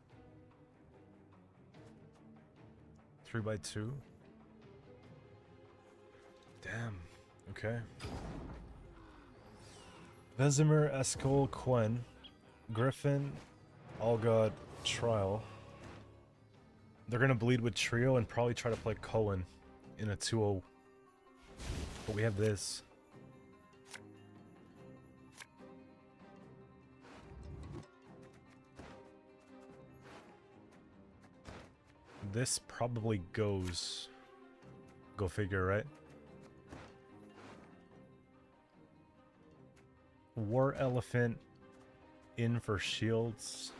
3x2. Damn. Okay. Vesemir, Escol, Quen, Griffin, Allgod, Trial. They're gonna bleed with Trio and probably try to play Cohen in a 2-0. But we have this. This probably goes. Go figure, right? War Elephant in for shields.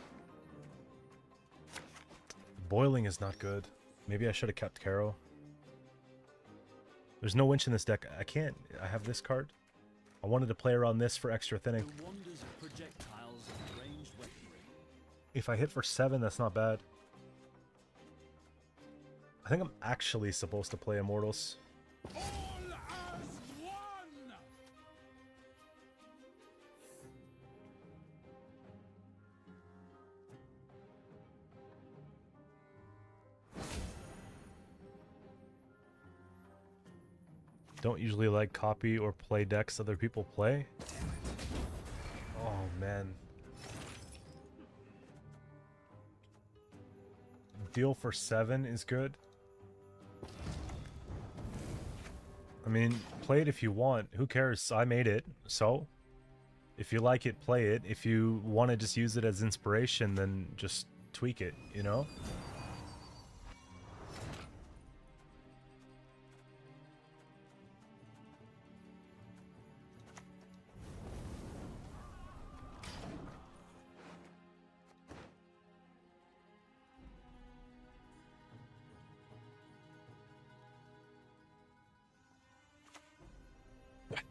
Boiling is not good. Maybe I should have kept Caro. There's no winch in this deck. I can't. I have this card. I wanted to play around this for extra thinning. The wonders of projectiles and ranged weaponry. If I hit for 7, that's not bad. I think I'm actually supposed to play Immortals. All as Don't usually like copy or play decks other people play. Oh man. Deal for 7 is good. I mean, play it if you want. Who cares? I made it, so if you like it, play it. If you want to just use it as inspiration, then just tweak it, you know?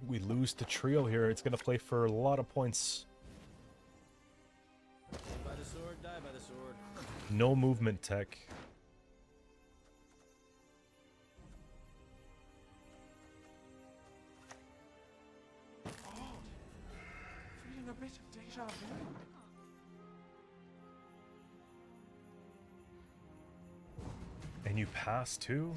We lose to trio here. It's gonna play for a lot of points. By the sword, die by the sword. No movement tech. Feeling a bit of deja vu. And you pass too?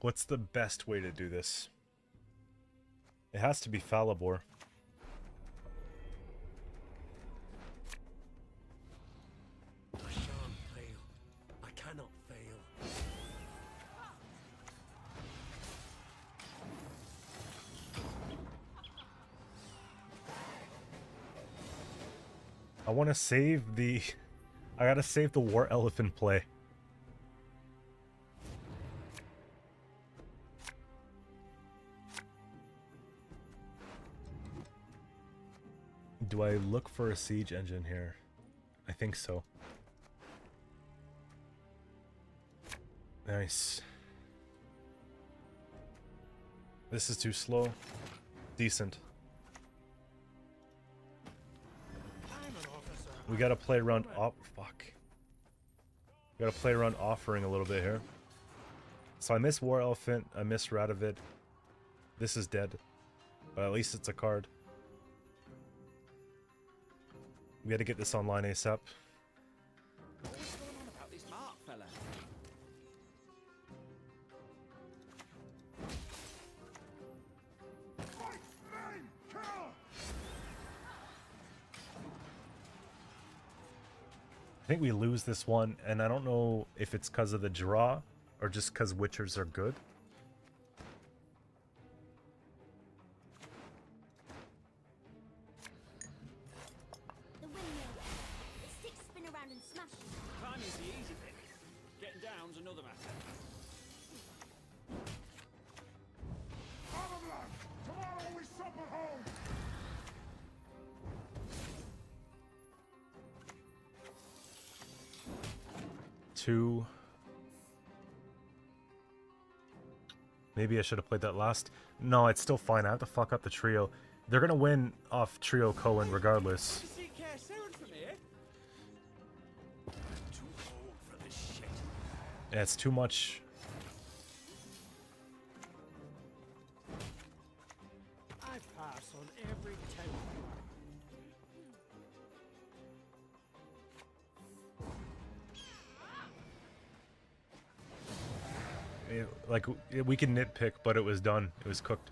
What's the best way to do this? It has to be Falibor. I shan't fail. I cannot fail. I want to save the... I gotta save the War Elephant play. Do I look for a siege engine here? I think so. Nice. This is too slow. Decent. We gotta play around fuck. We gotta play around offering a little bit here. So I miss War Elephant, I miss Radovid. This is dead. But at least it's a card. We gotta get this online ASAP. What's going on about this Mark fella? I think we lose this one, and I don't know if it's because of the draw or just because Witchers are good. The windmill. The sticks spin around and smash you. Climbing's the easy bit. Getting down's another matter. Tomorrow we sup at home! Two. Maybe I should have played that last. No, it's still fine. I have to fuck up the trio. They're gonna win off trio Cohen regardless. You see Care Sound from here? Too old for this shit. Yeah, it's too much. I pass on every table. Like, we can nitpick, but it was done. It was cooked.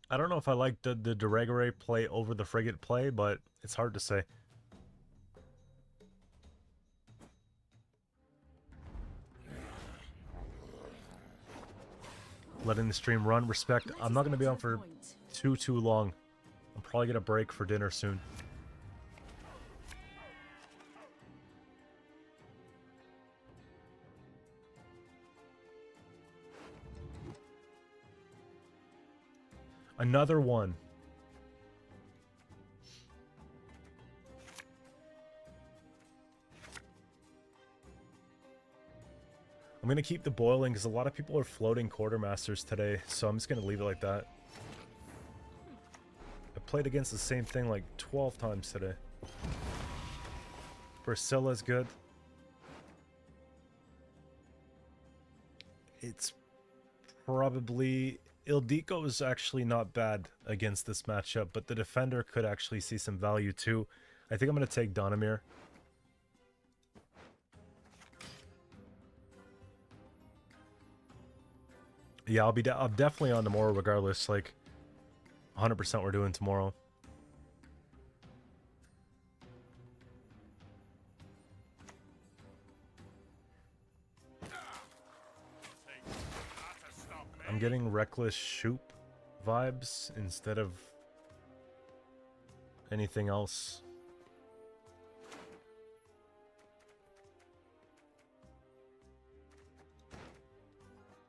I don't know if I like the Deregere play over the Frigate play, but it's hard to say. Letting the stream run. Respect. I'm not going to be on for too long. I'm probably going to break for dinner soon. Another one. I'm going to keep the boiling because a lot of people are floating quartermasters today, so I'm just going to leave it like that. I played against the same thing like 12 times today. Priscilla's good. It's probably... Ildiko is actually not bad against this matchup, but the defender could actually see some value too. I think I'm going to take Donamir. Yeah, I'm definitely on tomorrow regardless. Like, 100% we're doing tomorrow. I'm getting Reckless Shoop vibes instead of anything else.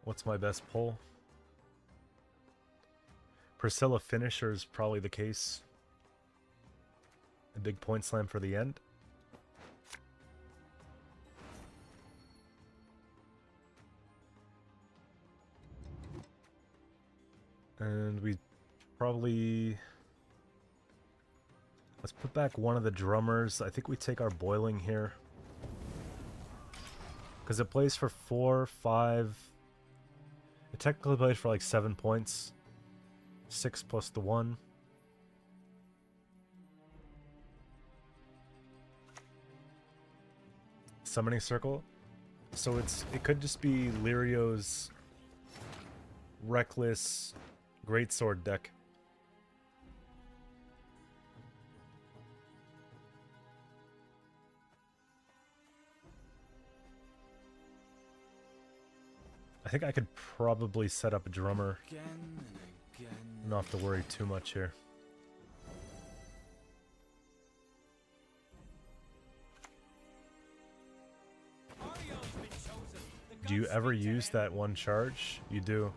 What's my best pull? Priscilla Finisher is probably the case. A big point slam for the end. And we probably... Let's put back one of the drummers. I think we take our boiling here. Because it plays for 4, 5... It technically plays for like 7 points. 6 plus the 1. Summoning Circle. So it could just be Lirio's Reckless Greatsword deck. I think I could probably set up a drummer. Again and again. Not have to worry too much here. Do you ever use that one charge? You do.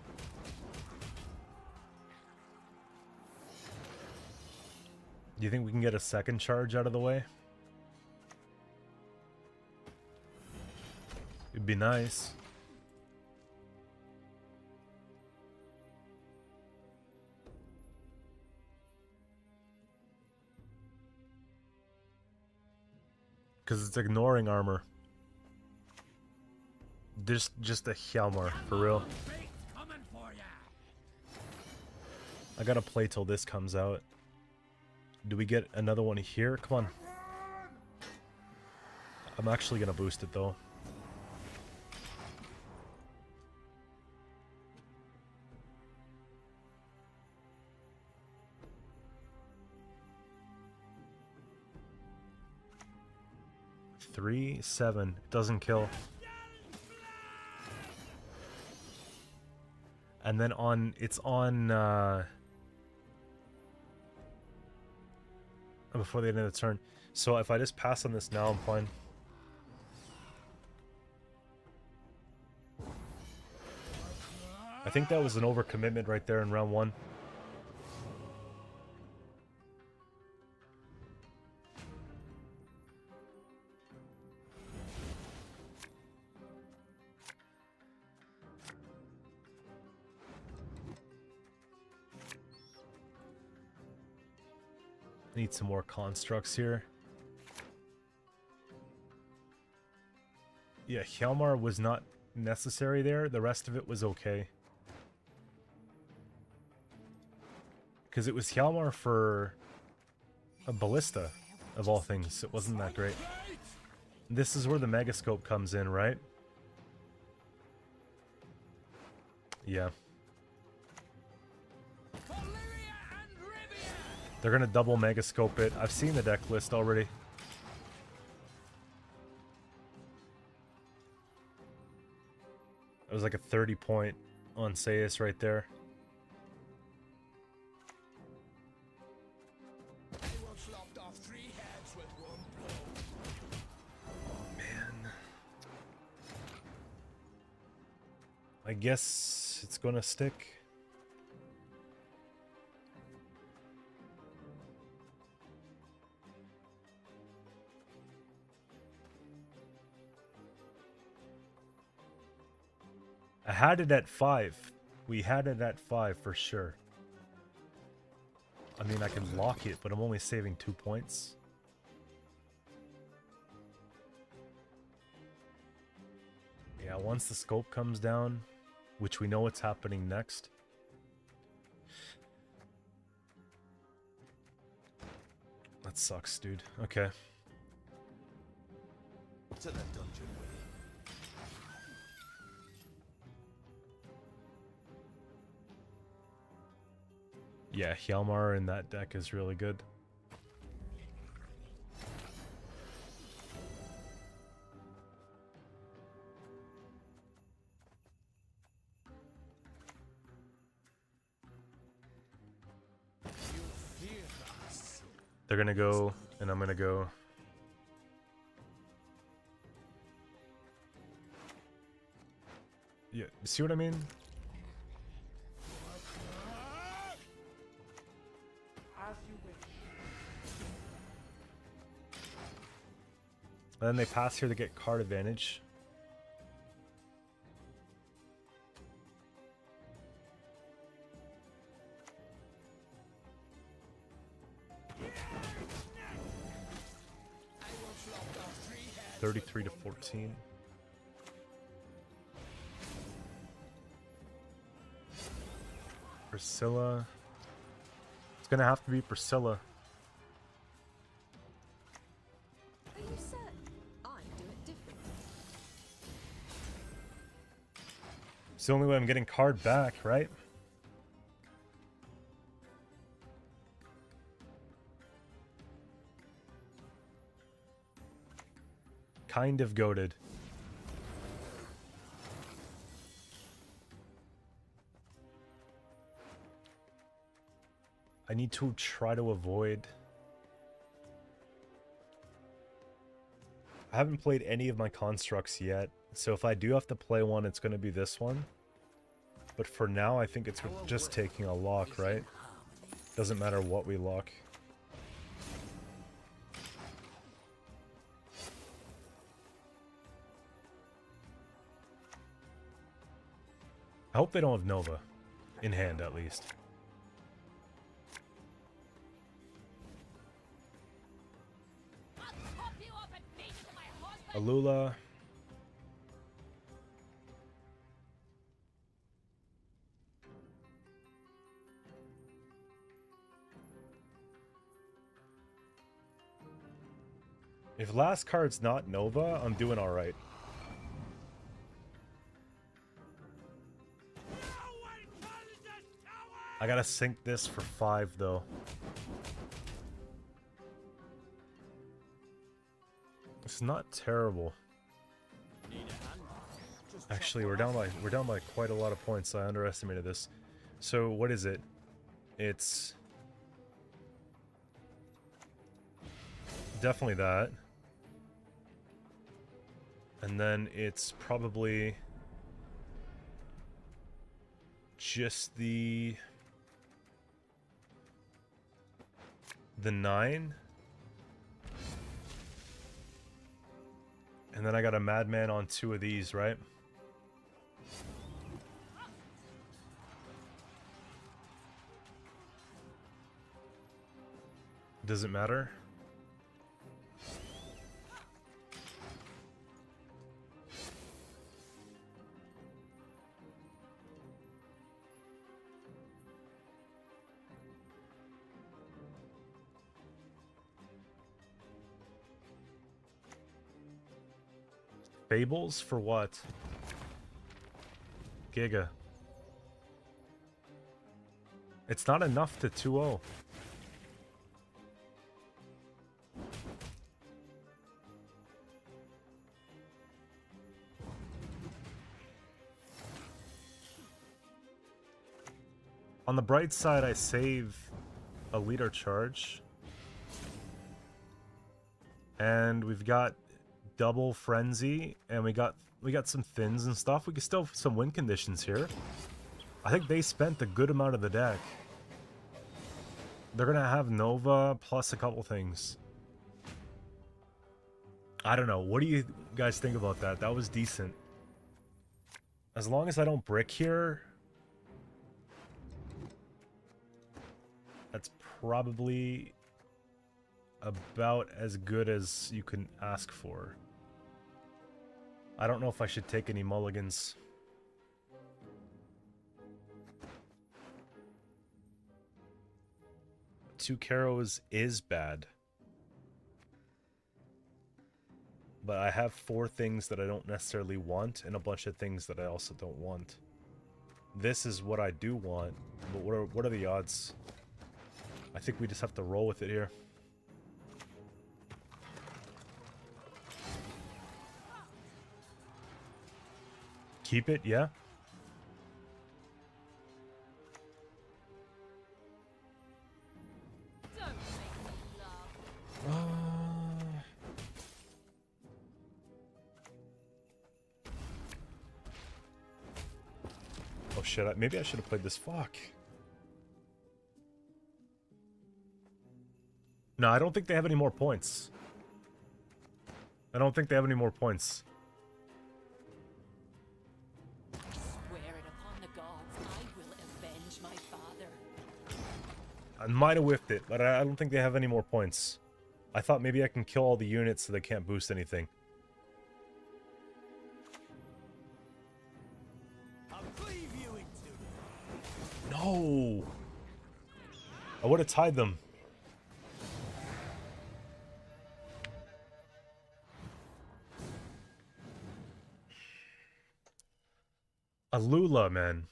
Do you think we can get a second charge out of the way? It'd be nice. Because it's ignoring armor. Just a Hjalmar, for real. I gotta play till this comes out. Do we get another one here? Come on. I'm actually gonna boost it though. Three, 7. It doesn't kill. And then it's on before the end of the turn. So if I just pass on this now, I'm fine. I think that was an overcommitment right there in round 1. Need some more constructs here. Yeah, Hjalmar was not necessary there. The rest of it was okay. Because it was Hjalmar for a ballista, of all things. It wasn't that great. This is where the Megascope comes in, right? Yeah. They're gonna double Megascope it. I've seen the deck list already. It was like a 30 point on Saius right there. Oh man. I guess it's gonna stick. had it at 5. We had it at 5 for sure. I mean, I can lock it, but I'm only saving 2 points. Yeah, once the scope comes down, which we know what's happening next. That sucks, dude. Okay. To the dungeon with him. Yeah, Hjalmar in that deck is really good. They're gonna go, and I'm gonna go. Yeah, see what I mean? As you wish. And then they pass here to get card advantage. I will flop off 3 heads. 33 to 14. Priscilla. It's gonna have to be Priscilla. Are you certain? I do it differently. It's the only way I'm getting card back, right? Kind of goated. I need to try to avoid... I haven't played any of my constructs yet, so if I do have to play one, it's going to be this one. But for now, I think it's just taking a lock, right? Doesn't matter what we lock. I hope they don't have Nova. In hand, at least. Alula. If last card's not Nova, I'm doing alright. I gotta sink this for 5 though. It's not terrible. Actually, we're down by quite a lot of points. I underestimated this. So what is it? It's definitely that. And then it's probably just the 9. And then I got a Madman on 2 of these, right? Does it matter? Fables for what? Giga. It's not enough to 2-0. On the bright side, I save a leader charge. And we've got double frenzy, and we got some thins and stuff. We can still have some win conditions here. I think they spent a good amount of the deck. They're gonna have Nova plus a couple things. I don't know. What do you guys think about that? That was decent. As long as I don't brick here, that's probably about as good as you can ask for. I don't know if I should take any mulligans. Two Caros is bad. But I have 4 things that I don't necessarily want, and a bunch of things that I also don't want. This is what I do want, but what are the odds? I think we just have to roll with it here. Keep it, yeah? Don't make me laugh. Oh shit, maybe I should have played this. Fuck. No, I don't think they have any more points. I don't think they have any more points. Swear it upon the gods, I will avenge my father. I might have whiffed it, but I don't think they have any more points. I thought maybe I can kill all the units so they can't boost anything. I'll cleave you in two. No! I would have tied them. Alula, man.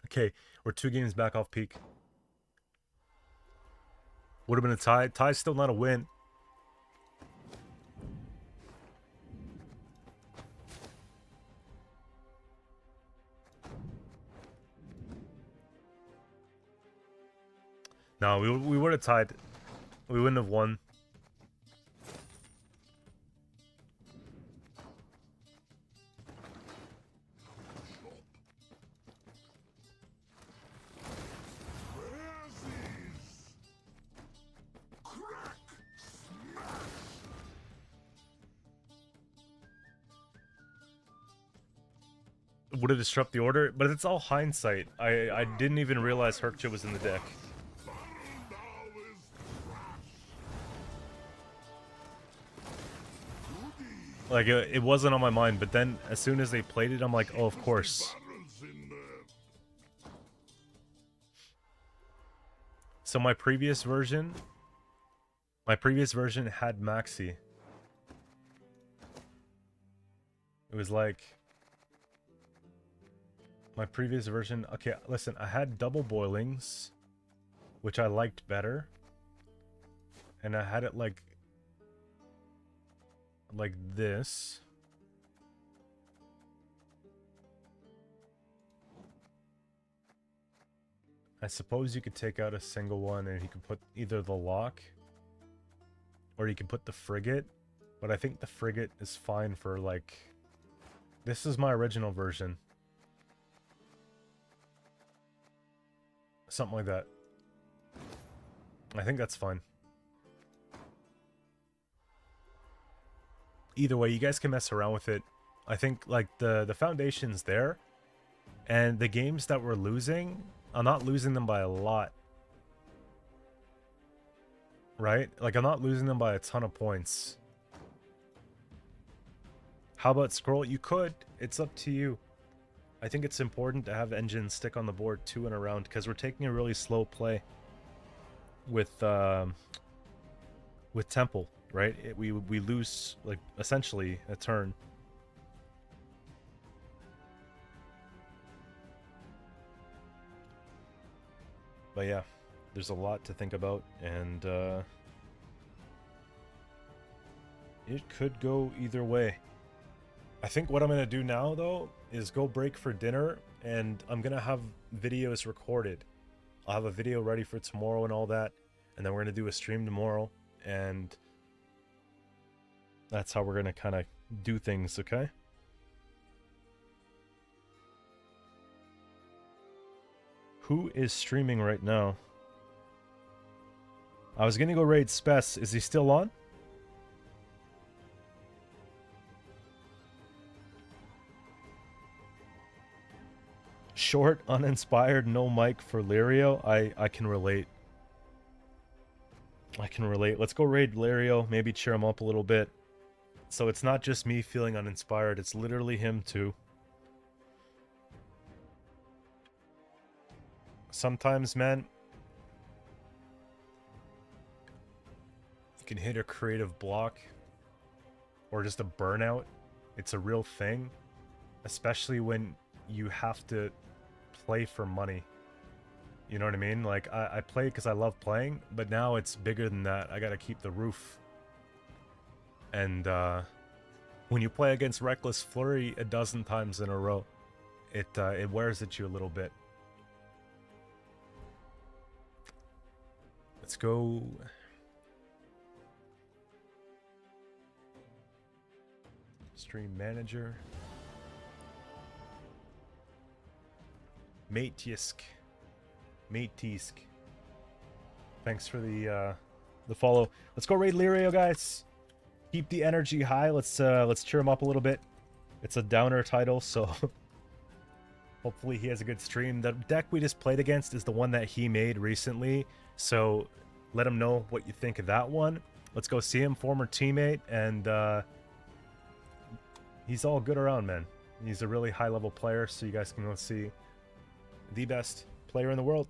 Okay, we're 2 games back off peak. Would have been a tie. Tie's still not a win. No, we would have tied. We wouldn't have won. Would have disrupted the order, but it's all hindsight. I didn't even realize Herkja was in the deck. Like, it wasn't on my mind, but then as soon as they played it, I'm like, oh, of course. So my previous version had Maxi. It was like... My previous version... Okay, listen, I had double boilings, which I liked better. And I had it like this. I suppose you could take out a single one and you could put either the lock or you can put the frigate, but I think the frigate is fine for like... This is my original version. Something like that. I think that's fine. Either way, you guys can mess around with it. I think like the foundation's there, and the games that we're losing, I'm not losing them by a lot. Right? Like, I'm not losing them by a ton of points. How about scroll? You could. It's up to you. I think it's important to have engines stick on the board 2 and around, because we're taking a really slow play with Temple, right? We lose, like, essentially a turn. But yeah, there's a lot to think about, and it could go either way. I think what I'm going to do now, though, is go break for dinner, and I'm going to have videos recorded. I'll have a video ready for tomorrow and all that, and then we're going to do a stream tomorrow, and that's how we're going to kind of do things, okay? Who is streaming right now? I was going to go raid Spess. Is he still on? Short, uninspired, no mic for Lirio. I can relate. I can relate. Let's go raid Lirio, maybe cheer him up a little bit. So it's not just me feeling uninspired, it's literally him too. Sometimes, man, you can hit a creative block or just a burnout. It's a real thing, especially when you have to play for money. You know what I mean? Like, I play because I love playing, but now it's bigger than that. I gotta keep the roof. And when you play against Reckless Flurry a dozen times in a row, it wears at you a little bit. Let's go. Stream manager. Matetisk. Thanks for the follow. Let's go raid Lirio, guys. Keep the energy high. Let's cheer him up a little bit. It's a downer title, so hopefully he has a good stream. The deck we just played against is the one that he made recently, so let him know what you think of that one. Let's go see him, former teammate, and he's all good around, man. He's a really high-level player, so you guys can go see the best player in the world.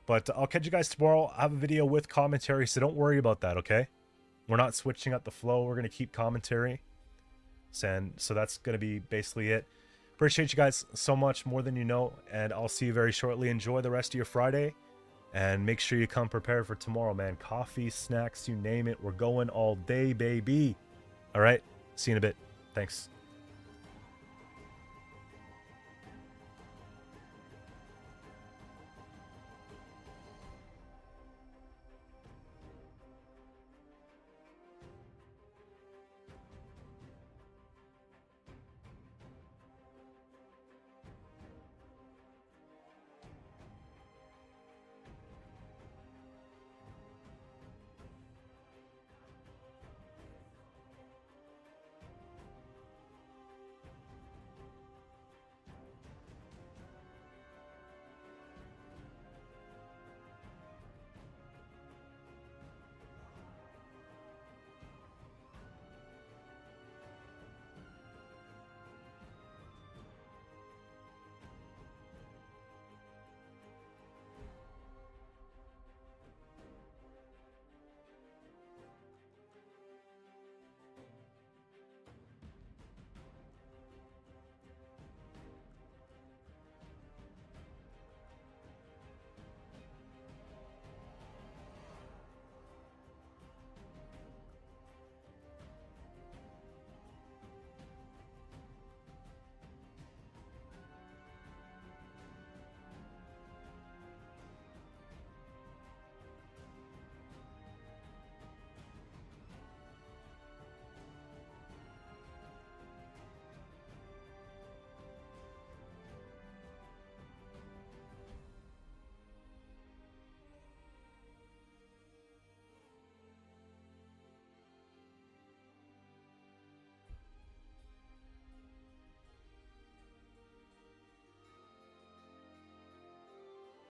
But I'll catch you guys tomorrow. I have a video with commentary, so don't worry about that, okay? We're not switching up the flow. We're going to keep commentary. So that's going to be basically it. Appreciate you guys so much, more than you know, and I'll see you very shortly. Enjoy the rest of your Friday, and make sure you come prepared for tomorrow, man. Coffee, snacks, you name it. We're going all day, baby. All right? See you in a bit. Thanks.